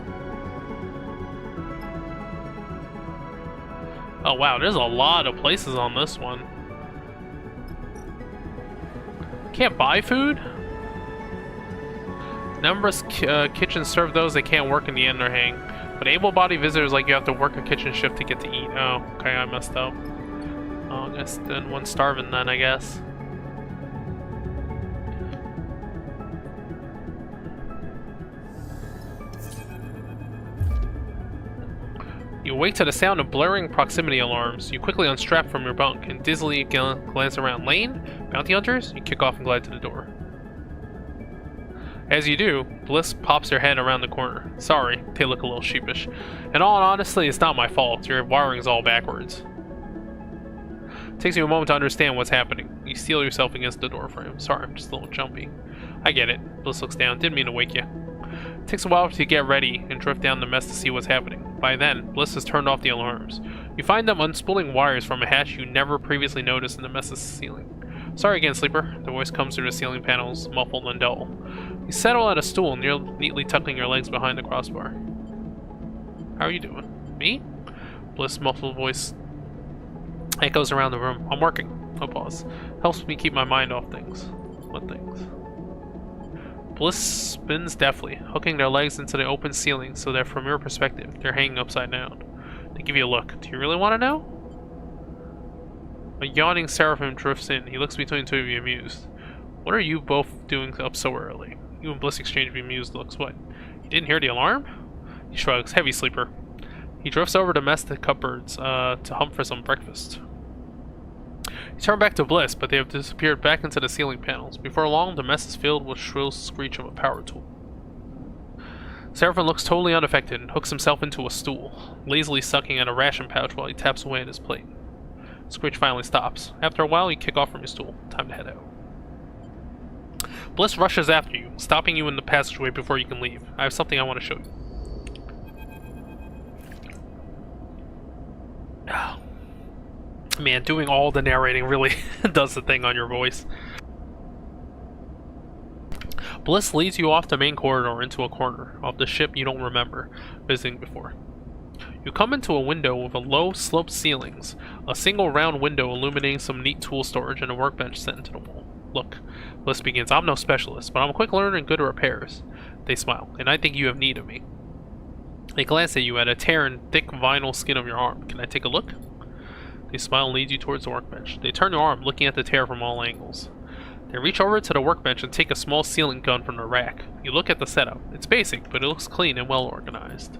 Oh wow, there's a lot of places on this one. Can't buy food? Numerous kitchens serve those that can't work in the Enderhang, but able-bodied visitors like you have to work a kitchen shift to get to eat. Oh, okay, I messed up. Oh, I guess then one's starving then, I guess. You awake to the sound of blaring proximity alarms. You quickly unstrap from your bunk and dizzily glance around. Lane? Bounty hunters? You kick off and glide to the door. As you do, Bliss pops her head around the corner. Sorry, they look a little sheepish. And all honestly, it's not my fault. Your wiring's all backwards. It takes you a moment to understand what's happening. You steel yourself against the door frame. Sorry, I'm just a little jumpy. I get it. Bliss looks down. Didn't mean to wake you. It takes a while to get ready and drift down the mess to see what's happening. By then, Bliss has turned off the alarms. You find them unspooling wires from a hatch you never previously noticed in the mess's ceiling. Sorry again, Sleeper. The voice comes through the ceiling panels, muffled and dull. You settle at a stool, neatly tucking your legs behind the crossbar. How are you doing? Me? Bliss' muffled voice echoes around the room. I'm working. A pause. Helps me keep my mind off things. What things? Bliss spins deftly, hooking their legs into the open ceiling so that from your perspective, they're hanging upside down. They give you a look. Do you really want to know? A yawning Seraphim drifts in. He looks between the two of you, amused. What are you both doing up so early? You and Bliss exchange bemused looks. What? You didn't hear the alarm? He shrugs. Heavy sleeper. He drifts over to domestic cupboards to hunt for some breakfast. You turn back to Bliss, but they have disappeared back into the ceiling panels. Before long, the mess is filled with shrill screech of a power tool. Seraphim looks totally unaffected and hooks himself into a stool, lazily sucking at a ration pouch while he taps away at his plate. Screech finally stops. After a while, you kick off from your stool. Time to head out. Bliss rushes after you, stopping you in the passageway before you can leave. I have something I want to show you. Man, doing all the narrating really does the thing on your voice. Bliss leads you off the main corridor into a corner of the ship you don't remember visiting before. You come into a window with a low sloped ceilings, a single round window illuminating some neat tool storage and a workbench set into the wall. Look, Bliss begins. I'm no specialist, but I'm a quick learner and good at repairs. They smile, and I think you have need of me. They glance at you at a tear in thick vinyl skin of your arm. Can I take a look? They smile and lead you towards the workbench. They turn your arm, looking at the tear from all angles. They reach over to the workbench and take a small sealing gun from the rack. You look at the setup. It's basic, but it looks clean and well organized.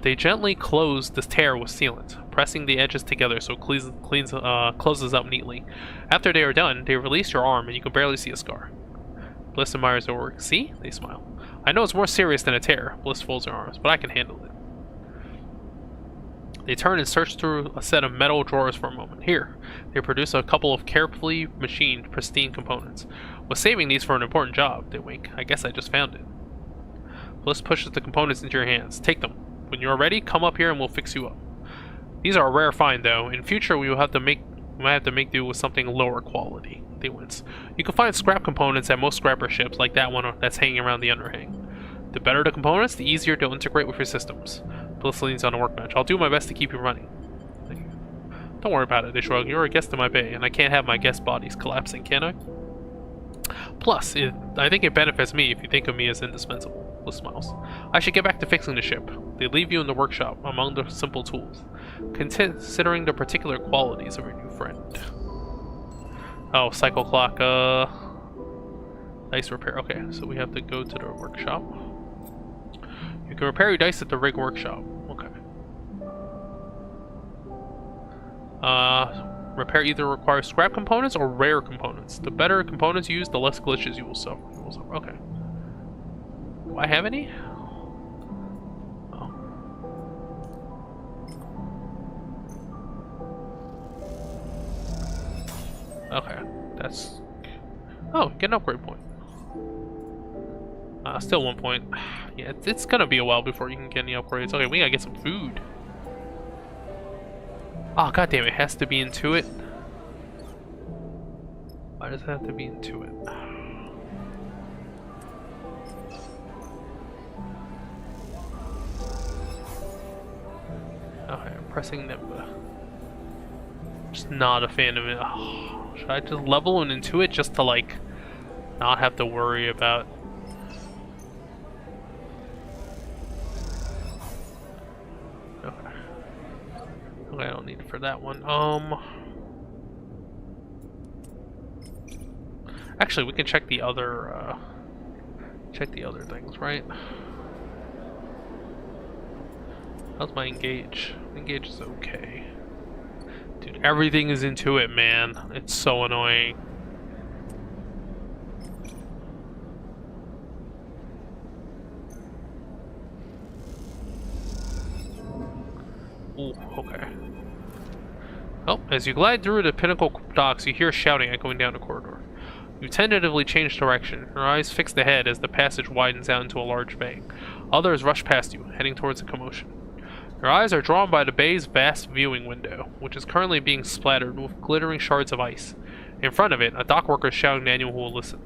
They gently close the tear with sealant, pressing the edges together so it closes up neatly. After they are done, they release your arm and you can barely see a scar. Bliss admires their work. See? They smile. I know it's more serious than a tear. Bliss folds her arms, but I can handle it. They turn and search through a set of metal drawers for a moment. Here, they produce a couple of carefully machined, pristine components. Was saving these for an important job, they wink. I guess I just found it. Bliss pushes the components into your hands. Take them. When you are ready, come up here and we'll fix you up. These are a rare find, though. In future, we might have to make do with something lower quality. They wince. You can find scrap components at most scrapper ships, like that one that's hanging around the underhang. The better the components, the easier to integrate with your systems. Bliss leans on the workbench. I'll do my best to keep you running. Thank you. Don't worry about it, they shrug. You're a guest in my bay, and I can't have my guest bodies collapsing, can I? Plus, I think it benefits me if you think of me as indispensable. Bliss smiles. I should get back to fixing the ship. They leave you in the workshop, among the simple tools, considering the particular qualities of your new friend. Oh, cycle clock, dice repair. Okay, so we have to go to the workshop. You can repair your dice at the rig workshop. Okay. Repair either requires scrap components or rare components. The better components used, the less glitches you will suffer. Okay. Do I have any? Oh. Okay. That's... Oh, get an upgrade point. Still 1 point. Yeah, it's gonna be a while before you can get any upgrades. Okay, we gotta get some food. Oh, goddamn, it has to be into it. Why does it have to be into it? Okay, I'm pressing Nimba. Just not a fan of it. Oh, should I just level and into it just to, like, not have to worry about... Okay, I don't need it for that one. Actually, we can check the other things, right? How's my engage? Engage is okay. Dude, everything is into it, man. It's so annoying. Ooh, okay. Oh, as you glide through the pinnacle docks, you hear shouting echoing down the corridor. You tentatively change direction, your eyes fixed ahead as the passage widens out into a large bay. Others rush past you, heading towards the commotion. Your eyes are drawn by the bay's vast viewing window, which is currently being splattered with glittering shards of ice. In front of it, a dock worker is shouting to anyone who will listen.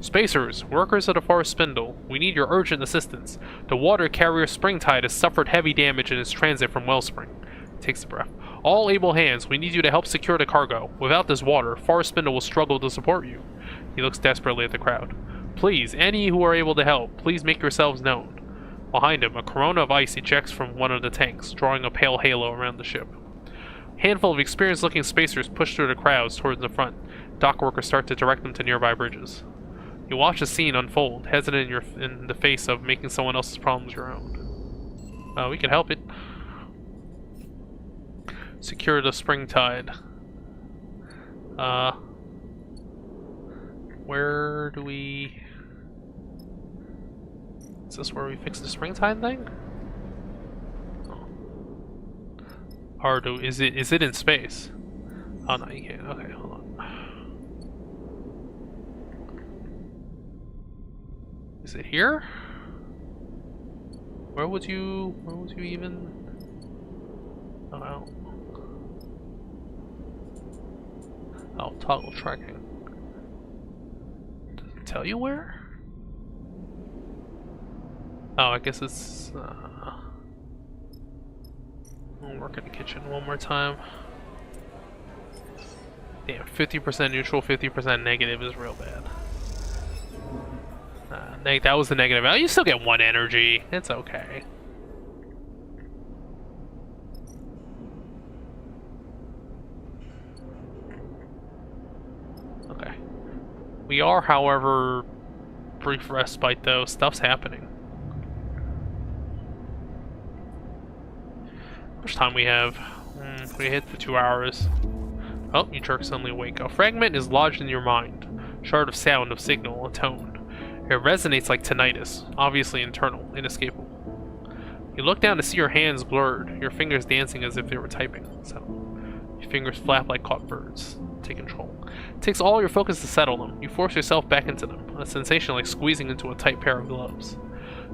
Spacers, workers of the Forest Spindle, we need your urgent assistance. The water carrier Springtide has suffered heavy damage in its transit from Wellspring. He takes a breath. All able hands, we need you to help secure the cargo. Without this water, Forest Spindle will struggle to support you. He looks desperately at the crowd. Please, any who are able to help, please make yourselves known. Behind him, a corona of ice ejects from one of the tanks, drawing a pale halo around the ship. A handful of experienced-looking spacers push through the crowds towards the front. Dock workers start to direct them to nearby bridges. You watch the scene unfold, hesitant in the face of making someone else's problems your own. We can help it. Secure the Springtide. Where do we... Is this where we fix the Springtide thing? Oh. Or is it in space? Oh no, you can't. Okay, hold on. Is it here? Where would you even... Oh no. Oh, toggle tracking. Does it tell you where? Oh, I guess it's... I'll work in the kitchen one more time. Damn, 50% neutral, 50% negative is real bad. That was the negative. Oh, you still get 1 energy. It's okay. Okay. We are, however, brief respite though. Stuff's happening. How much time we have? We hit for 2 hours. Oh, you jerk suddenly awake. A fragment is lodged in your mind. Shard of sound, of signal, a tone. It resonates like tinnitus, obviously internal, inescapable. You look down to see your hands blurred, your fingers dancing as if they were typing. So, your fingers flap like caught birds. Take control. It takes all your focus to settle them. You force yourself back into them, a sensation like squeezing into a tight pair of gloves.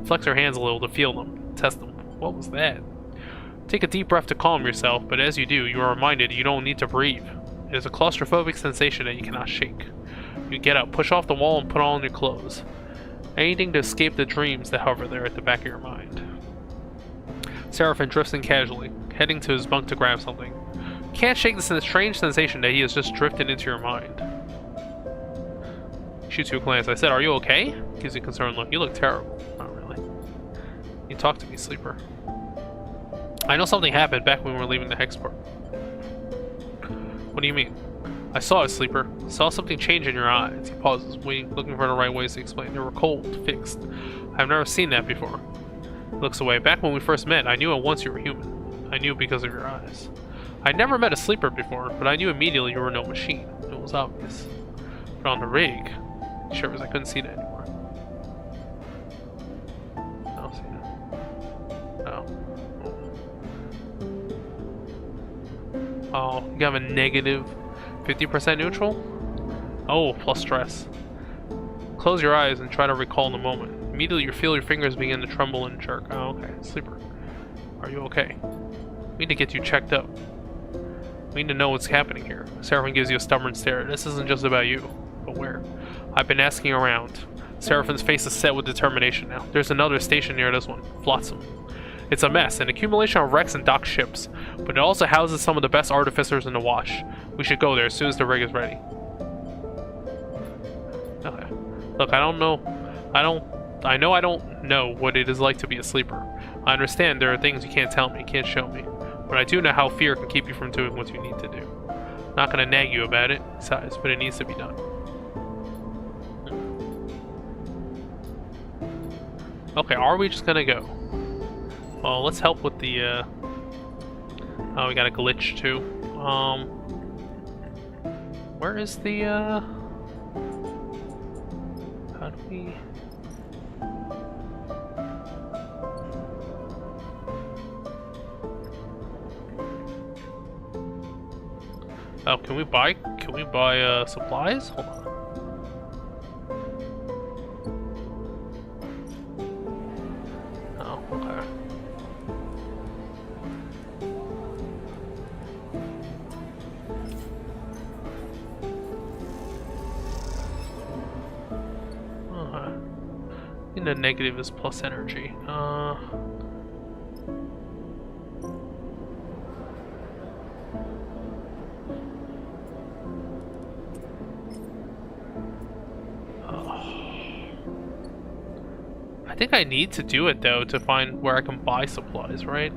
Flex your hands a little to feel them, test them. What was that? Take a deep breath to calm yourself, but as you do, you are reminded you don't need to breathe. It is a claustrophobic sensation that you cannot shake. You get up, push off the wall, and put on your clothes. Anything to escape the dreams that hover there at the back of your mind. Seraphim drifts in casually, heading to his bunk to grab something. You can't shake this strange sensation that he has just drifted into your mind. He shoots you a glance. I said, "Are you okay?" Gives you a concerned look. You look terrible. Not really. You talk to me, sleeper. I know something happened back when we were leaving the Hexport. What do you mean? I saw it, sleeper. Saw something change in your eyes. He pauses, looking for the right ways to explain. They were cold, fixed. I've never seen that before. He looks away. Back when we first met, I knew at once you were human. I knew because of your eyes. I'd never met a sleeper before, but I knew immediately you were no machine. It was obvious. But on the rig, he shivers. I couldn't see that anymore. I don't see it. Oh. Oh, you have a negative 50% neutral? Oh, plus stress. Close your eyes and try to recall the moment. Immediately you feel your fingers begin to tremble and jerk. Oh, okay. Sleeper. Are you okay? We need to get you checked up. We need to know what's happening here. Seraphim gives you a stubborn stare. This isn't just about you. But where? I've been asking around. Seraphim's face is set with determination now. There's another station near this one. Flotsam. It's a mess, an accumulation of wrecks and docked ships, but it also houses some of the best artificers in the Wash. We should go there as soon as the rig is ready. Okay. Look, I know I don't know what it is like to be a sleeper. I understand there are things you can't tell me, can't show me, but I do know how fear can keep you from doing what you need to do. I'm not gonna nag you about it, besides, but it needs to be done. Okay, are we just gonna go? Well, let's help with the, oh, we got a glitch, too. Where is the, how do we... Oh, can we buy supplies? Hold on. And the negative is plus energy. I think I need to do it though to find where I can buy supplies, right?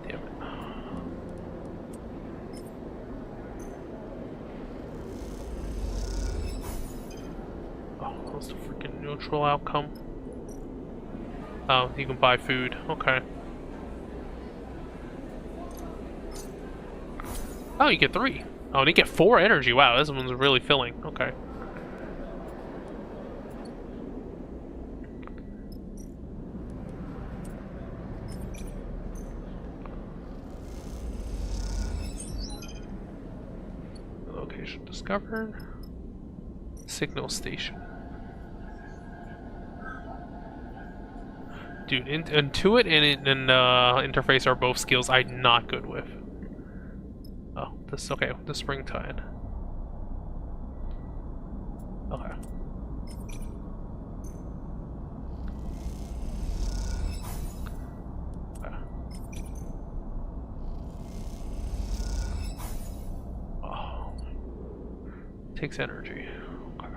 Damn it. Oh, that's the freaking neutral outcome. Oh, you can buy food. Okay. Oh, you get 3. Oh, and you get 4 energy. Wow, this one's really filling. Okay. Location discovered. Signal station. Dude, Intuit and interface are both skills I'm not good with. Oh, this okay. The springtide. Okay. Oh, takes energy. Okay.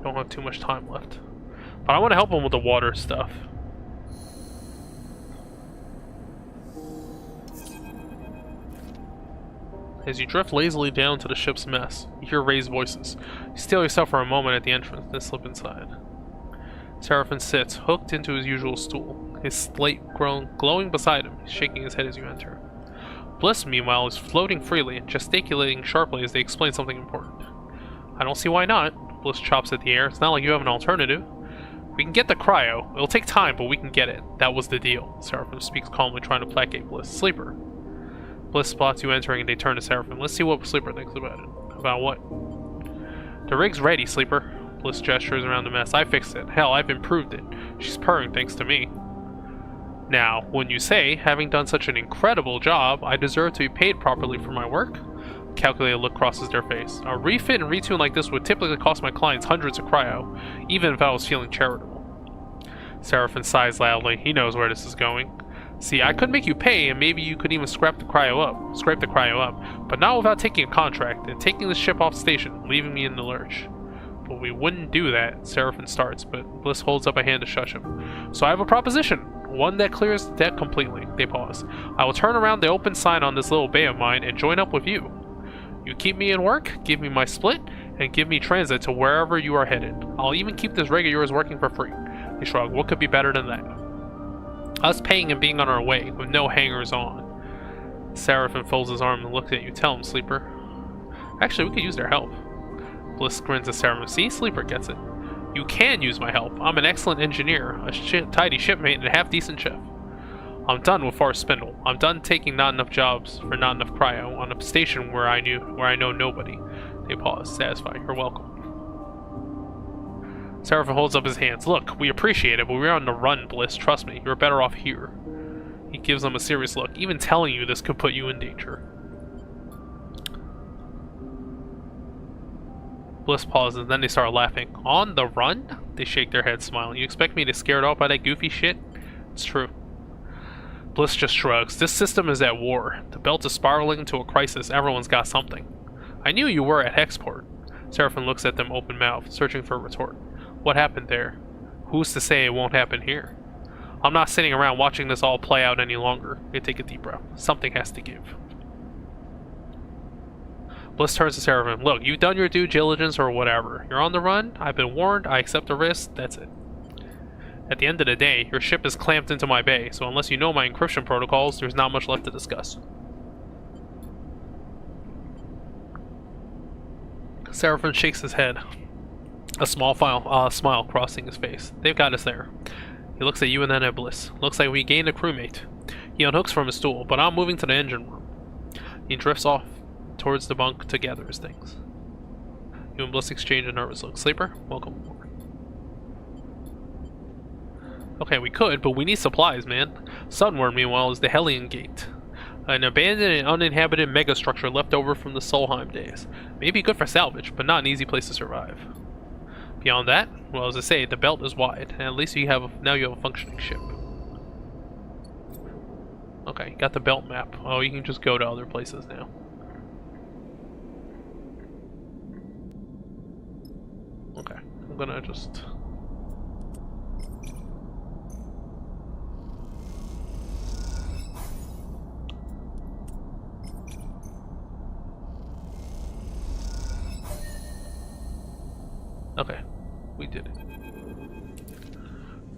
Don't have too much time left, but I want to help him with the water stuff. As you drift lazily down to the ship's mess, you hear raised voices. You steal yourself for a moment at the entrance, then slip inside. Seraphim sits, hooked into his usual stool, his slate glowing beside him, shaking his head as you enter. Bliss, meanwhile, is floating freely and gesticulating sharply as they explain something important. I don't see why not. Bliss chops at the air. It's not like you have an alternative. We can get the cryo. It'll take time, but we can get it. That was the deal. Seraphim speaks calmly, trying to placate Bliss. Sleeper. Bliss spots you entering and they turn to Seraphim. Let's see what Sleeper thinks about it. About what? The rig's ready, Sleeper. Bliss gestures around the mess. I fixed it. Hell, I've improved it. She's purring thanks to me. Now, when you say, having done such an incredible job, I deserve to be paid properly for my work? A calculated look crosses their face. A refit and retune like this would typically cost my clients hundreds of cryo, even if I was feeling charitable. Seraphim sighs loudly. He knows where this is going. See, I could make you pay, and maybe you could even scrape the cryo up, but not without taking a contract and taking the ship off station, leaving me in the lurch. But we wouldn't do that, Seraphim starts, but Bliss holds up a hand to shush him. So I have a proposition, one that clears the debt completely. They pause. I will turn around the open sign on this little bay of mine and join up with you. You keep me in work, give me my split, and give me transit to wherever you are headed. I'll even keep this rig of yours working for free. They shrug. What could be better than that? Us paying and being on our way, with no hangers on. Seraphim folds his arm and looks at you. Tell him, Sleeper. Actually, we could use their help. Bliss grins at Seraphim. See, Sleeper gets it. You can use my help. I'm an excellent engineer, a tidy shipmate, and a half-decent chef. I'm done with Forrest Spindle. I'm done taking not enough jobs for not enough cryo on a station where I know nobody. They pause, satisfied. You're welcome. Seraphim holds up his hands. Look, we appreciate it, but we're on the run, Bliss. Trust me, you're better off here. He gives them a serious look. Even telling you this could put you in danger. Bliss pauses, then they start laughing. On the run? They shake their heads, smiling. You expect me to scare it off by that goofy shit? It's true. Bliss just shrugs. This system is at war. The belt is spiraling into a crisis. Everyone's got something. I knew you were at Hexport. Seraphim looks at them open-mouthed, searching for a retort. What happened there? Who's to say it won't happen here? I'm not sitting around watching this all play out any longer. They take a deep breath. Something has to give. Bliss turns to Seraphim. Look, you've done your due diligence or whatever. You're on the run. I've been warned. I accept the risk. That's it. At the end of the day, your ship is clamped into my bay, so unless you know my encryption protocols, there's not much left to discuss. Seraphim shakes his head. A smile crossing his face. They've got us there. He looks at you and then at Bliss. Looks like we gained a crewmate. He unhooks from his stool, but I'm moving to the engine room. He drifts off towards the bunk to gather his things. You and Bliss exchange a nervous look. Sleeper, welcome aboard. Okay, we could, but we need supplies, man. Sunward, meanwhile, is the Hellion Gate. An abandoned and uninhabited megastructure left over from the Solheim days. Maybe good for salvage, but not an easy place to survive. Beyond that, well, as I say, the belt is wide, and at least you have a functioning ship. Okay, got the belt map. Oh, you can just go to other places now. Okay, I'm gonna just... Okay, we did it.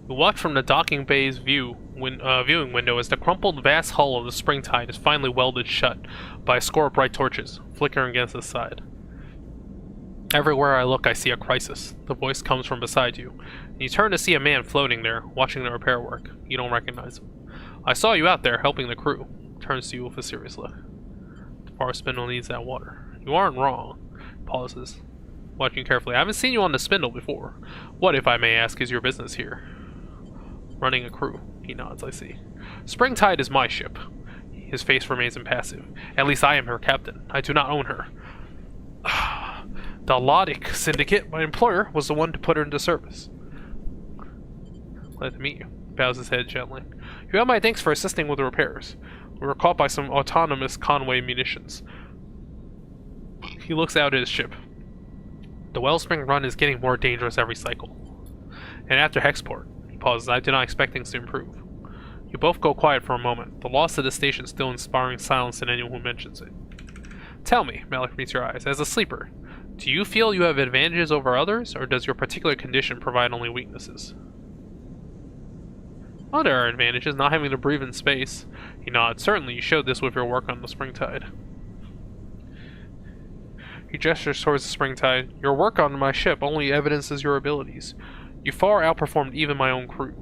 We watch from the docking bay's viewing window as the crumpled vast hull of the Springtide is finally welded shut by a score of bright torches, flickering against the side. Everywhere I look, I see a crisis. The voice comes from beside you. You turn to see a man floating there, watching the repair work. You don't recognize him. I saw you out there, helping the crew. Turns to you with a serious look. The far spindle needs that water. You aren't wrong. Pauses. Watching carefully. I haven't seen you on the spindle before. What, if I may ask, is your business here? Running a crew. He nods, I see. Springtide is my ship. His face remains impassive. At least I am her captain. I do not own her. The Lodic Syndicate, my employer, was the one to put her into service. Glad to meet you. Bows his head gently. You have my thanks for assisting with the repairs. We were caught by some autonomous Conway munitions. He looks out at his ship. The Wellspring run is getting more dangerous every cycle. And after Hexport, he pauses, I do not expect things to improve. You both go quiet for a moment, the loss of the station still inspiring silence in anyone who mentions it. Tell me, Malik meets your eyes, as a sleeper, do you feel you have advantages over others, or does your particular condition provide only weaknesses? Well, there are advantages, not having to breathe in space. He nods. Certainly, you showed this with your work on the Springtide. He gestures towards the Springtide. Your work on my ship only evidences your abilities. You far outperformed even my own crew.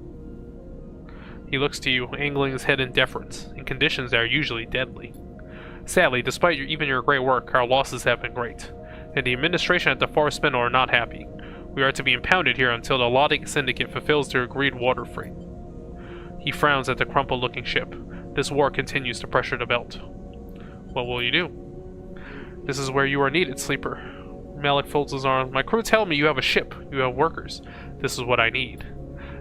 He looks to you, angling his head in deference, in conditions that are usually deadly. Sadly, despite even your great work, our losses have been great, and the administration at the Far Spindle are not happy. We are to be impounded here until the Lodic Syndicate fulfills their agreed water freight. He frowns at the crumpled-looking ship. This war continues to pressure the belt. What will you do? This is where you are needed, Sleeper. Malik folds his arms. My crew tell me you have a ship. You have workers. This is what I need.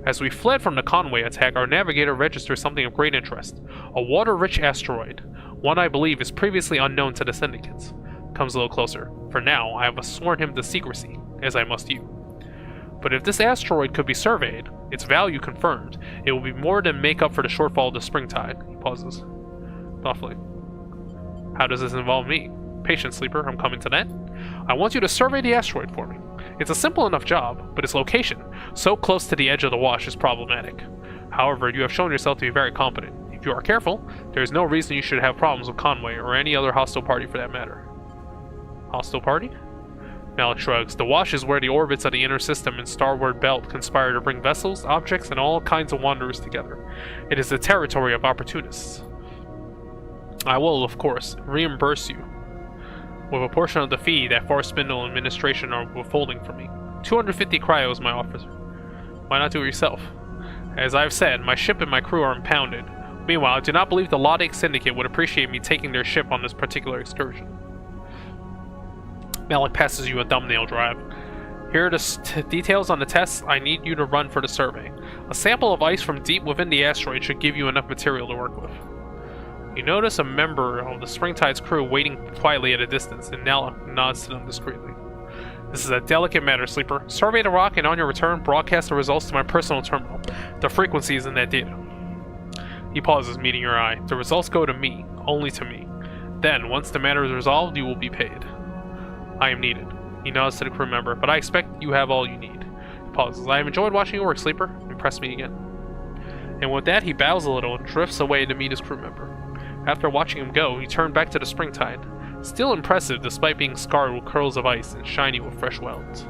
As we fled from the Conway attack, our navigator registers something of great interest. A water-rich asteroid. One I believe is previously unknown to the syndicates. Comes a little closer. For now, I have sworn him to secrecy, as I must you. But if this asteroid could be surveyed, its value confirmed, it will be more than make up for the shortfall of the Springtide. He pauses. Thoughtfully. How does this involve me? Patience, Sleeper, I'm coming to that. I want you to survey the asteroid for me. It's a simple enough job, but its location, so close to the edge of the wash, is problematic. However, you have shown yourself to be very competent. If you are careful, there is no reason you should have problems with Conway, or any other hostile party for that matter. Hostile party? Malik shrugs. The wash is where the orbits of the inner system and starward belt conspire to bring vessels, objects, and all kinds of wanderers together. It is the territory of opportunists. I will, of course, reimburse you with a portion of the fee that Far Spindle administration are withholding from me. 250 cryo is my offer. Why not do it yourself? As I've said, my ship and my crew are impounded. Meanwhile, I do not believe the Lodic Syndicate would appreciate me taking their ship on this particular excursion. Malik passes you a thumbnail drive. Here are the details on the tests I need you to run for the survey. A sample of ice from deep within the asteroid should give you enough material to work with. You notice a member of the Springtide's crew waiting quietly at a distance, and now nods to them discreetly. This is a delicate matter, Sleeper. Survey the rock, and on your return, broadcast the results to my personal terminal. The frequencies in that data. He pauses, meeting your eye. The results go to me, only to me. Then, once the matter is resolved, you will be paid. I am needed. He nods to the crew member, but I expect you have all you need. He pauses. I have enjoyed watching your work, Sleeper. Impress me again. And with that, he bows a little and drifts away to meet his crew member. After watching him go, he turned back to the Springtide. Still impressive despite being scarred with curls of ice and shiny with fresh welds.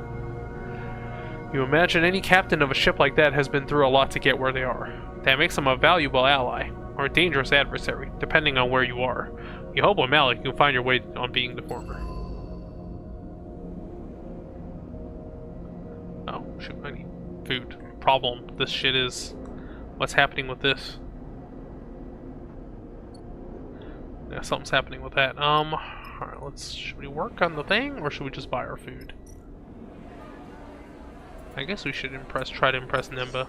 You imagine any captain of a ship like that has been through a lot to get where they are. That makes them a valuable ally, or a dangerous adversary, depending on where you are. You hope with Malik you can find your way on being the former. Oh, shoot, I need food. Problem, this shit is What's happening with this? Yeah, something's happening with that. Alright, should we work on the thing, or should we just buy our food? I guess we should try to impress Nimba.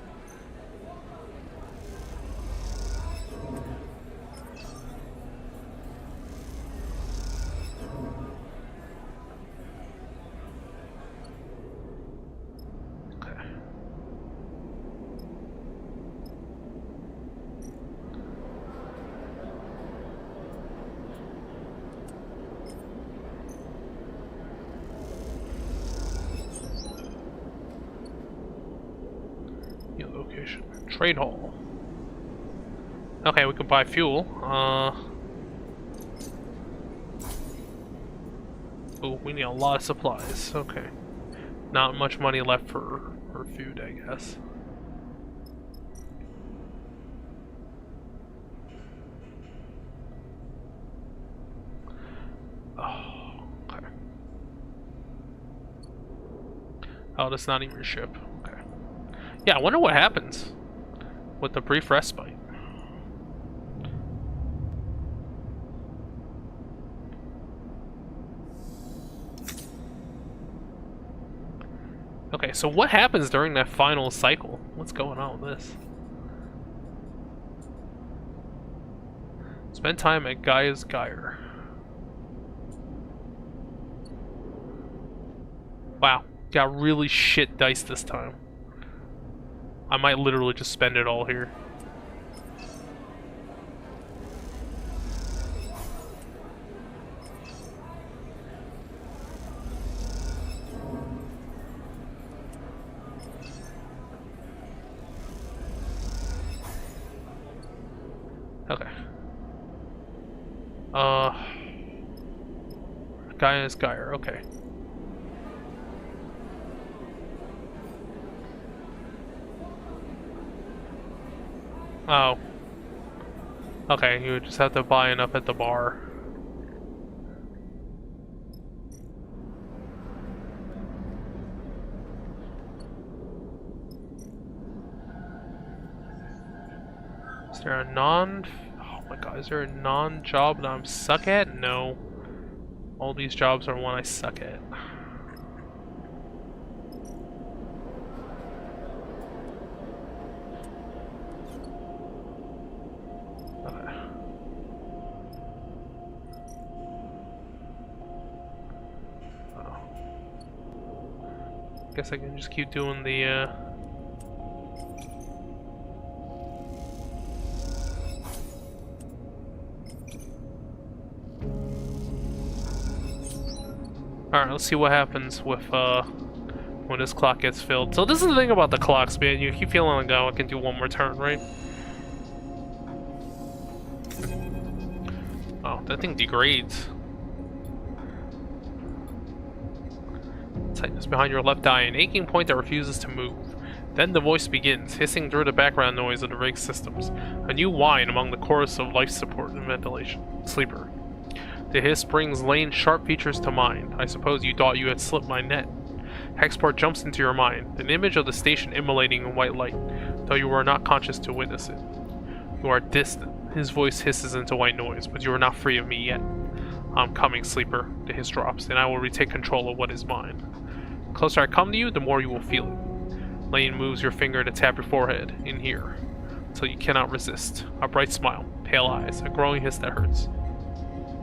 Location. Trade hall. Okay, we can buy fuel. Oh, we need a lot of supplies. Okay. Not much money left for food, I guess. Oh, okay. Oh, that's not even your ship. Okay. Yeah, I wonder what happens with the brief respite. Okay, so what happens during that final cycle? What's going on with this? Spend time at Gaia's Gyre. Wow, got really shit dice this time. I might literally just spend it all here. Okay. Gaia's Gyre, okay. Oh. Okay, you would just have to buy enough at the bar. Is there a oh my god, is there a non-job that I'm suck at? No. All these jobs are one I suck at. Guess I can just keep doing the Alright, let's see what happens with when this clock gets filled. So this is the thing about the clocks, man. You keep feeling like, oh, I can do one more turn, right? Oh, that thing degrades. Tightness behind your left eye, an aching point that refuses to move. Then the voice begins, hissing through the background noise of the rig systems. A new whine among the chorus of life support and ventilation. Sleeper. The hiss brings Lane's sharp features to mind. I suppose you thought you had slipped my net. Hexport jumps into your mind, an image of the station immolating in white light, though you were not conscious to witness it. You are distant. His voice hisses into white noise, but you are not free of me yet. I'm coming, Sleeper. The hiss drops, and I will retake control of what is mine. The closer I come to you, the more you will feel it. Lane moves your finger to tap your forehead, in here, until you cannot resist. A bright smile, pale eyes, a growing hiss that hurts.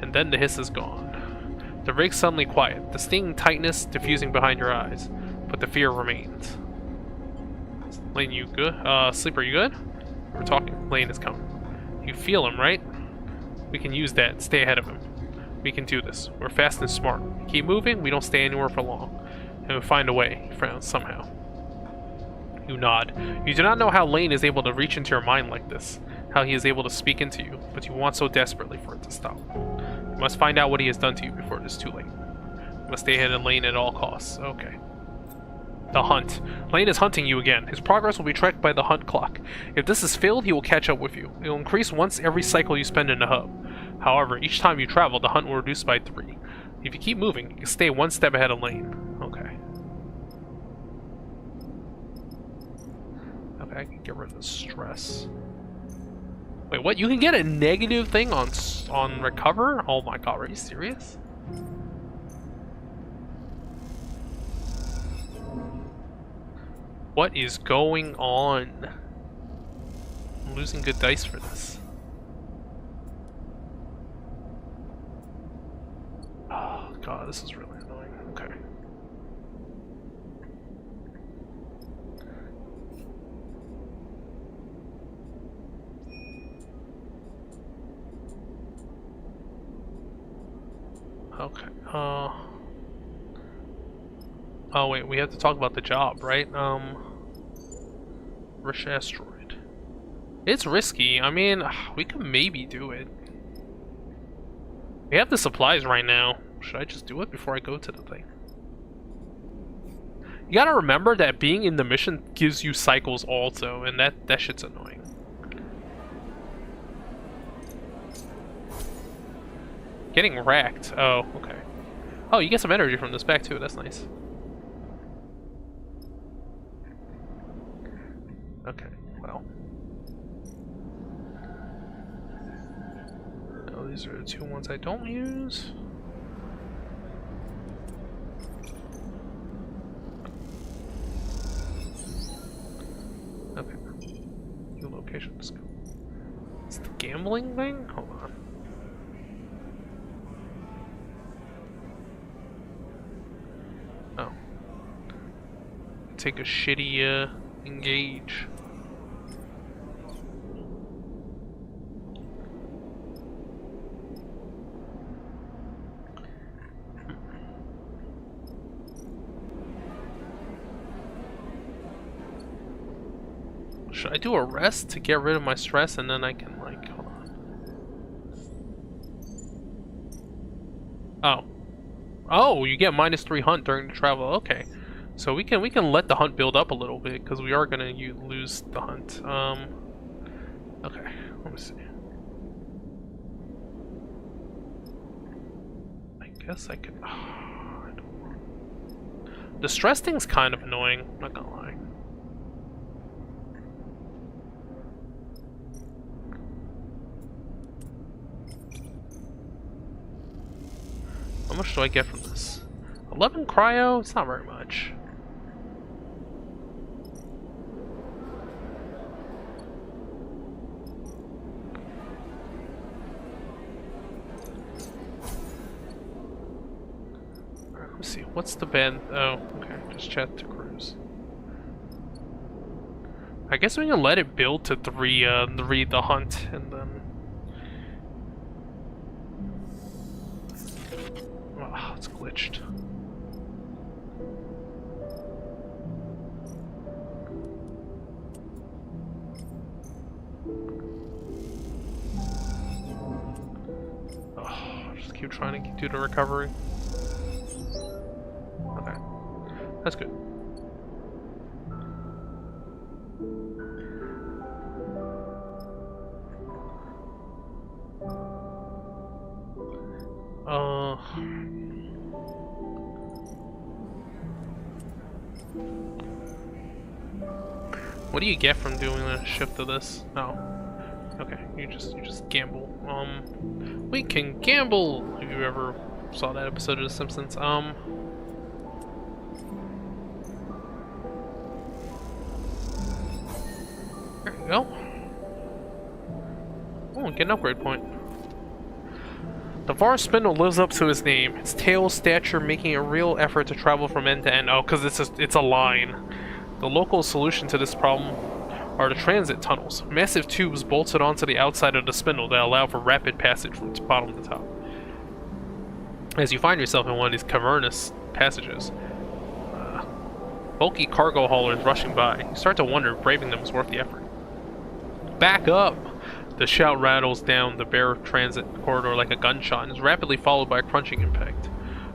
And then the hiss is gone. The rig's suddenly quiet, the stinging tightness diffusing behind your eyes, but the fear remains. Lane, you good? Sleeper, you good? We're talking. Lane is coming. You feel him, right? We can use that, stay ahead of him. We can do this. We're fast and smart. Keep moving, we don't stay anywhere for long. And we'll find a way. He frowns somehow. You nod. You do not know how Lane is able to reach into your mind like this, how he is able to speak into you, but you want so desperately for it to stop. You must find out what he has done to you before it is too late. You must stay ahead of Lane at all costs. Okay. The hunt. Lane is hunting you again. His progress will be tracked by the hunt clock. If this is filled, he will catch up with you. It will increase once every cycle you spend in the hub. However, each time you travel, the hunt will reduce by 3. If you keep moving, you can stay one step ahead of Lane. Okay. Okay, I can get rid of the stress. Wait, what? You can get a negative thing on recover? Oh my god, are you serious? What is going on? I'm losing good dice for this. Oh god, this is really annoying. Okay. Okay, oh wait, we have to talk about the job, right? Rich asteroid. It's risky. I mean, we could maybe do it. We have the supplies right now. Should I just do it before I go to the thing? You gotta remember that being in the mission gives you cycles also, and that shit's annoying. Getting wrecked. Oh, okay. Oh, you get some energy from this back too. That's nice. Okay, well. Oh, these are the two ones I don't use. Okay. New location. Let's go. It's the gambling thing? Hold on. Oh. Take a shitty, engage. Should I do a rest to get rid of my stress and then I can, like, hold on. Oh. Oh, you get -3 hunt during the travel. Okay. So we can let the hunt build up a little bit because we are gonna lose the hunt. Okay, let me see. I guess I could. I don't know. The stress thing's kind of annoying. Not gonna lie. How much do I get from this? 11 cryo? It's not very much. Let's see, what's the band? Oh, okay, just chat to cruise. I guess we can let it build to three the hunt, and then... Oh, it's glitched. Oh, just keep trying to do the recovery. Okay, that's good. What do you get from doing a shift of this? Oh, okay. You just gamble. We can gamble. If you ever saw that episode of The Simpsons, there you go. Oh, get an upgrade point. The Var Spindle lives up to its name, its tail stature making a real effort to travel from end to end. Oh, because it's a line. The local solution to this problem are the transit tunnels, massive tubes bolted onto the outside of the spindle that allow for rapid passage from bottom to top. As you find yourself in one of these cavernous passages, bulky cargo haulers rushing by, you start to wonder if braving them is worth the effort. Back up! The shout rattles down the bare transit corridor like a gunshot and is rapidly followed by a crunching impact.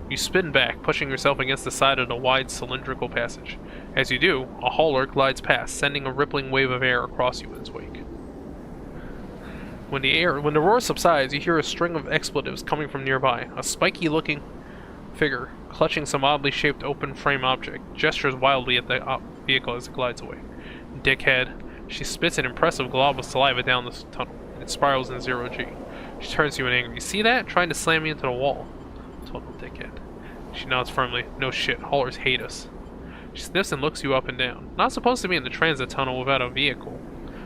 You spin back, pushing yourself against the side of the wide cylindrical passage. As you do, a hauler glides past, sending a rippling wave of air across you in its wake. When the roar subsides, you hear a string of expletives coming from nearby. A spiky-looking figure, clutching some oddly shaped open-frame object, gestures wildly at the vehicle as it glides away. Dickhead. She spits an impressive glob of saliva down the tunnel. It spirals in 0 G. She turns to you in anger. You see that? Trying to slam me into the wall. Total dickhead. She nods firmly. No shit. Haulers hate us. She sniffs and looks you up and down. Not supposed to be in the transit tunnel without a vehicle.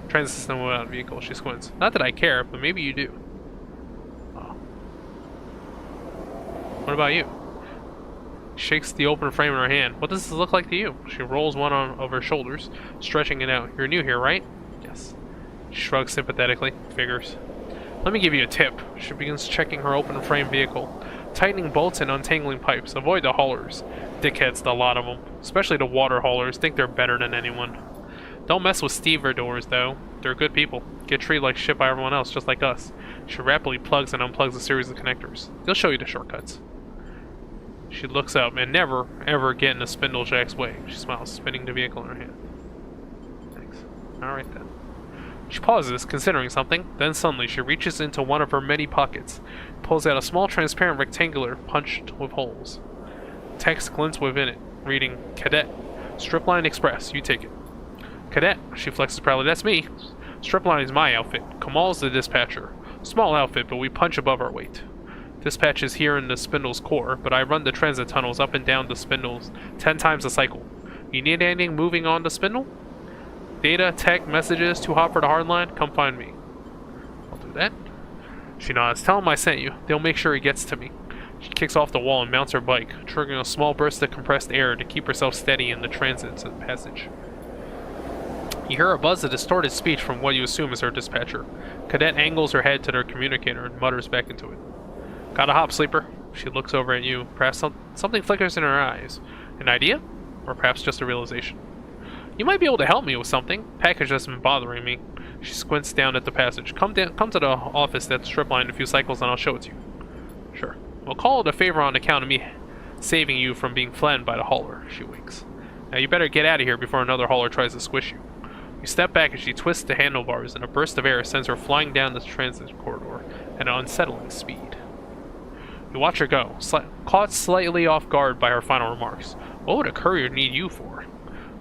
Transit system without a vehicle. She squints. Not that I care, but maybe you do. Oh. What about you? Shakes the open frame in her hand. What does this look like to you? She rolls one on over her shoulders, stretching it out. You're new here, right? Yes. She shrugs sympathetically. Figures. Let me give you a tip. She begins checking her open frame vehicle, tightening bolts and untangling pipes. Avoid the haulers. Dickheads, the lot of them. Especially the water haulers. Think they're better than anyone. Don't mess with stevedores, though. They're good people. Get treated like shit by everyone else, just like us. She rapidly plugs and unplugs a series of connectors. They'll show you the shortcuts. She looks up and never, ever get in a Spindlejack's way. She smiles, spinning the vehicle in her hand. Thanks. Alright then. She pauses, considering something. Then suddenly she reaches into one of her many pockets, pulls out a small transparent rectangular punched with holes. Text glints within it, reading, Cadet. Stripline Express. You take it. Cadet. She flexes proudly. That's me. Stripline is my outfit. Kamal's the dispatcher. Small outfit, but we punch above our weight. Dispatch is here in the Spindle's core, but I run the transit tunnels up and down the Spindles 10 times a cycle. You need anything moving on the Spindle? Data, tech, messages, too hot for the hardline? Come find me. I'll do that. She nods. Tell him I sent you. They'll make sure he gets to me. She kicks off the wall and mounts her bike, triggering a small burst of compressed air to keep herself steady in the transit passage. You hear a buzz of distorted speech from what you assume is her dispatcher. Cadet angles her head to their communicator and mutters back into it. Gotta hop, sleeper. She looks over at you. Perhaps something flickers in her eyes. An idea? Or perhaps just a realization. You might be able to help me with something. Package that's been bothering me. She squints down at the passage. Come to the office at the strip line in a few cycles and I'll show it to you. Sure. We'll call it a favor on account of me saving you from being flattened by the hauler. She winks. Now you better get out of here before another hauler tries to squish you. You step back as she twists the handlebars and a burst of air sends her flying down the transit corridor at an unsettling speed. You watch her go, caught slightly off guard by her final remarks. What would a courier need you for?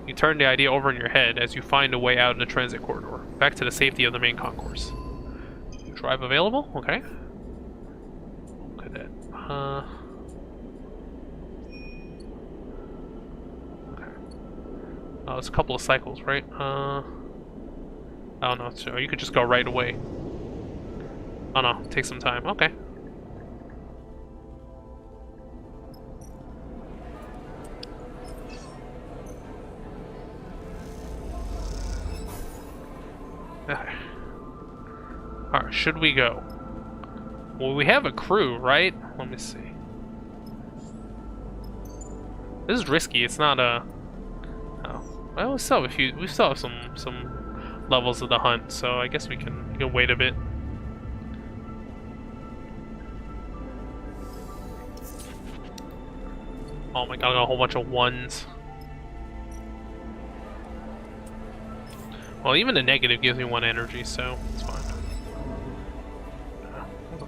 You turn the idea over in your head as you find a way out in the transit corridor, back to the safety of the main concourse. Drive available? Okay. Cadet. Okay. Oh, it's a couple of cycles, right? Oh no, so you could just go right away. Oh no, take some time. Okay. Okay. Alright, should we go? Well, we have a crew, right? Let me see. This is risky. It's not a... Oh. Well, we still have some levels of the hunt, so I guess we can wait a bit. Oh my god, I got a whole bunch of ones. Well, even the negative gives me 1 energy, so it's fine. Okay.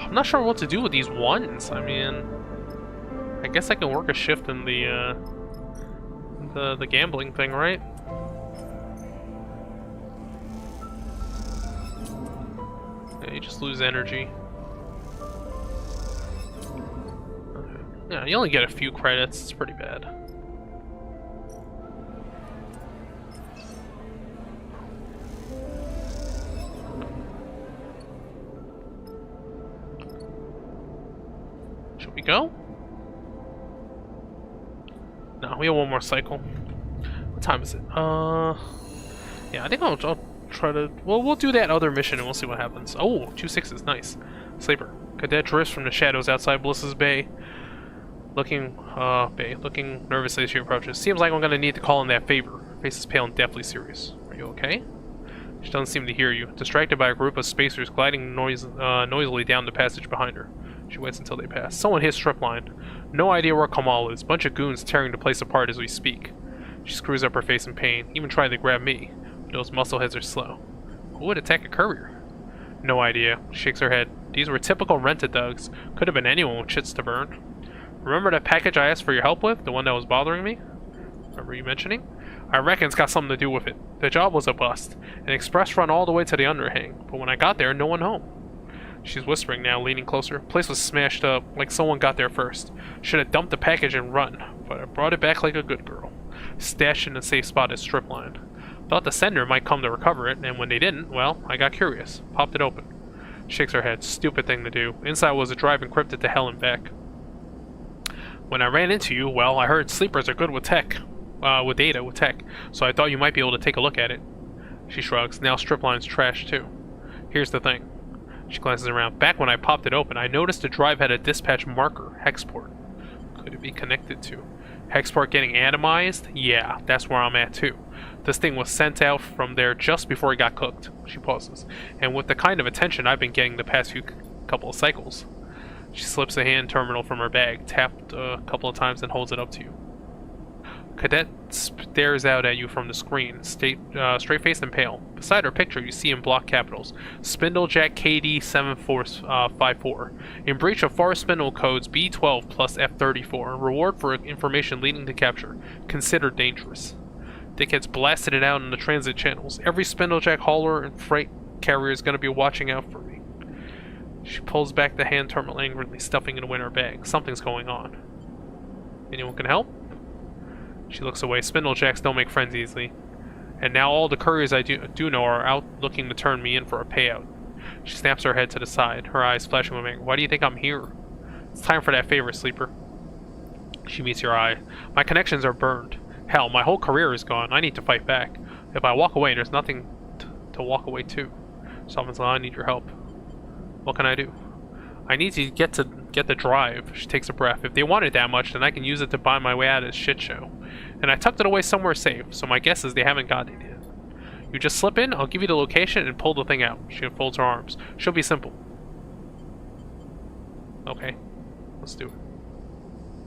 I'm not sure what to do with these ones. I mean, I guess I can work a shift in the gambling thing, right? Yeah, you just lose energy. Okay. Yeah, you only get a few credits. It's pretty bad. Should we go? No, we have 1 more cycle. What time is it? Yeah, I think I'll try to... Well, we'll do that other mission and we'll see what happens. Oh, 2 6s, nice. Sleeper. Cadet drifts from the shadows outside Bliss's Bay. Looking nervously as she approaches. Seems like I'm gonna need to call in that favor. Her face is pale and deathly serious. Are you okay? She doesn't seem to hear you. Distracted by a group of spacers gliding noisily down the passage behind her. She waits until they pass. Someone hits strip line. No idea where Kamal is. Bunch of goons tearing the place apart as we speak. She screws up her face in pain, even trying to grab me. Those muscleheads are slow. Who would attack a courier? No idea. She shakes her head. These were typical rent-a-thugs. Could have been anyone with shits to burn. Remember that package I asked for your help with? The one that was bothering me? Remember you mentioning? I reckon it's got something to do with it. The job was a bust. An express run all the way to the underhang. But when I got there, no one home. She's whispering now, leaning closer. Place was smashed up, like someone got there first. Should have dumped the package and run, but I brought it back like a good girl. Stashed in a safe spot at strip line. Thought the sender might come to recover it, and when they didn't, well, I got curious. Popped it open. Shakes her head. Stupid thing to do. Inside was a drive encrypted to hell and back. When I ran into you, well, I heard sleepers are good with tech. With tech. So I thought you might be able to take a look at it. She shrugs. Now strip line's trash too. Here's the thing. She glances around. Back when I popped it open, I noticed the drive had a dispatch marker, Hexport. Could it be connected to Hexport getting atomized? Yeah, that's where I'm at too. This thing was sent out from there just before it got cooked. She pauses. And with the kind of attention I've been getting the past couple of cycles. She slips a hand terminal from her bag, tapped a couple of times, and holds it up to you. Cadet stares out at you from the screen, straight-faced and pale. Beside her picture, you see in block capitals, Spindlejack KD 7454. In breach of Forest Spindle codes B12 plus F34. Reward for information leading to capture. Considered dangerous. Dickheads blasted it out in the transit channels. Every Spindlejack hauler and freight carrier is going to be watching out for me. She pulls back the hand terminal angrily, stuffing it away in her bag. Something's going on. Anyone can help? She looks away. Spindlejacks don't make friends easily. And now all the couriers I do know are out looking to turn me in for a payout. She snaps her head to the side, her eyes flashing with anger. Why do you think I'm here? It's time for that favor, sleeper. She meets your eye. My connections are burned. Hell, my whole career is gone. I need to fight back. If I walk away, there's nothing to walk away to. Someone's like, I need your help. What can I do? I need to get the drive. She takes a breath. If they want it that much, then I can use it to buy my way out of this shit show. And I tucked it away somewhere safe, so my guess is they haven't got it yet. You just slip in, I'll give you the location, and pull the thing out. She unfolds her arms. She'll be simple. Okay. Let's do it.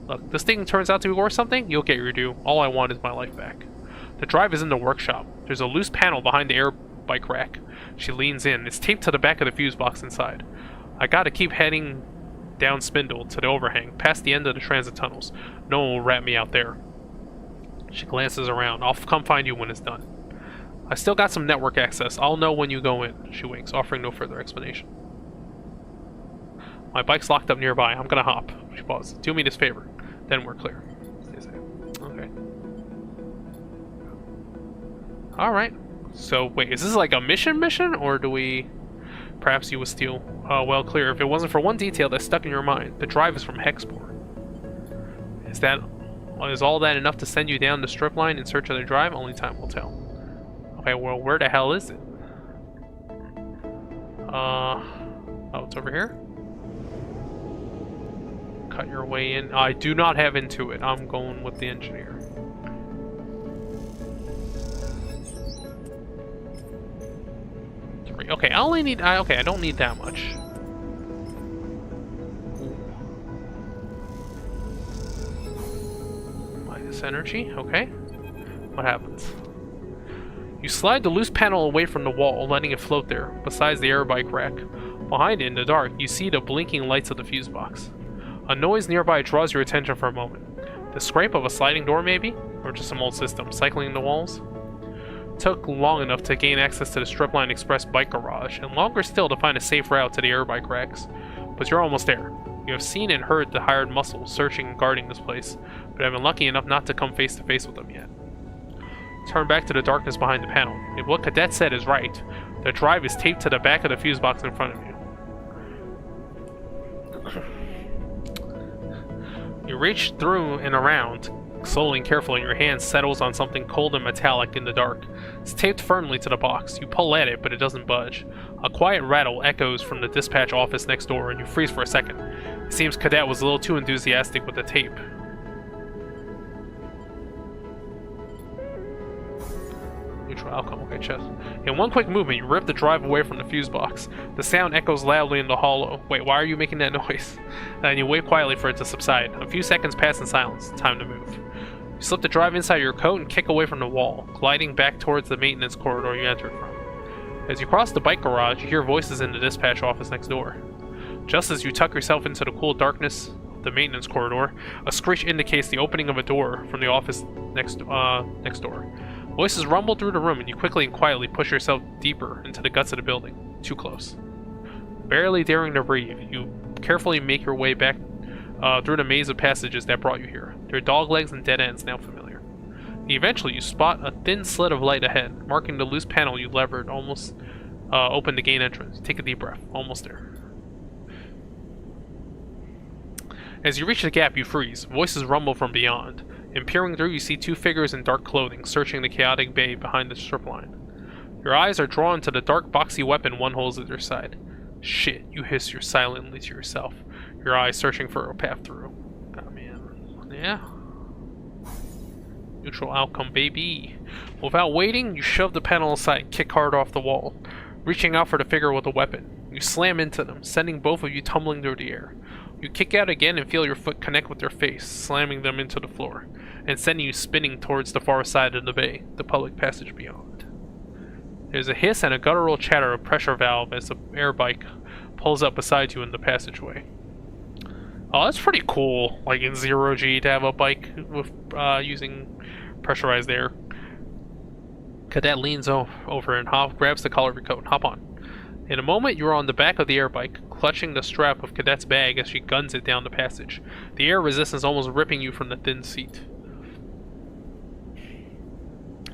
Look, this thing turns out to be worth something, you'll get your due. All I want is my life back. The drive is in the workshop. There's a loose panel behind the air bike rack. She leans in. It's taped to the back of the fuse box inside. I gotta keep heading down Spindle to the overhang, past the end of the transit tunnels. No one will rat me out there. She glances around. I'll come find you when it's done. I still got some network access. I'll know when you go in. She winks, offering no further explanation. My bike's locked up nearby. I'm gonna hop. She pauses. Do me this favor. Then we're clear. Okay. Alright. So, wait, is this like a mission, or do we... Perhaps you would steal. Well, clear. If it wasn't for one detail that stuck in your mind, the drive is from Hexport. Is all that enough to send you down the strip line in search of the drive? Only time will tell. Okay, well, where the hell is it? Oh, it's over here? Cut your way in. I do not have Intuit. I'm going with the engineer. Okay, I only need... okay, I don't need that much. Minus energy, okay. What happens? You slide the loose panel away from the wall, letting it float there, besides the air bike rack. Behind it, in the dark, you see the blinking lights of the fuse box. A noise nearby draws your attention for a moment. The scrape of a sliding door, maybe? Or just some old system, cycling the walls? Took long enough to gain access to the Stripline Express bike garage, and longer still to find a safe route to the air bike racks. But you're almost there. You have seen and heard the hired muscle searching and guarding this place, but have been lucky enough not to come face to face with them yet. Turn back to the darkness behind the panel. If what Cadet said is right, the drive is taped to the back of the fuse box in front of you. You reach through and around, slowly and carefully, and your hand settles on something cold and metallic in the dark. It's taped firmly to the box. You pull at it, but it doesn't budge. A quiet rattle echoes from the dispatch office next door, and you freeze for a second. It seems Cadet was a little too enthusiastic with the tape. Neutral outcome, okay, chest. In one quick movement, you rip the drive away from the fuse box. The sound echoes loudly in the hollow. Wait, why are you making that noise? And you wait quietly for it to subside. A few seconds pass in silence. Time to move. You slip the drive inside your coat and kick away from the wall, gliding back towards the maintenance corridor you entered from. As you cross the bike garage, you hear voices in the dispatch office next door. Just as you tuck yourself into the cool darkness of the maintenance corridor, a screech indicates the opening of a door from the office next door. Voices rumble through the room, and you quickly and quietly push yourself deeper into the guts of the building. Too close. Barely daring to breathe, you carefully make your way back through the maze of passages that brought you here. There are dog legs and dead ends now familiar. Eventually, you spot a thin slit of light ahead, marking the loose panel you levered almost open to gain entrance. Take a deep breath. Almost there. As you reach the gap, you freeze. Voices rumble from beyond. And peering through, you see two figures in dark clothing, searching the chaotic bay behind the strip line. Your eyes are drawn to the dark, boxy weapon one holds at their side. Shit, you hiss silently to yourself, your eyes searching for a path through. Oh, man. Yeah. Neutral outcome, baby. Without waiting, you shove the panel aside and kick hard off the wall, reaching out for the figure with a weapon. You slam into them, sending both of you tumbling through the air. You kick out again and feel your foot connect with their face, slamming them into the floor, and sending you spinning towards the far side of the bay, the public passage beyond. There's a hiss and a guttural chatter of pressure valve as the air bike pulls up beside you in the passageway. Oh, that's pretty cool, like in 0G, to have a bike with using pressurized air. Cadet leans over and grabs the collar of your coat. Hop on. In a moment, you are on the back of the air bike, clutching the strap of Cadet's bag as she guns it down the passage, the air resistance almost ripping you from the thin seat.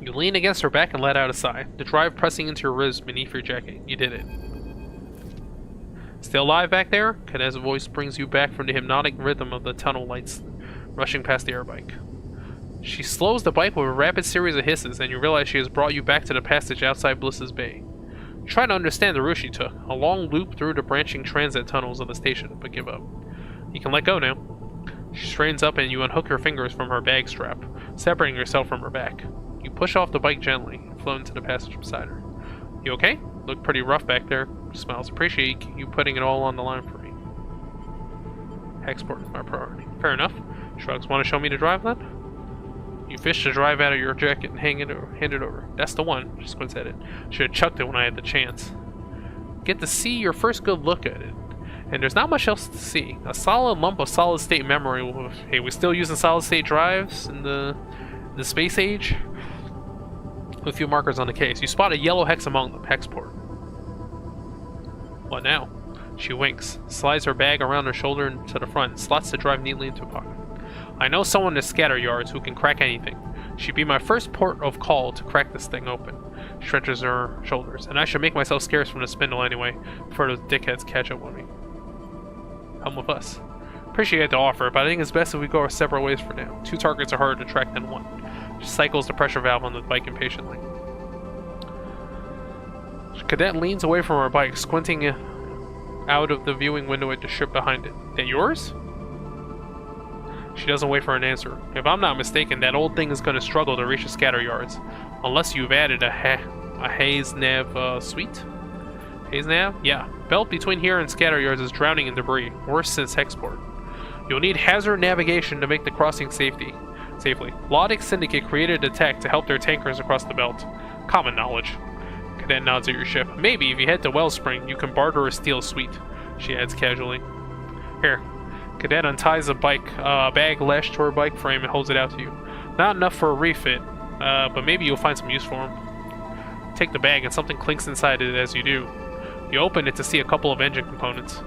You lean against her back and let out a sigh, the drive pressing into your ribs beneath your jacket. You did it. Still alive back there? Cadet's voice brings you back from the hypnotic rhythm of the tunnel lights rushing past the air bike. She slows the bike with a rapid series of hisses, and you realize she has brought you back to the passage outside Bliss's Bay. You try to understand the route she took, a long loop through the branching transit tunnels of the station, but give up. You can let go now. She straightens up and you unhook her fingers from her bag strap, separating yourself from her back. You push off the bike gently and float into the passage beside her. You okay? Look pretty rough back there. Smiles. Appreciate you putting it all on the line for me. Export is my priority. Fair enough. Shrugs. Want to show me the drive then? You fish the drive out of your jacket and hand it over. That's the one. She squints at it. Should have chucked it when I had the chance. Get to see your first good look at it. And there's not much else to see. A solid lump of solid state memory. Hey, we still using solid state drives in the space age? With a few markers on the case. You spot a yellow hex among them. Hexport. What now? She winks, slides her bag around her shoulder and to the front, and slots the drive neatly into a pocket. I know someone in the scatter yards who can crack anything. She'd be my first port of call to crack this thing open. She stretches her shoulders, and I should make myself scarce from the spindle anyway, before those dickheads catch up with me. Come with us. Appreciate the offer, but I think it's best if we go our separate ways for now. Two targets are harder to track than one. She cycles the pressure valve on the bike impatiently. Cadet leans away from her bike, squinting out of the viewing window at the ship behind it. That yours? She doesn't wait for an answer. If I'm not mistaken, that old thing is going to struggle to reach the scatter yards. Unless you've added a haze nav suite? Haze nav? Yeah. Belt between here and scatter yards is drowning in debris. Worse since Hexport. You'll need hazard navigation to make the crossing safely. Lodic Syndicate created a tech to help their tankers across the belt. Common knowledge. Cadet nods at your ship. Maybe if you head to Wellspring, you can barter or steal a suite. She adds casually. Here. Cadet unties a bag lashed to her bike frame and holds it out to you. Not enough for a refit, but maybe you'll find some use for him. Take the bag and something clinks inside it as you do. You open it to see a couple of engine components.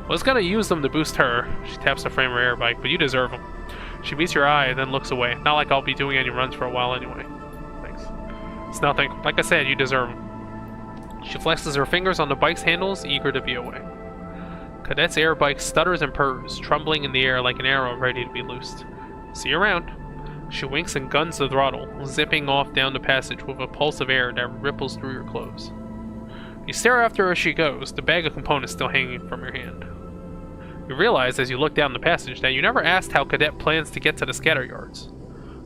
Was gonna use them to boost her. She taps the frame of her air bike, but you deserve them. She meets your eye and then looks away. Not like I'll be doing any runs for a while anyway. Thanks. It's nothing. Like I said, you deserve them. She flexes her fingers on the bike's handles, eager to be away. Cadet's air bike stutters and purrs, trembling in the air like an arrow ready to be loosed. See you around. She winks and guns the throttle, zipping off down the passage with a pulse of air that ripples through your clothes. You stare after her as she goes, the bag of components still hanging from your hand. You realize as you look down the passage that you never asked how Cadet plans to get to the scatter yards.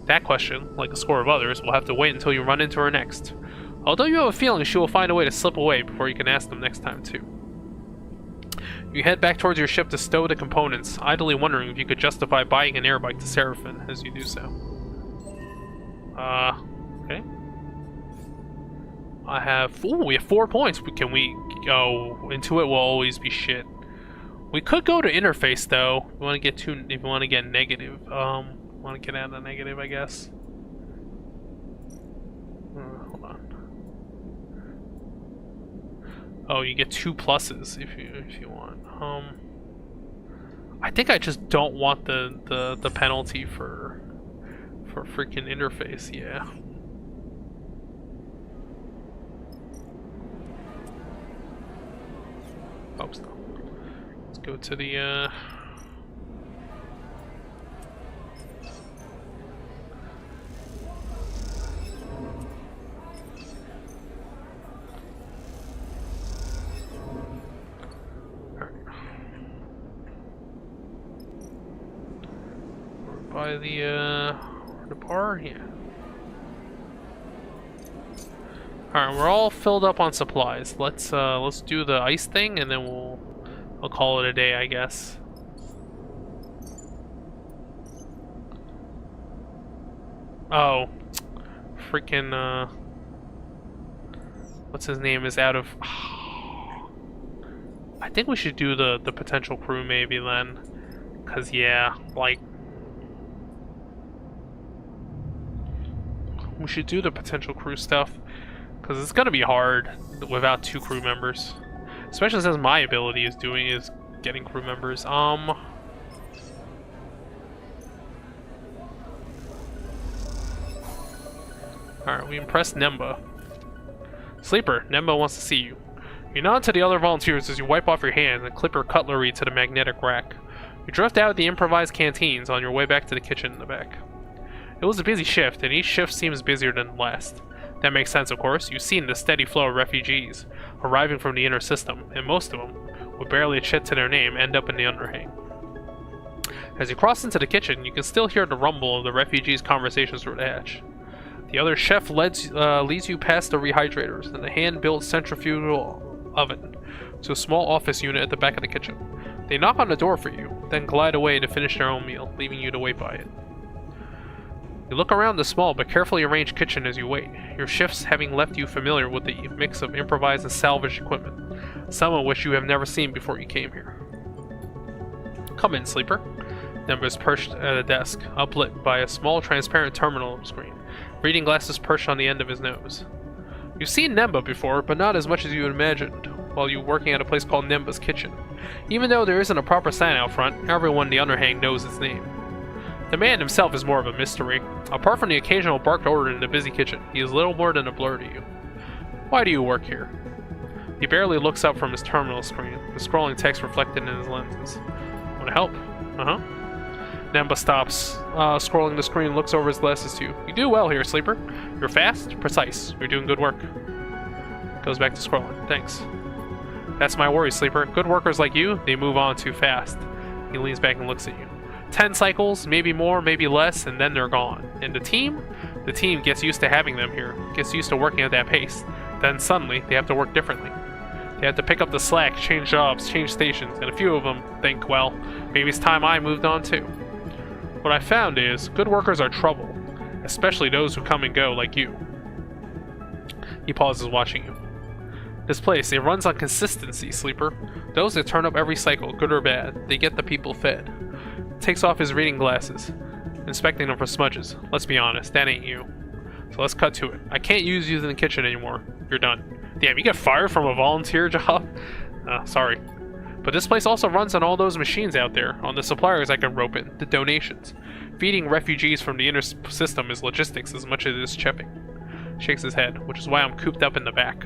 That question, like a score of others, will have to wait until you run into her next. Although you have a feeling she will find a way to slip away before you can ask them next time too. You head back towards your ship to stow the components, idly wondering if you could justify buying an airbike to Seraphim as you do so. Okay. We have 4 points. Can we go into it? Will always be shit. We could go to interface though. If you want to get negative. Want to get out of negative, I guess. Hold on. Oh, you get 2 pluses if you want. I think I just don't want the penalty for freaking interface. Yeah. Oh, so. Let's go to the by the bar, yeah. Alright, we're all filled up on supplies. Let's do the ice thing and then I'll call it a day, I guess. Oh. Freaking what's his name is out of I think we should do the potential crew maybe then. 'Cause yeah, like we should do the potential crew stuff, because it's gonna be hard without 2 crew members, especially since my ability is getting crew members. All right, we impressed Nemba. Sleeper, Nemba wants to see you. You nod to the other volunteers as you wipe off your hands and clip your cutlery to the magnetic rack. You drift out of the improvised canteens on your way back to the kitchen in the back. It was a busy shift, and each shift seems busier than the last. That makes sense, of course. You've seen the steady flow of refugees arriving from the inner system, and most of them, with barely a chit to their name, end up in the underhang. As you cross into the kitchen, you can still hear the rumble of the refugees' conversations through the hatch. The other chef leads you past the rehydrators and the hand-built centrifugal oven to a small office unit at the back of the kitchen. They knock on the door for you, then glide away to finish their own meal, leaving you to wait by it. You look around the small but carefully arranged kitchen as you wait, your shifts having left you familiar with the mix of improvised and salvaged equipment, some of which you have never seen before you came here. Come in, sleeper. Nemba is perched at a desk, uplit by a small transparent terminal screen, reading glasses perched on the end of his nose. You've seen Nemba before, but not as much as you had imagined, while you were working at a place called Nemba's Kitchen. Even though there isn't a proper sign out front, everyone in the underhang knows his name. The man himself is more of a mystery. Apart from the occasional barked order in the busy kitchen, he is little more than a blur to you. Why do you work here? He barely looks up from his terminal screen, the scrolling text reflected in his lenses. Want to help? Uh-huh. Nemba stops, scrolling the screen, looks over his glasses to you. You do well here, sleeper. You're fast, precise. You're doing good work. Goes back to scrolling. Thanks. That's my worry, sleeper. Good workers like you, they move on too fast. He leans back and looks at you. 10 cycles, maybe more, maybe less, and then they're gone. And the team gets used to having them here, gets used to working at that pace. Then suddenly, they have to work differently. They have to pick up the slack, change jobs, change stations, and a few of them think, well, maybe it's time I moved on too. What I found is, good workers are trouble, especially those who come and go like you. He pauses watching you. This place, it runs on consistency, sleeper. Those that turn up every cycle, good or bad, they get the people fed. Takes off his reading glasses, inspecting them for smudges. Let's be honest, that ain't you. So let's cut to it. I can't use you in the kitchen anymore. You're done. Damn, you get fired from a volunteer job? Sorry. But this place also runs on all those machines out there, on the suppliers I can rope in, the donations. Feeding refugees from the inner system is logistics as much as it is chipping. Shakes his head, which is why I'm cooped up in the back.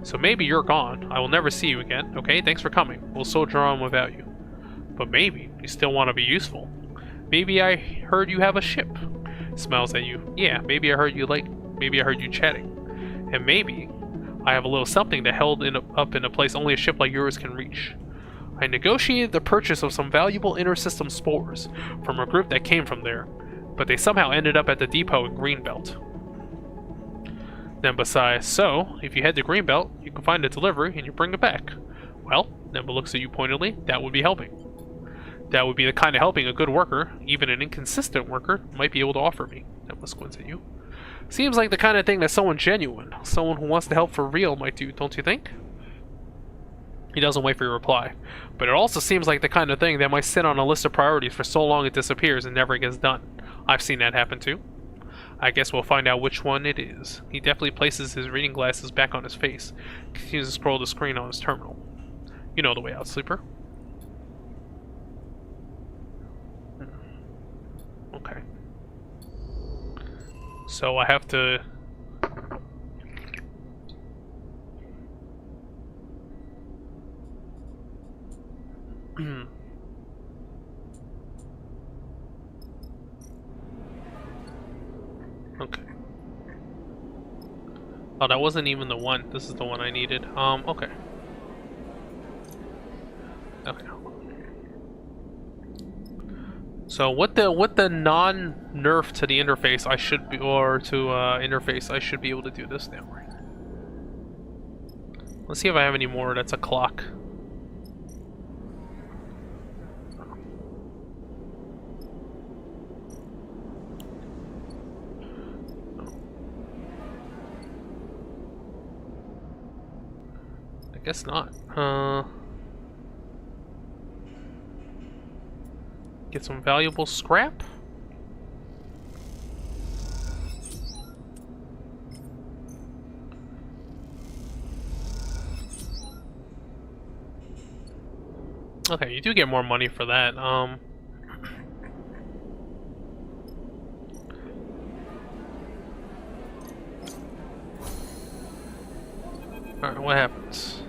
So maybe you're gone. I will never see you again, okay? Thanks for coming. We'll soldier on without you. But maybe you still want to be useful. Maybe I heard you have a ship. Smiles at you. Yeah, maybe I heard you chatting. And maybe I have a little something that held up in a place only a ship like yours can reach. I negotiated the purchase of some valuable inter-system spores from a group that came from there. but they somehow ended up at the depot in Greenbelt. Nemba sighs. So, if you head to Greenbelt, you can find a delivery and you bring it back. Well, Nemba looks at you pointedly. That would be helping. That would be the kind of helping a good worker, even an inconsistent worker, might be able to offer me. Nemba squints at you. Seems like the kind of thing that someone genuine, someone who wants to help for real might do, don't you think? He doesn't wait for your reply. But it also seems like the kind of thing that might sit on a list of priorities for so long it disappears and never gets done. I've seen that happen too. I guess we'll find out which one it is. He deftly places his reading glasses back on his face, continues to scroll the screen on his terminal. You know the way out, sleeper. Okay. So I have to... Okay. Oh, that wasn't even the one. This is the one I needed. Okay. Okay. So with the non-nerf to the interface, I should be, or to interface, I should be able to do this now, right? Let's see if I have any more. That's a clock. I guess not. Get some valuable scrap. Okay, you do get more money for that. Alright, what happens?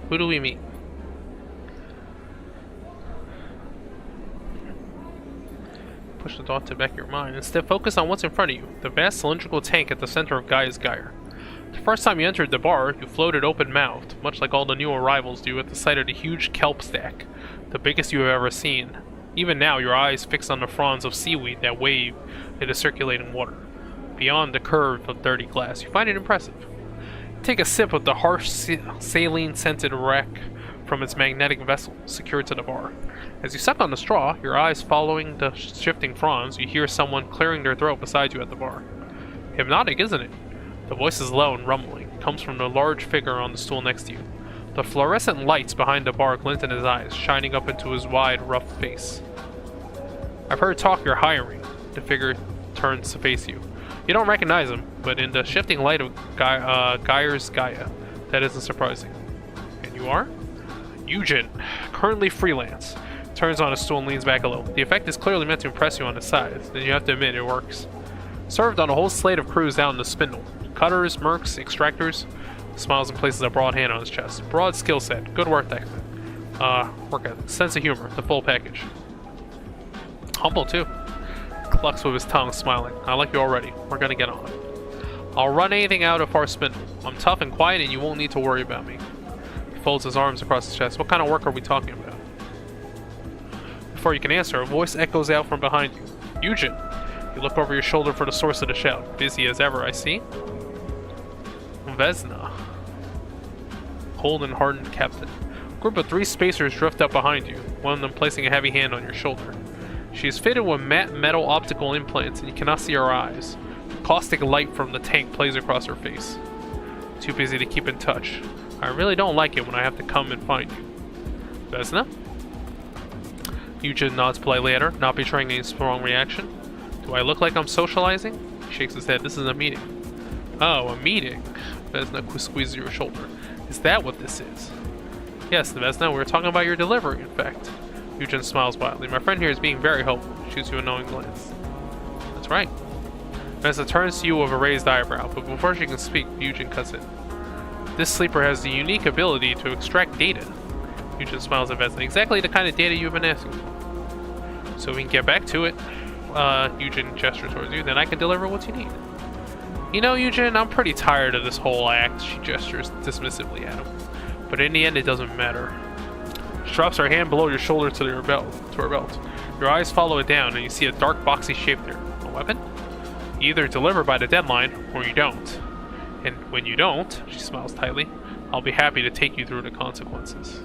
Who do we meet? Push the thought to back of your mind. Instead, focus on what's in front of you. The vast cylindrical tank at the center of Gaia's Gyre. The first time you entered the bar, you floated open-mouthed, much like all the new arrivals do at the sight of the huge kelp stack, the biggest you have ever seen. Even now, your eyes fixed on the fronds of seaweed that wave in the circulating water. Beyond the curve of dirty glass, you find it impressive. Take a sip of the harsh saline-scented wreck from its magnetic vessel secured to the bar. As you suck on the straw, your eyes following the shifting fronds, you hear someone clearing their throat beside you at the bar. Hypnotic, isn't it? The voice is low and rumbling. It comes from the large figure on the stool next to you. The fluorescent lights behind the bar glint in his eyes, shining up into his wide, rough face. I've heard talk you're hiring. The figure turns to face you. You don't recognize him, but in the shifting light of Gyre's Gaia, that isn't surprising. And you are? Eugen, currently freelance. Turns on a stool and leans back a little. The effect is clearly meant to impress you on the sides, then you have to admit it works. Served on a whole slate of crews down in the spindle. Cutters, mercs, extractors. Smiles and places a broad hand on his chest. Broad skill set, good work ethic. Work ethic, sense of humor, the full package. Humble too. Clucks with his tongue, smiling. I like you already. We're gonna get on. I'll run anything out of our spindle. I'm tough and quiet and you won't need to worry about me. He folds his arms across his chest. What kind of work are we talking about? Before you can answer, a voice echoes out from behind you. Eugen! You look over your shoulder for the source of the shout. Busy as ever, I see. Vesna. Cold and hardened captain. A group of 3 spacers drift up behind you, one of them placing a heavy hand on your shoulder. She is fitted with matte metal optical implants and you cannot see her eyes. Caustic light from the tank plays across her face. Too busy to keep in touch. I really don't like it when I have to come and find you. Vesna? Eugen nods politely at her, not betraying any strong reaction. Do I look like I'm socializing? He shakes his head. This is a meeting. Oh, a meeting. Vesna squeezes your shoulder. Is that what this is? Yes, Vesna, we were talking about your delivery, in fact. Eugen smiles wildly. My friend here is being very helpful. Shoots you a knowing glance. That's right. Vesna turns to you with a raised eyebrow, but before she can speak, Eugen cuts in. This sleeper has the unique ability to extract data. Eugen smiles at Vesna. Exactly the kind of data you've been asking for. So we can get back to it. Eugen gestures towards you. Then I can deliver what you need. You know, Eugen, I'm pretty tired of this whole act. She gestures dismissively at him. But in the end, it doesn't matter. drops her hand below your shoulder to her belt. Your eyes follow it down, and you see a dark, boxy shape there. A weapon? You either deliver by the deadline, or you don't. And when you don't, she smiles tightly, I'll be happy to take you through the consequences.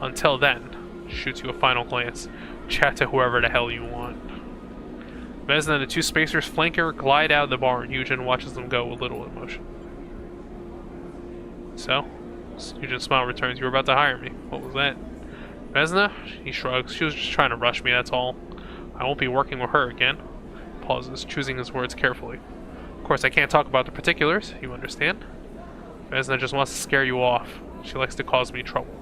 Until then, shoots you a final glance. Chat to whoever the hell you want. Vesna and the two spacers flank her, glide out of the bar, and Eugen watches them go with little emotion. So? Eugen's smile returns. You were about to hire me. What was that? Vesna? He shrugs. She was just trying to rush me, that's all. I won't be working with her again. Pauses, choosing his words carefully. Of course, I can't talk about the particulars, you understand? Vesna just wants to scare you off. She likes to cause me trouble.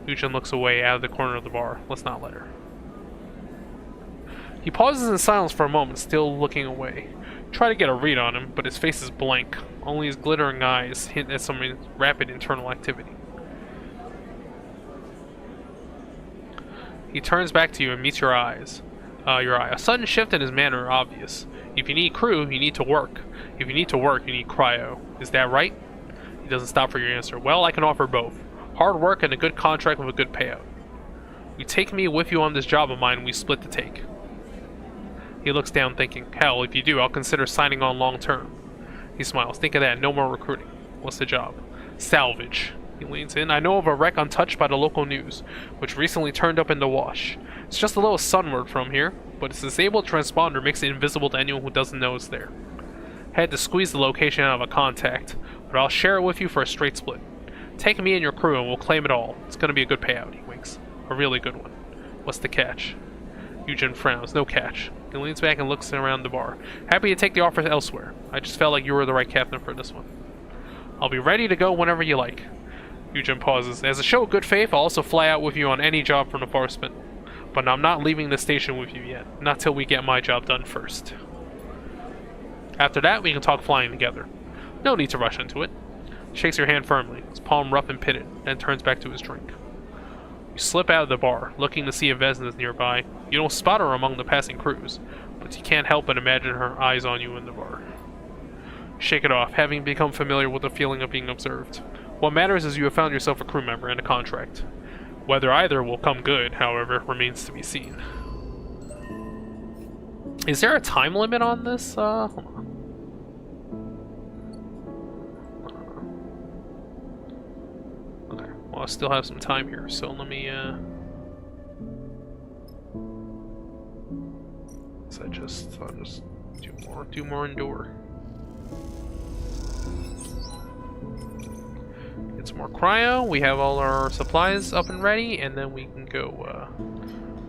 Eugen looks away out of the corner of the bar. Let's not let her. He pauses in silence for a moment, still looking away. Try to get a read on him, but his face is blank. Only his glittering eyes hint at some rapid internal activity. He turns back to you and meets your eye. A sudden shift in his manner are obvious. If you need crew, you need to work. If you need to work, you need cryo. Is that right? He doesn't stop for your answer. Well, I can offer both. Hard work and a good contract with a good payout. You take me with you on this job of mine, we split the take. He looks down thinking, hell, if you do, I'll consider signing on long term. He smiles. Think of that, no more recruiting. What's the job? Salvage. He leans in. I know of a wreck untouched by the local news, which recently turned up in the wash. It's just a little sunward from here, but its disabled transponder makes it invisible to anyone who doesn't know it's there. Had to squeeze the location out of a contact, but I'll share it with you for a straight split. Take me and your crew and we'll claim it all. It's gonna be a good payout, he winks. A really good one. What's the catch? Eugen frowns. No catch. He leans back and looks around the bar. Happy to take the offer elsewhere. I just felt like you were the right captain for this one. I'll be ready to go whenever you like. Eugen pauses. As a show of good faith, I'll also fly out with you on any job from the far spin. But I'm not leaving the station with you yet. Not till we get my job done first. After that, we can talk flying together. No need to rush into it. Shakes your hand firmly, his palm rough and pitted, then turns back to his drink. You slip out of the bar, looking to see if Vesna is nearby. You don't spot her among the passing crews, but you can't help but imagine her eyes on you in the bar. Shake it off, having become familiar with the feeling of being observed. What matters is you have found yourself a crew member and a contract. Whether either will come good, however, remains to be seen. Is there a time limit on this? Hold on. Okay, well I still have some time here, so let me I'll just do more endure. Get some more cryo, we have all our supplies up and ready, and then we can go,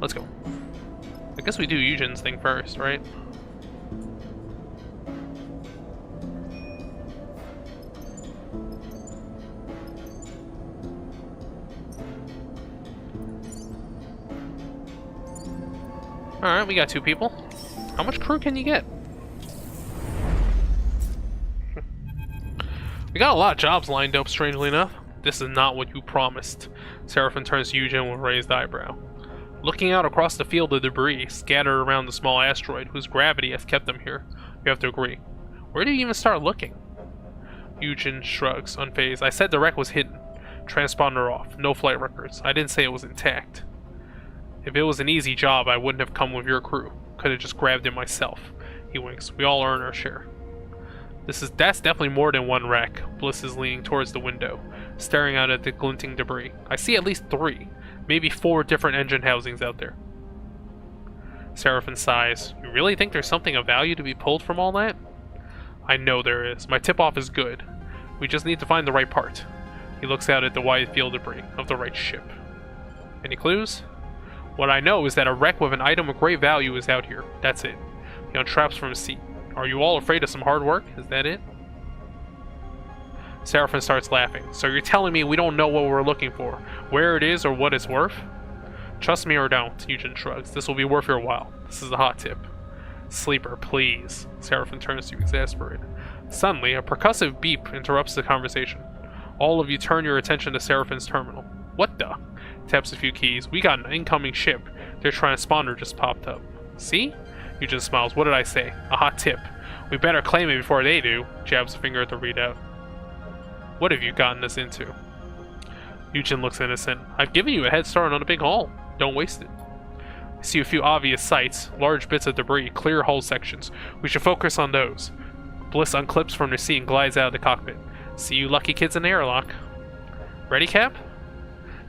let's go. I guess we do Eugen's thing first, right? Alright, we got 2 people. How much crew can you get? We got a lot of jobs lined up, strangely enough. This is not what you promised. Seraphim turns to Eugen with raised eyebrow. Looking out across the field of debris scattered around the small asteroid whose gravity has kept them here, you have to agree. Where do you even start looking? Eugen shrugs, unfazed. I said the wreck was hidden. Transponder off. No flight records. I didn't say it was intact. If it was an easy job, I wouldn't have come with your crew. Could have just grabbed it myself. He winks. We all earn our share. That's definitely more than one wreck. Bliss is leaning towards the window, staring out at the glinting debris. I see at least 3, maybe 4 different engine housings out there. Seraphim sighs. You really think there's something of value to be pulled from all that? I know there is. My tip-off is good. We just need to find the right part. He looks out at the wide field debris of the right ship. Any clues? What I know is that a wreck with an item of great value is out here. That's it. He unstraps from his seat. Are you all afraid of some hard work? Is that it? Seraphim starts laughing. So you're telling me we don't know what we're looking for, where it is, or what it's worth? Trust me or don't, Eugen shrugs. This will be worth your while. This is a hot tip. Sleeper, please. Seraphim turns to you, exasperated. Suddenly, a percussive beep interrupts the conversation. All of you turn your attention to Seraphim's terminal. What the? Taps a few keys. We got an incoming ship. Their transponder just popped up. See? Eugen smiles. What did I say? A hot tip. We better claim it before they do. Jabs a finger at the readout. What have you gotten us into? Yujin looks innocent. I've given you a head start on a big haul. Don't waste it. I see a few obvious sights, large bits of debris, clear hull sections. We should focus on those. Bliss unclips from her seat and glides out of the cockpit. See you lucky kids in the airlock. Ready, Cap?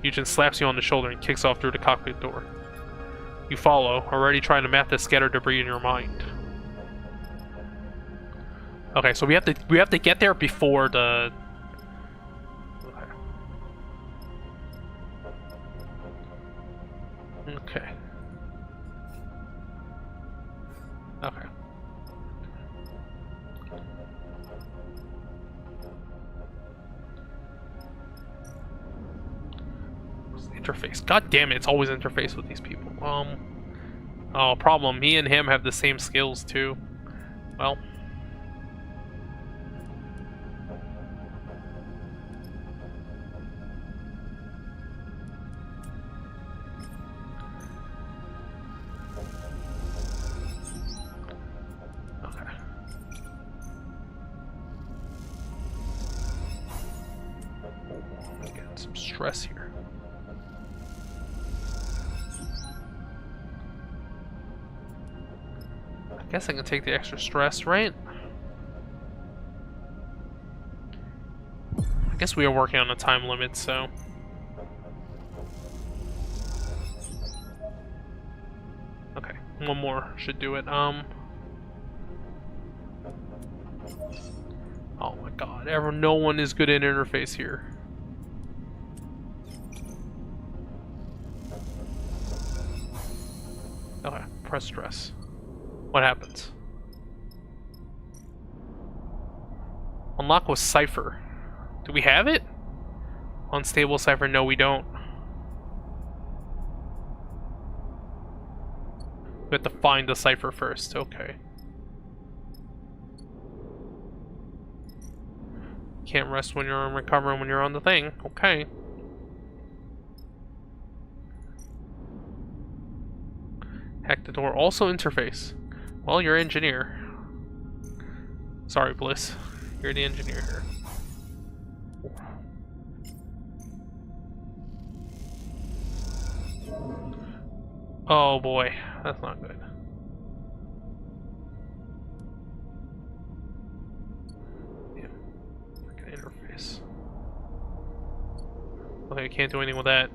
Yujin slaps you on the shoulder and kicks off through the cockpit door. You follow, already trying to map the scattered debris in your mind. Okay, so we have to get there before the... Okay. Okay. Interface. God damn it, it's always interface with these people. Oh, problem. Me and him have the same skills too. Well. Okay. I'm getting some stress here. I guess I can take the extra stress, right? I guess we are working on a time limit, so... Okay, one more should do it. Oh my god, no one is good at interface here. Okay, press stress. What happens? Unlock with cipher. Do we have it? Unstable cipher, no we don't. We have to find the cipher first, okay. Can't rest when you're recovering when you're on the thing, okay. Hack the door, also interface. Well, you're engineer. Sorry, Bliss. You're the engineer here. Oh boy, that's not good. Yeah, like an interface. Okay, I can't do anything with that.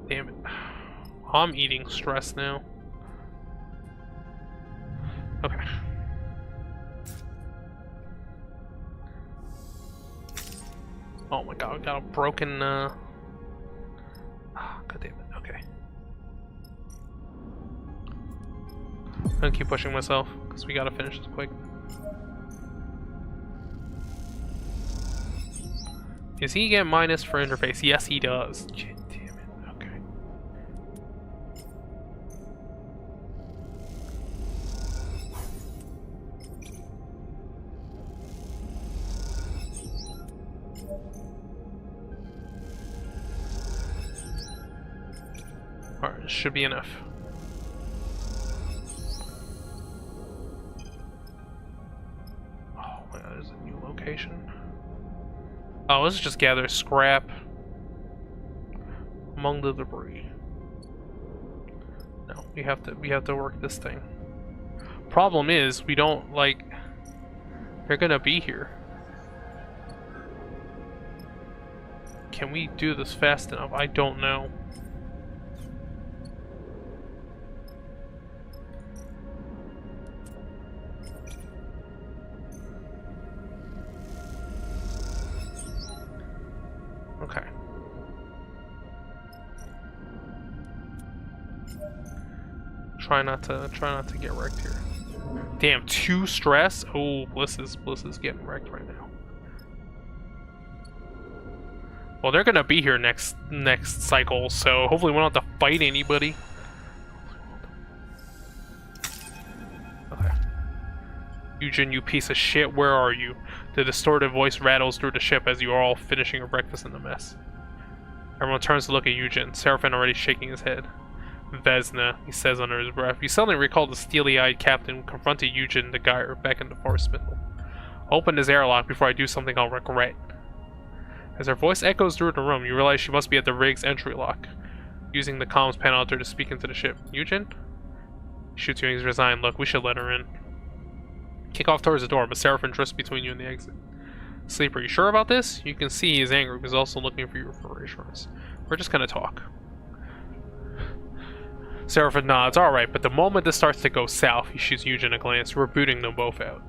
Damn it. I'm eating stress now. Okay. Oh my god, we got a broken, God damn it, okay. I'm gonna keep pushing myself, because we gotta finish this quick. Does he get minus for interface? Yes, he does. Damn it, okay. Alright, this should be enough. Oh my god, there's a new location. Oh, let's just gather scrap among the debris. No, we have to work this thing. Problem is, we don't like they're gonna be here. Can we do this fast enough? I don't know. Okay. Try not to get wrecked here. Damn, 2 stress. Oh, Bliss is getting wrecked right now. Well, they're gonna be here next cycle, so hopefully we don't have to fight anybody. Okay. Yujin, you piece of shit, where are you? The distorted voice rattles through the ship as you are all finishing your breakfast in the mess. Everyone turns to look at Eugen, Seraphin already shaking his head. Vesna, he says under his breath. You suddenly recall the steely-eyed captain who confronted Eugen the Gyre back in the forest spindle. Open his airlock before I do something I'll regret. As her voice echoes through the room, you realize she must be at the rig's entry lock, using the comms panel out there to speak into the ship. Eugen? He shoots you his resigned look. We should let her in. Kick off towards the door, but Seraphin drifts between you and the exit. Sleeper, you sure about this? You can see he's angry, but he's also looking for you for reassurance. We're just gonna talk. Seraphin nods. Alright, but the moment this starts to go south, he shoots Eugen a glance. We're booting them both out.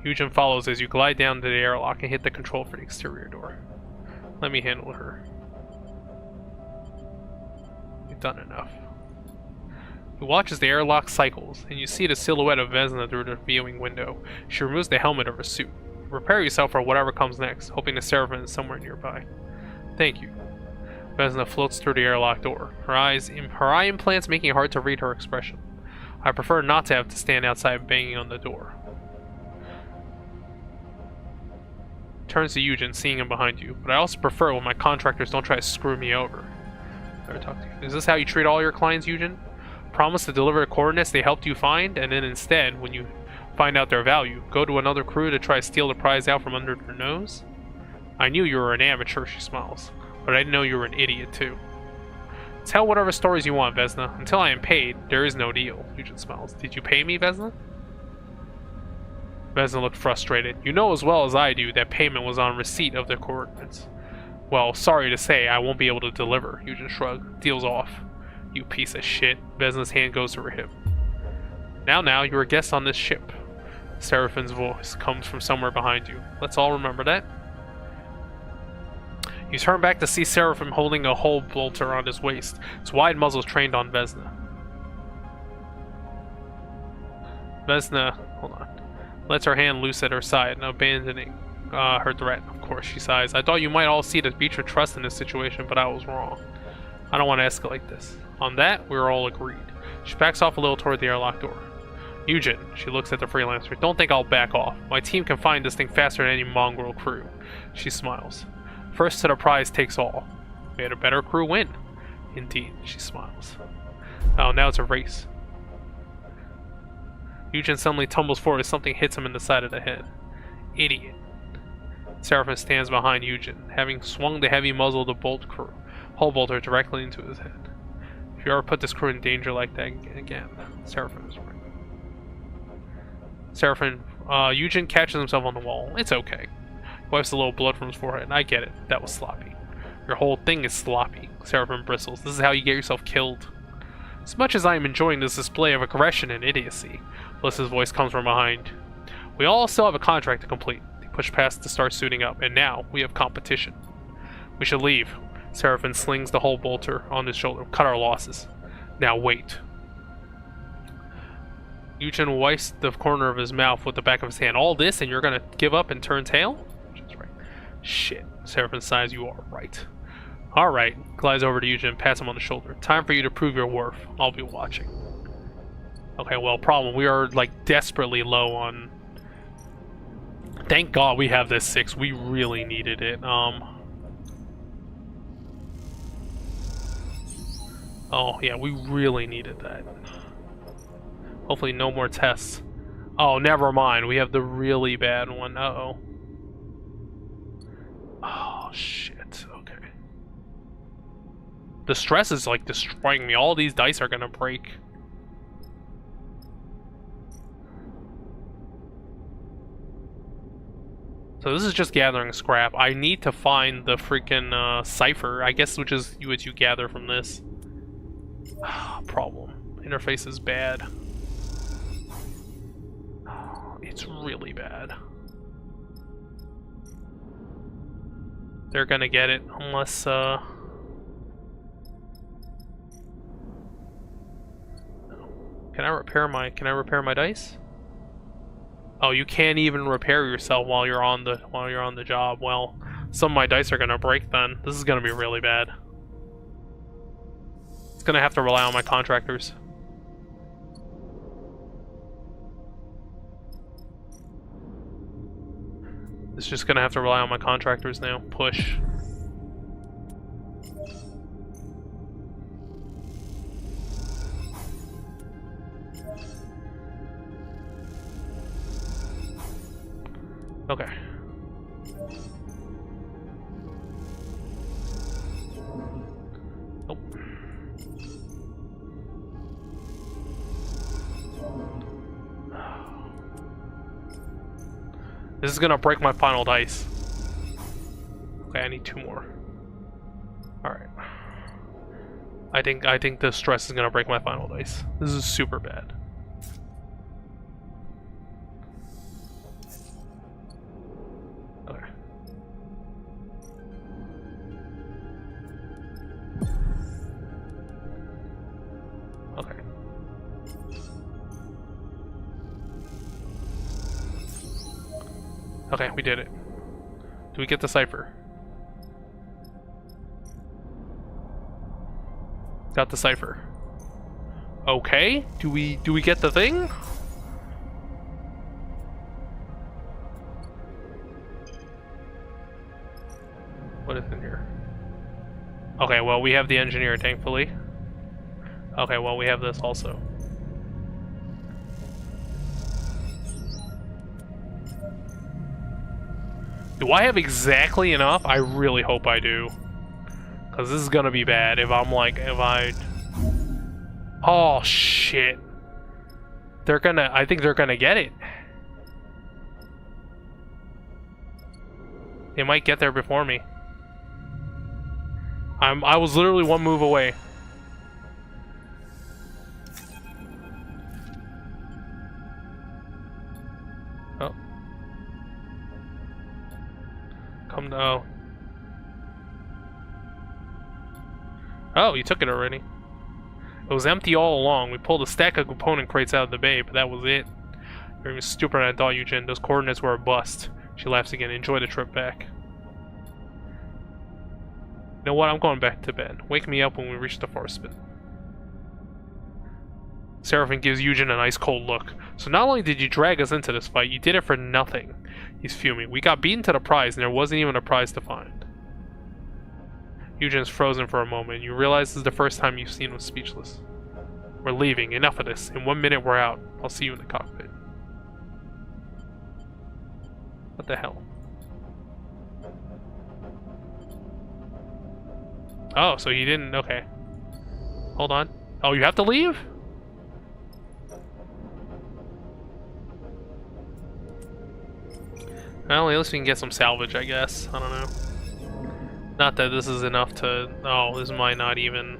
Eugen follows as you glide down to the airlock and hit the control for the exterior door. Let me handle her. You've done enough. You watch as the airlock cycles, and you see the silhouette of Vesna through the viewing window. She removes the helmet of her suit. Prepare yourself for whatever comes next, hoping the Seraphim is somewhere nearby. Thank you. Vesna floats through the airlock door, her eye implants making it hard to read her expression. I prefer not to have to stand outside banging on the door. Turns to Eugen, seeing him behind you, but I also prefer when my contractors don't try to screw me over. Talk to you. Is this how you treat all your clients, Eugen? Promise to deliver the coordinates they helped you find, and then instead, when you find out their value, go to another crew to try to steal the prize out from under their nose? I knew you were an amateur, she smiles. But I didn't know you were an idiot, too. Tell whatever stories you want, Vesna. Until I am paid, there is no deal. Eugen smiles. Did you pay me, Vesna? Vesna looked frustrated. You know as well as I do that payment was on receipt of the coordinates. Well, sorry to say, I won't be able to deliver. Eugen shrugged. Deal's off. You piece of shit. Vesna's hand goes to her hip. Now, you're a guest on this ship. Seraphin's voice comes from somewhere behind you. Let's all remember that. You turn back to see Seraphim holding a hull bolter on his waist, its wide muzzle trained on Vesna. Vesna, hold on, lets her hand loose at her side, abandoning her threat. Of course, she sighs. I thought you might all see the beach of trust in this situation, but I was wrong. I don't want to escalate this. On that, we were all agreed. She backs off a little toward the airlock door. Eugen, she looks at the freelancer. Don't think I'll back off. My team can find this thing faster than any mongrel crew. She smiles. First to the prize takes all. We had a better crew win. Indeed, she smiles. Oh, now it's a race. Eugen suddenly tumbles forward as something hits him in the side of the head. Idiot. Seraphim stands behind Eugen, having swung the heavy muzzle of the hull bolter directly into his head. If you ever put this crew in danger like that again, Seraphim is right. Seraphim, Eugen catches himself on the wall. It's okay. Wipes a little blood from his forehead. I get it. That was sloppy. Your whole thing is sloppy. Seraphim bristles. This is how you get yourself killed. As much as I am enjoying this display of aggression and idiocy, Alyssa's voice comes from behind. We all still have a contract to complete. They push past to start suiting up, and now we have competition. We should leave. Seraphim slings the hull bolter on his shoulder. Cut our losses. Now wait. Eugen wipes the corner of his mouth with the back of his hand. All this, and you're gonna give up and turn tail? Shit. Seraphim sighs. You are right. Alright. Glides over to Eugen and pats him on the shoulder. Time for you to prove your worth. I'll be watching. Okay, well, problem. We are, like, desperately low on... Thank God we have this 6. We really needed it. Oh, yeah, we really needed that. Hopefully no more tests. Oh, never mind. We have the really bad one. Uh-oh. Oh, shit. Okay. The stress is, like, destroying me. All these dice are gonna break. So this is just gathering scrap. I need to find the freaking cipher, I guess, which is what you gather from this. Problem. Interface is bad. It's really bad. They're gonna get it unless can I repair my dice? Oh, you can't even repair yourself while you're on the job. Well, some of my dice are gonna break then. This is gonna be really bad. It's gonna have to rely on my contractors. It's just gonna have to rely on my contractors now. Push. Okay. Nope. This is gonna break my final dice. Okay, I need 2 more. Alright. I think the stress is gonna break my final dice. This is super bad. Okay. Okay. Okay, we did it. Do we get the cipher? Got the cipher. Okay. Do we get the thing? What is in here? Okay, well we have the engineer, thankfully. Okay, well we have this also. Do I have exactly enough? I really hope I do. Because this is gonna be bad if I'm like, oh shit. I think they're gonna get it. They might get there before me. I was literally 1 move away. Oh. Come now. Oh, you took it already. It was empty all along. We pulled a stack of component crates out of the bay, but that was it. You're even stupider than I thought, Eugen. Those coordinates were a bust. She laughs again. Enjoy the trip back. You know what? I'm going back to bed. Wake me up when we reach the forest spit. Seraphim gives Eugen an ice cold look. So not only did you drag us into this fight, you did it for nothing. He's fuming. We got beaten to the prize, and there wasn't even a prize to find. Eugen's frozen for a moment. You realize this is the first time you've seen him speechless. We're leaving. Enough of this. In 1 minute, we're out. I'll see you in the cockpit. What the hell? Oh, so he didn't... Okay. Hold on. Oh, you have to leave? Well, at least we can get some salvage, I guess. I don't know. Not that this is enough to... Oh, this might not even...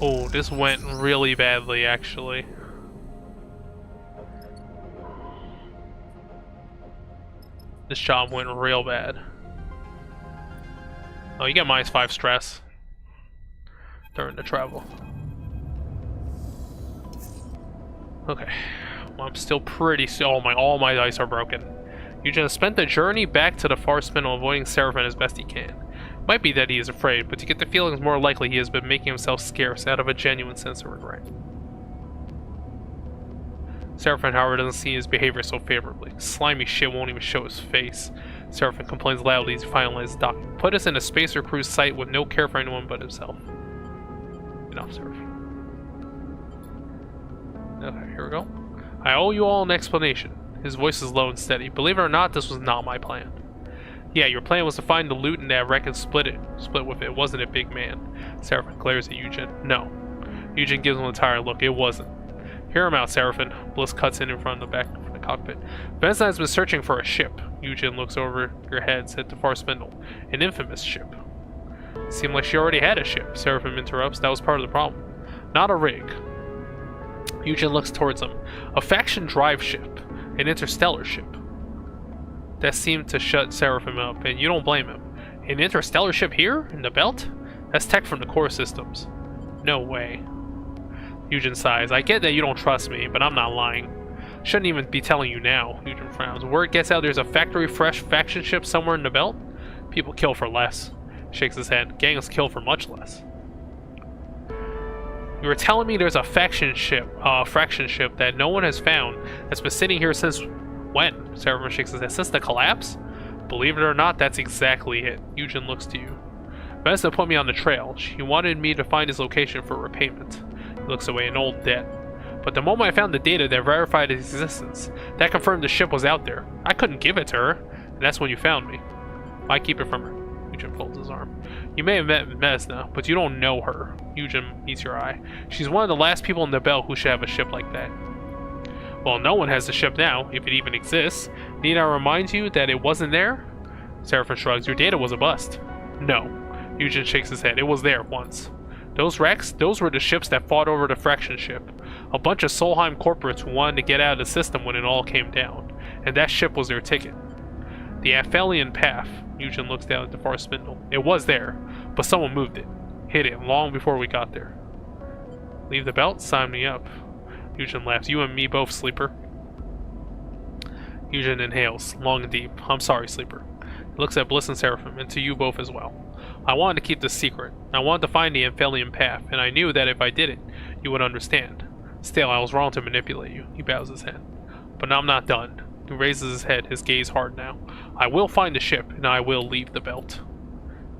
Oh, this went really badly, actually. This job went real bad. Oh, you get -5 stress during the travel. Okay. Well, I'm still pretty... all my dice are broken. Eugen spent the journey back to the far spindle, avoiding Seraphim as best he can. Might be that he is afraid, but to get the feelings more likely he has been making himself scarce out of a genuine sense of regret. Seraphim, however, doesn't see his behavior so favorably. Slimy shit won't even show his face. Seraphim complains loudly as he finalizes his document. Put us in a spacer cruise site with no care for anyone but himself. Enough, Seraphim. Okay, here we go. I owe you all an explanation. His voice is low and steady. Believe it or not, this was not my plan. Yeah, your plan was to find the loot in that wreck and split with it, wasn't it, big man? Seraphim glares at Eugen. No. Eugen gives him a tired look. It wasn't. Hear him out, Seraphim. Bliss cuts in front of the back of the cockpit. Benstein's been searching for a ship. Eugen looks over your heads at the far spindle. An infamous ship. Seemed like she already had a ship. Seraphim interrupts. That was part of the problem. Not a rig. Eugen looks towards him. A faction drive ship. An interstellar ship. That seemed to shut Seraphim up, and you don't blame him. An interstellar ship here? In the belt? That's tech from the core systems. No way. Eugen sighs. I get that you don't trust me, but I'm not lying. Shouldn't even be telling you now. Eugen frowns. Word gets out there's a factory-fresh faction ship somewhere in the belt? People kill for less. Shakes his head. Gangs kill for much less. You were telling me there's a fraction ship that no one has found that's been sitting here since when? Seraphim shakes his head. Since the collapse? Believe it or not, that's exactly it. Eugen looks to you. Vanessa put me on the trail. She wanted me to find his location for repayment. He looks away. An old debt. But the moment I found the data that verified its existence, that confirmed the ship was out there. I couldn't give it to her, and that's when you found me. Why keep it from her? Eugen folds his arm. You may have met Vesna, but you don't know her. Eugen meets your eye. She's one of the last people in the Belt who should have a ship like that. Well, no one has the ship now, if it even exists. Need I remind you that it wasn't there? Seraphim shrugs. Your data was a bust. No. Eugen shakes his head. It was there once. Those wrecks, those were the ships that fought over the Fraction ship. A bunch of Solheim corporates who wanted to get out of the system when it all came down. And that ship was their ticket. The Aphelion Path. Eugen looks down at the far spindle. It was there, but someone moved it. Hid it long before we got there. Leave the belt? Sign me up. Eugen laughs. You and me both, Sleeper. Eugen inhales, long and deep. I'm sorry, Sleeper. He looks at Bliss and Seraphim, and to you both as well. I wanted to keep this secret. I wanted to find the Aphelion Path, and I knew that if I did it, you would understand. Still, I was wrong to manipulate you. He bows his head. But I'm not done. He raises his head, his gaze hard now. I will find the ship, and I will leave the belt.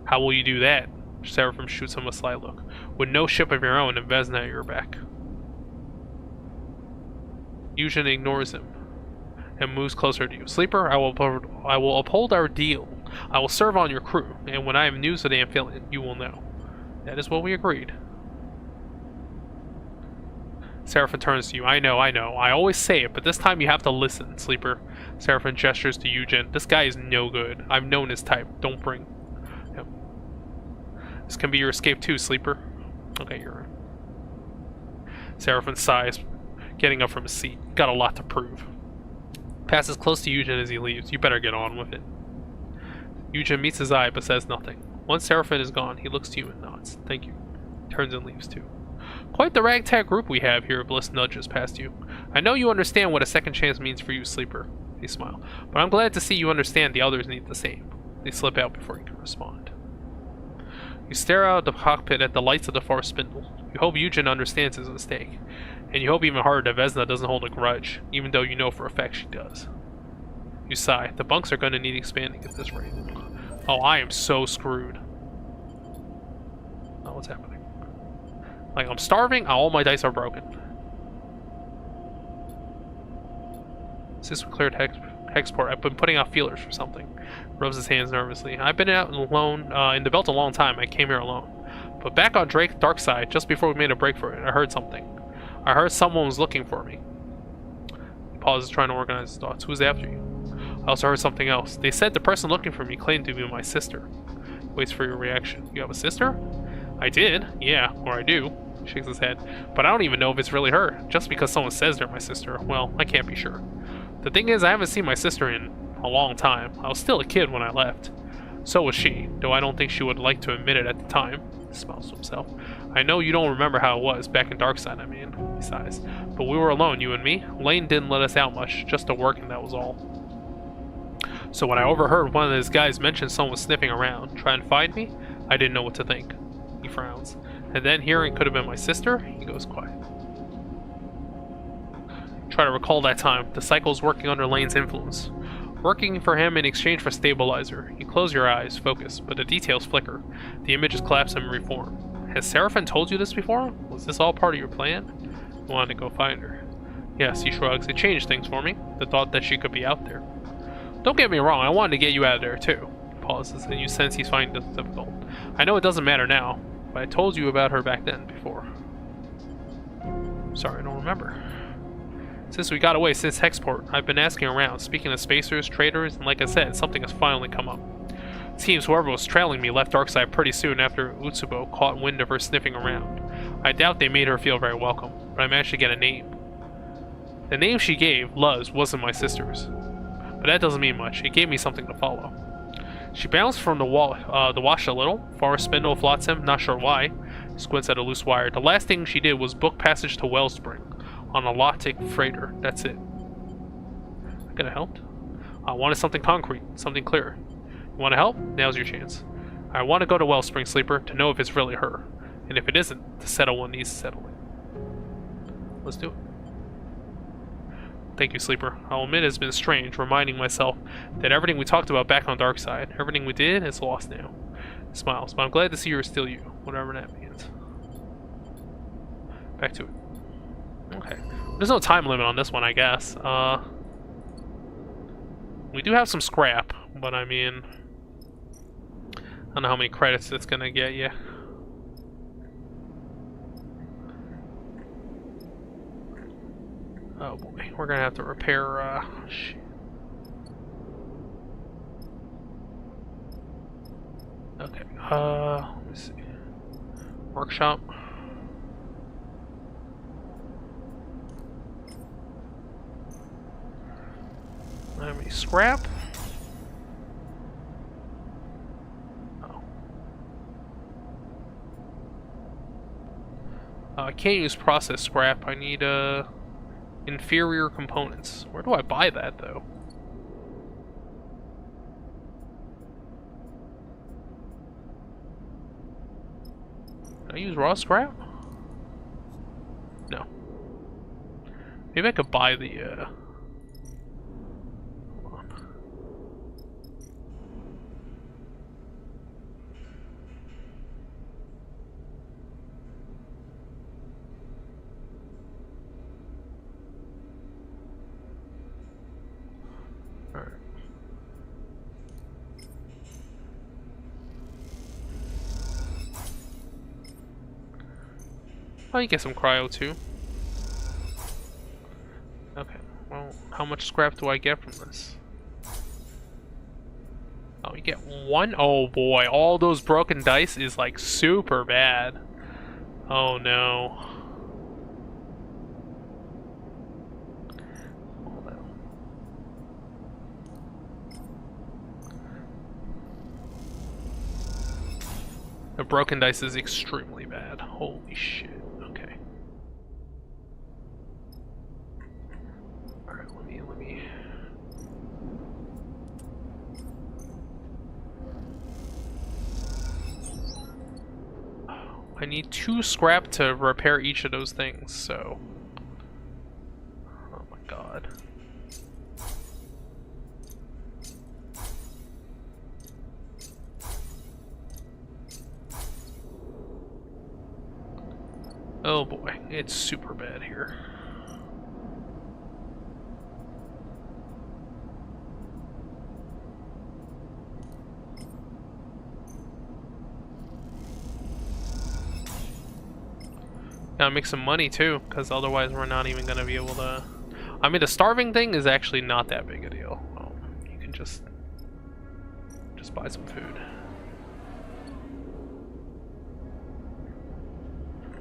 How will you do that? Seraphim shoots him a sly look. With no ship of your own and Vesna at your back. Eugen ignores him and moves closer to you. Sleeper, I will uphold our deal. I will serve on your crew, and when I have news of the Amphibian, you will know. That is what we agreed. Seraphim turns to you. I know. I always say it, but this time you have to listen, Sleeper. Seraphim gestures to Eugen. This guy is no good. I've known his type. Don't bring him. This can be your escape too, Sleeper. Okay, you're right. Seraphim sighs, getting up from his seat. Got a lot to prove. Passes close to Eugen as he leaves. You better get on with it. Eugen meets his eye but says nothing. Once Seraphim is gone, he looks to you and nods. Thank you. Turns and leaves too. Quite the ragtag group we have here, Bliss nudges past you. I know you understand what a second chance means for you, Sleeper. They smile. But I'm glad to see you understand the others need the same. They slip out before you can respond. You stare out of the cockpit at the lights of the far spindle. You hope Eugen understands his mistake. And you hope even harder that Vesna doesn't hold a grudge, even though you know for a fact she does. You sigh. The bunks are going to need expanding at this rate. Oh, I am so screwed. Oh, what's happening? Like, I'm starving, all my dice are broken. Since we cleared Hexport, I've been putting out feelers for something. Rubs his hands nervously. I've been out alone in the belt a long time. I came here alone. But back on Drake's dark side, just before we made a break for it, I heard something. I heard someone was looking for me. He pauses, trying to organize his thoughts. Who's after you? I also heard something else. They said the person looking for me claimed to be my sister. He waits for your reaction. You have a sister? I did. Yeah, or I do. He shakes his head. But I don't even know if it's really her. Just because someone says they're my sister, well, I can't be sure. The thing is, I haven't seen my sister in a long time. I was still a kid when I left. So was she, though I don't think she would like to admit it at the time. He smiles to himself. I know you don't remember how it was, back in Darkside, I mean. He sighs. But we were alone, you and me. Lane didn't let us out much, just to work and that was all. So when I overheard one of his guys mention someone was sniffing around, trying to find me, I didn't know what to think. He frowns. And then hearing could have been my sister, he goes quiet. Try to recall that time. The cycle's working under Lane's influence. Working for him in exchange for stabilizer. You close your eyes, focus, but the details flicker. The images collapse and reform. Has Seraphim told you this before? Was this all part of your plan? You wanted to go find her. Yes, he shrugs. It changed things for me. The thought that she could be out there. Don't get me wrong, I wanted to get you out of there too. He pauses, and you sense he's finding this difficult. I know it doesn't matter now, but I told you about her back then before. Sorry, I don't remember. Since we got away since Hexport, I've been asking around, speaking to spacers, traders, and like I said, something has finally come up. It seems whoever was trailing me left Darkside pretty soon after Utsubo caught wind of her sniffing around. I doubt they made her feel very welcome, but I managed to get a name. The name she gave, Luz, wasn't my sister's. But that doesn't mean much. It gave me something to follow. She bounced from the wash a little. Forest spindle flotsam, not sure why. Squints at a loose wire. The last thing she did was book passage to Wellspring on a Lotic freighter. That's it. That could have helped. I wanted something concrete, something clear. You want to help? Now's your chance. I want to go to Wellspring, Sleeper, to know if it's really her. And if it isn't, to settle what needs settling. Let's do it. Thank you, Sleeper. I'll admit it's been strange, reminding myself that everything we talked about back on Darkside, everything we did, is lost now. He smiles, but I'm glad to see you're still you, whatever that means. Back to it. Okay. There's no time limit on this one, I guess. We do have some scrap, but I mean, I don't know how many credits it's gonna get you. Oh boy, we're gonna have to repair, shit. Okay, let me see. Workshop. Let me scrap. Oh. I can't use process scrap. I need, inferior components. Where do I buy that, though? Can I use raw scrap? No. Maybe I could buy the, hold on. Alright. Oh, you get some cryo too. Okay, well, how much scrap do I get from this? Oh, you get one? Oh boy, all those broken dice is like super bad. Oh no. Hold on. The broken dice is extremely bad. Holy shit. Okay. Alright, let me I need 2 scrap to repair each of those things, so. Oh my god. Oh boy, it's super bad here. Gotta make some money too, because otherwise we're not even gonna be able to. I mean, the starving thing is actually not that big a deal. You can just buy some food.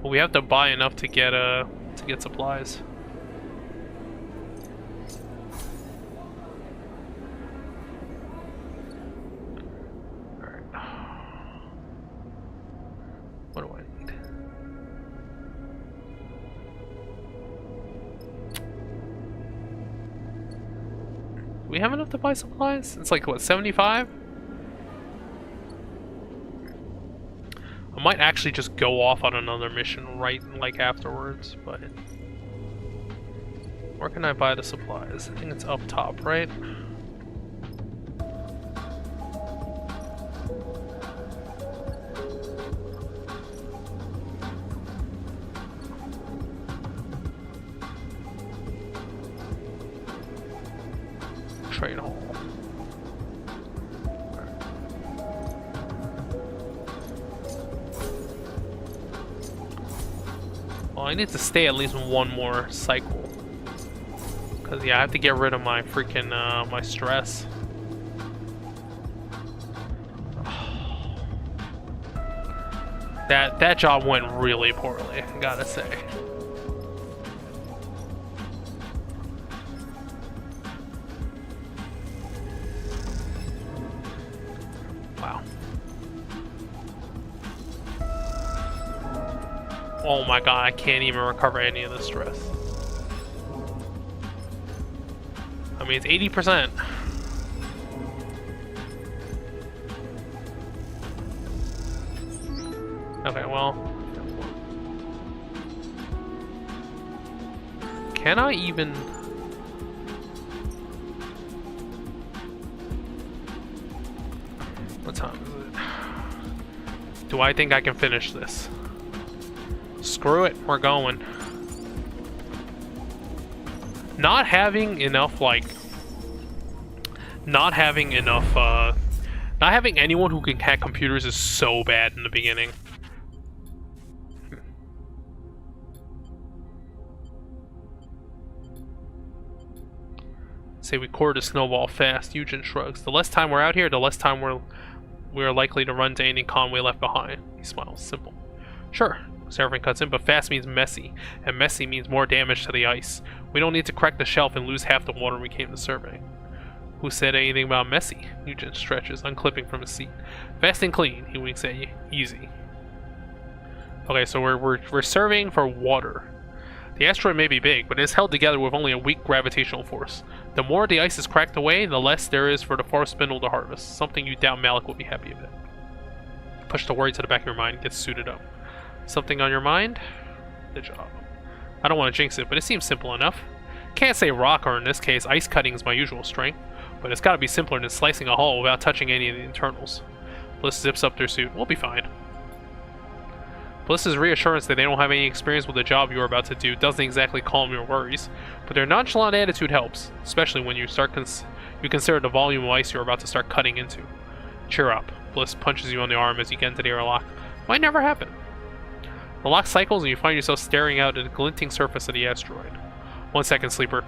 Well, we have to buy enough to get supplies. All right. What do I need? Do we have enough to buy supplies? It's like what, 75? I might actually just go off on another mission right like afterwards, but where can I buy the supplies? I think it's up top, right? Trade hall. Well, I need to stay at least one more cycle. Cause yeah, I have to get rid of my freaking my stress. That job went really poorly, I gotta say. Wow. Oh my god, I can't even recover any of the stress. I mean, it's 80%. Okay, well. Can I even... What time is it? Do I think I can finish this? Screw it, we're going. Not having enough, like... Not having enough, not having anyone who can hack computers is so bad in the beginning. Say we court a snowball fast. Eugen shrugs. The less time we're out here, the less time we're likely to run to any Conway left behind. He smiles. Simple. Sure. Seraphim cuts in, but fast means messy, and messy means more damage to the ice. We don't need to crack the shelf and lose half the water we came to survey. Who said anything about messy? Eugen stretches, unclipping from his seat. Fast and clean, he winks at you. Easy. Okay, so we're surveying for water. The asteroid may be big, but it is held together with only a weak gravitational force. The more the ice is cracked away, the less there is for the forest spindle to harvest. Something you doubt Malik will be happy about. Push the worry to the back of your mind, get suited up. Something on your mind? The job. I don't want to jinx it, but it seems simple enough. Can't say rock, or in this case, ice cutting is my usual strength, but it's gotta be simpler than slicing a hole without touching any of the internals. Bliss zips up their suit. We'll be fine. Bliss's reassurance that they don't have any experience with the job you are about to do doesn't exactly calm your worries, but their nonchalant attitude helps, especially when you consider the volume of ice you're about to start cutting into. Cheer up. Bliss punches you on the arm as you get into the airlock. Might never happen. The lock cycles and you find yourself staring out at the glinting surface of the asteroid. 1 second, sleeper.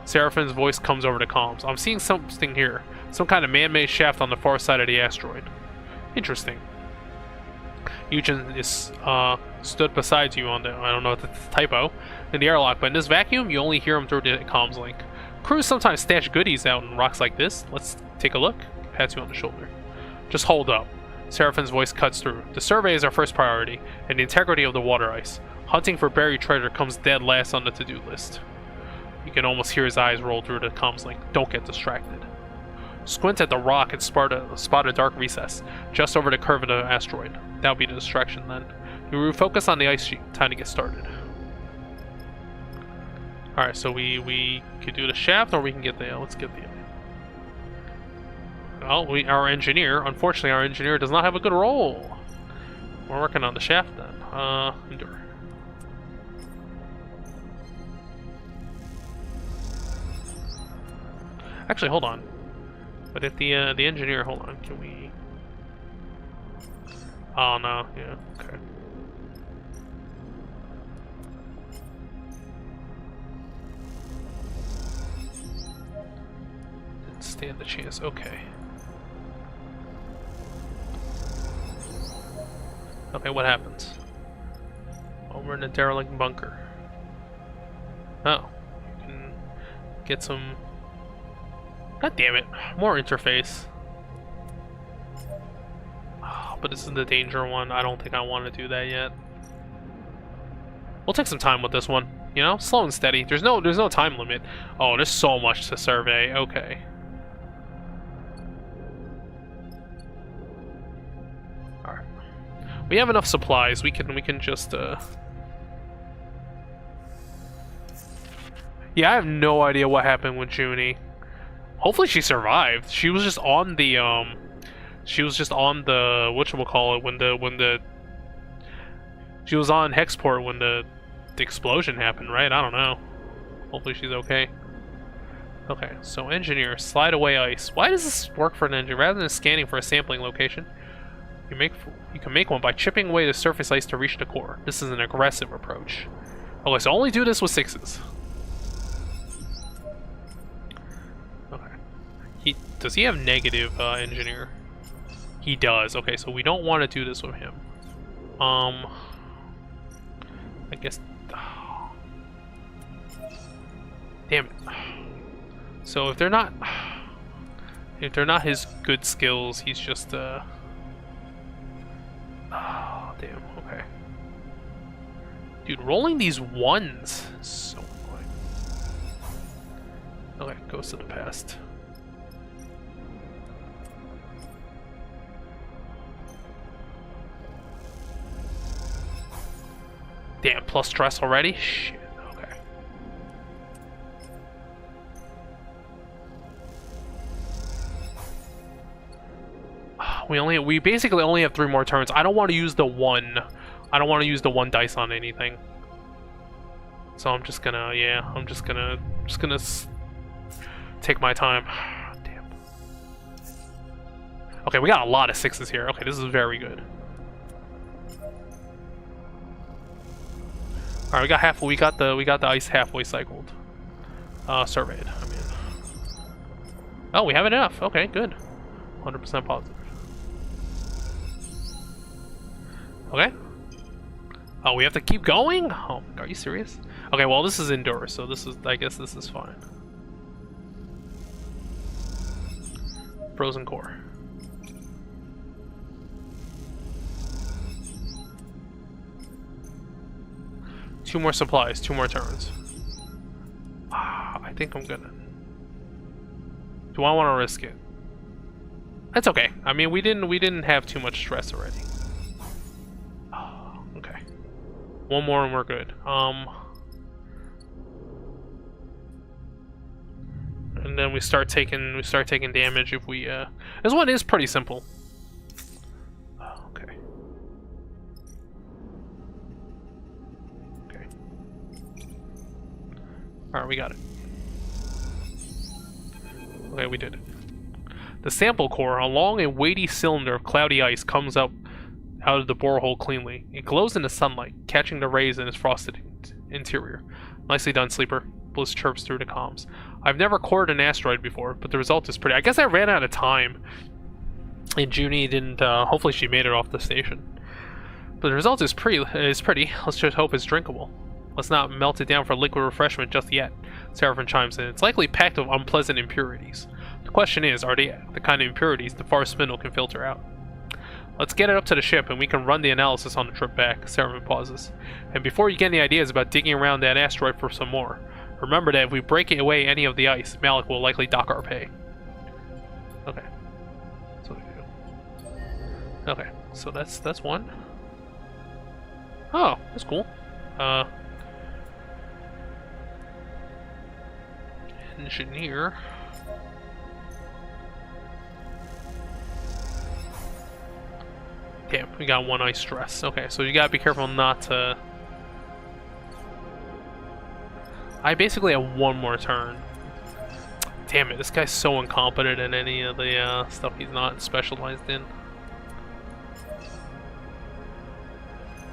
Seraphim's voice comes over the comms. I'm seeing something here. Some kind of man-made shaft on the far side of the asteroid. Interesting. Eugen is stood beside you on the, I don't know if it's a typo, in the airlock, but in this vacuum, you only hear him through the comms link. Crews sometimes stash goodies out in rocks like this. Let's take a look. Pats you on the shoulder. Just hold up. Seraphim's voice cuts through. The survey is our first priority, and the integrity of the water ice. Hunting for buried treasure comes dead last on the to-do list. You can almost hear his eyes roll through the comms link. Don't get distracted. Squint at the rock and spot a dark recess, just over the curve of the asteroid. That'll be the distraction then. You refocus on the ice sheet. Time to get started. Alright, so we could do the shaft, or we can get the... let's get the... Well, our engineer... Unfortunately, our engineer does not have a good roll. We're working on the shaft then. Endure. Actually, hold on. But if the engineer, hold on, can we? Oh no, yeah, okay. Didn't stand the chance. Okay. Okay, what happens? Oh, we're in a derelict bunker. Oh, you can get some. God damn it, more interface. Oh, but this is the danger one. I don't think I want to do that yet. We'll take some time with this one. You know, slow and steady. There's no time limit. Oh, there's so much to survey. Okay. Alright. We have enough supplies. We can just Yeah, I have no idea what happened with Junie. Hopefully she survived. She was just on the whatchamacallit when the she was on Hexport when the explosion happened, right? I don't know. Hopefully she's okay. Okay, so engineer, slide away ice. Why does this work for an engineer? Rather than scanning for a sampling location, you can make one by chipping away the surface ice to reach the core. This is an aggressive approach. Okay, so only do this with 6s. Does he have negative engineer? He does. Okay, so we don't want to do this with him. I guess. Damn it. So if they're not his good skills, he's just oh, damn. Okay. Dude, rolling these ones is so annoying. Okay, goes to the past. Damn, plus stress already? Shit, okay. We basically only have 3 more turns. I don't want to use the one. I don't want to use the 1 dice on anything. So I'm just gonna, yeah, I'm just gonna just gonna take my time. Damn. Okay, we got a lot of 6s here. Okay, this is very good. All right, we got the ice halfway cycled. Surveyed. I mean. Oh, we have enough. Okay, good. 100% positive. Okay. Oh, we have to keep going? Oh, are you serious? Okay, well, this is indoors, so I guess this is fine. Frozen core. Two more supplies, 2 more turns. I think I'm gonna... Do I want to risk it? That's okay. I mean, we didn't have too much stress already. Okay. 1 more and we're good. And then we start taking damage if we this one is pretty simple. Okay. Okay. Alright, we got it. Okay, we did it. The sample core, a long and weighty cylinder of cloudy ice, comes up out of the borehole cleanly. It glows in the sunlight, catching the rays in its frosted interior. Nicely done, Sleeper. Bliss chirps through the comms. I've never cored an asteroid before, but the result is pretty. I guess I ran out of time. And Junie didn't, hopefully she made it off the station. But the result is pretty. Let's just hope it's drinkable. Let's not melt it down for liquid refreshment just yet. Seraphim chimes in. It's likely packed with unpleasant impurities. The question is, are they the kind of impurities the far spindle can filter out? Let's get it up to the ship and we can run the analysis on the trip back. Seraphim pauses. And before you get any ideas about digging around that asteroid for some more, remember that if we break away any of the ice, Malik will likely dock our pay. Okay. That's what we do. Okay, so that's one. Oh, that's cool. Engineer. Damn, we got 1 ice stress. Okay, so you gotta be careful not to... I basically have 1 more turn. Damn it, this guy's so incompetent in any of the stuff he's not specialized in.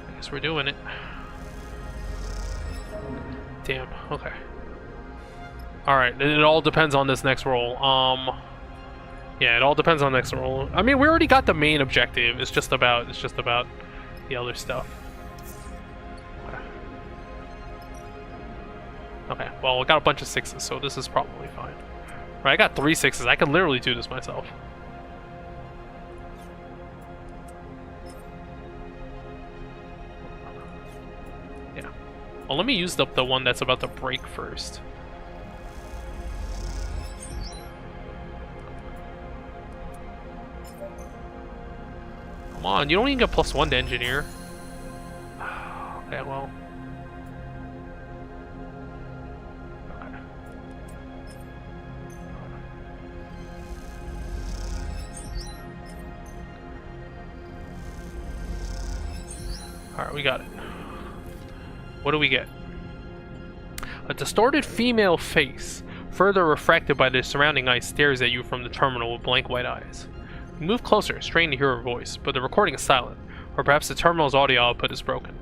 I guess we're doing it. Damn, okay. Alright, it all depends on this next roll. Yeah, it all depends on next roll. I mean, we already got the main objective. It's just about the other stuff. Okay, well, I got a bunch of 6s, so this is probably fine. Right, I got 3 6s. I can literally do this myself. Yeah. Well, let me use the one that's about to break first. Come on, you don't even get +1 to engineer. Okay, well. Okay. Alright, we got it. What do we get? A distorted female face, further refracted by the surrounding ice, stares at you from the terminal with blank white eyes. You move closer, straining to hear her voice, but the recording is silent, or perhaps the terminal's audio output is broken.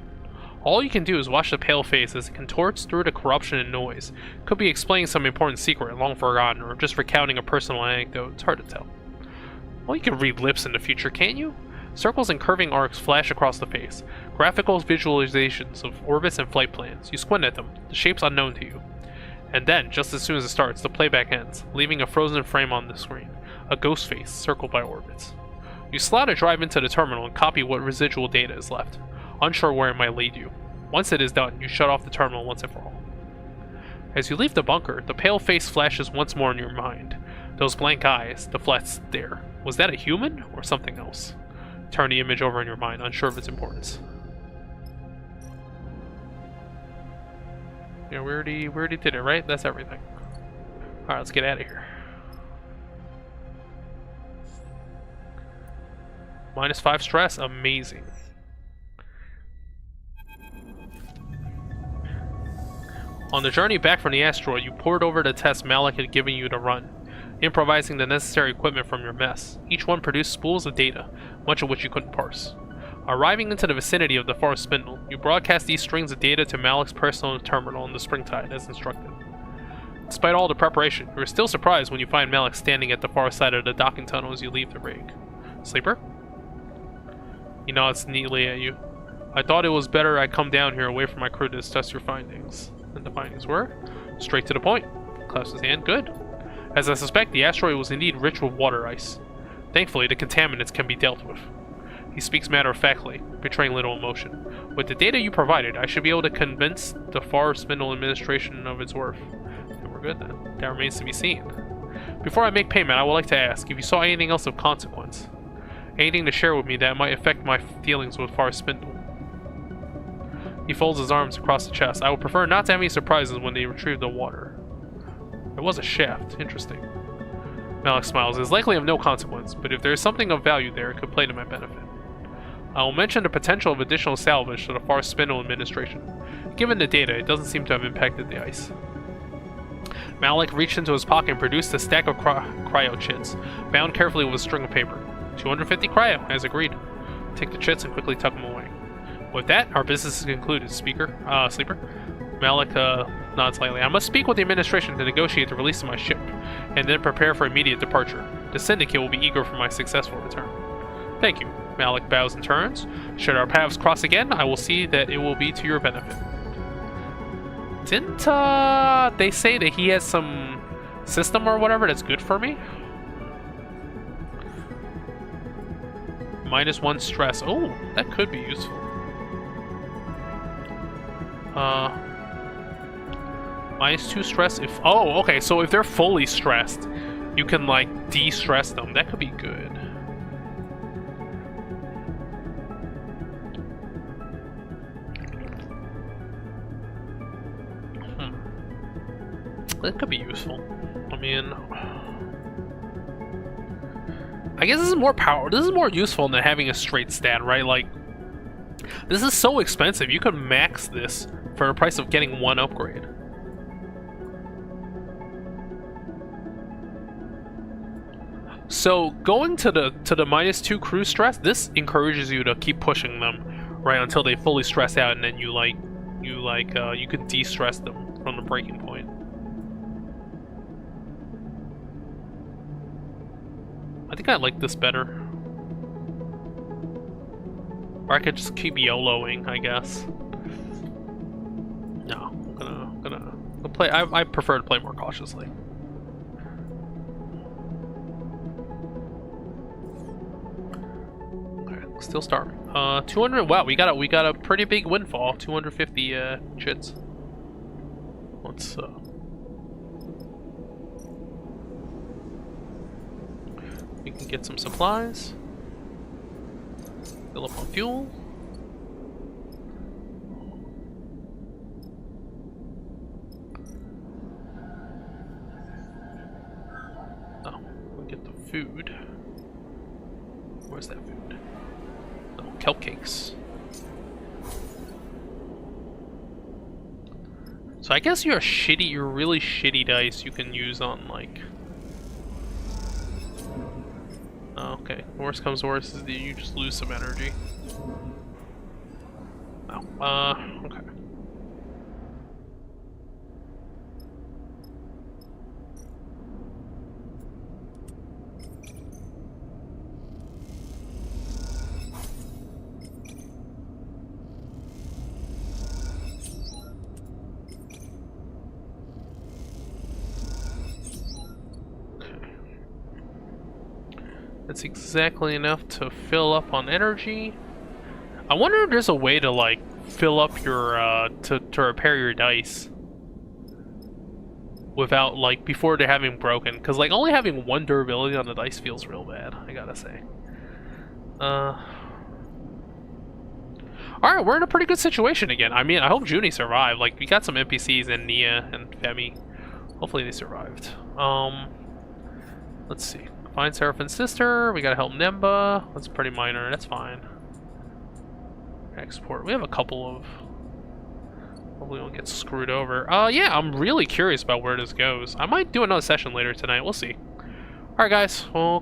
All you can do is watch the pale face as it contorts through the corruption and noise. It could be explaining some important secret long forgotten, or just recounting a personal anecdote. It's hard to tell. Well, you can read lips in the future, can't you? Circles and curving arcs flash across the face. Graphical visualizations of orbits and flight plans. You squint at them, the shapes unknown to you. And then, just as soon as it starts, the playback ends, leaving a frozen frame on the screen. A ghost face circled by orbits. You slot a drive into the terminal and copy what residual data is left, unsure where it might lead you. Once it is done, you shut off the terminal once and for all. As you leave the bunker, the pale face flashes once more in your mind. Those blank eyes, the flat stare. Was that a human or something else? Turn the image over in your mind, unsure of its importance. Yeah, we already did it, right? That's everything. Alright, let's get out of here. -5 stress, amazing. On the journey back from the asteroid, you poured over the test Malik had given you to run, improvising the necessary equipment from your mess. Each one produced spools of data, much of which you couldn't parse. Arriving into the vicinity of the far spindle, you broadcast these strings of data to Malik's personal terminal in the Springtide, as instructed. Despite all the preparation, you are still surprised when you find Malik standing at the far side of the docking tunnel as you leave the rig. Sleeper? He nods neatly at you. I thought it was better I come down here away from my crew to discuss your findings. And the findings were? Straight to the point. Clasps his hand. Good. As I suspect, the asteroid was indeed rich with water ice. Thankfully, the contaminants can be dealt with. He speaks matter-of-factly, betraying little emotion. With the data you provided, I should be able to convince the Far Spindle administration of its worth. And we're good then. That remains to be seen. Before I make payment, I would like to ask if you saw anything else of consequence. Anything to share with me that might affect my dealings with Far Spindle. He folds his arms across the chest. I would prefer not to have any surprises when they retrieve the water. There was a shaft. Interesting. Malik smiles. It is likely of no consequence, but if there is something of value there, it could play to my benefit. I will mention the potential of additional salvage to the Far Spindle administration. Given the data, it doesn't seem to have impacted the ice. Malik reached into his pocket and produced a stack of cryo chits, bound carefully with a string of paper. 250 cryo, as agreed. Take the chits and quickly tuck them away. With that, our business is concluded, Sleeper. Malik nods slightly. I must speak with the administration to negotiate the release of my ship, and then prepare for immediate departure. The Syndicate will be eager for my successful return. Thank you. Malik bows and turns. Should our paths cross again, I will see that it will be to your benefit. Didn't they say that he has some system or whatever that's good for me? -1 stress. Oh, that could be useful. -2 stress if... Oh, okay, so if they're fully stressed, you can, like, de-stress them. That could be good. That could be useful. I mean... I guess this is more power. This is more useful than having a straight stat, right? Like, this is so expensive. You could max this for the price of getting one upgrade. So going to the -2 crew stress, this encourages you to keep pushing them, right, until they fully stress out, and then you can de-stress them from the breaking point. I think I like this better. Or I could just keep YOLOing, I guess. No, I'm gonna play. I prefer to play more cautiously. Okay, still starving. 200. Wow, we got a pretty big windfall. 250 chits. Let's we can get some supplies. Fill up on fuel. Oh, we get the food. Where's that food? Oh, kelp cakes. So I guess your really shitty dice you can use on, like... Okay, worst comes to worst is that you just lose some energy. Oh, okay. That's exactly enough to fill up on energy. I wonder if there's a way to, like, fill up your, to repair your dice without, like, before they're having broken. Because, like, only having 1 durability on the dice feels real bad, I gotta say. Alright, we're in a pretty good situation again. I mean, I hope Junie survived. Like, we got some NPCs and Nia and Femi. Hopefully they survived. Let's see. Find Seraphin's sister. We gotta help Nemba. That's pretty minor. That's fine. Export. We have a couple Hopefully we won't get screwed over. Yeah, I'm really curious about where this goes. I might do another session later tonight. We'll see. Alright, guys. Well,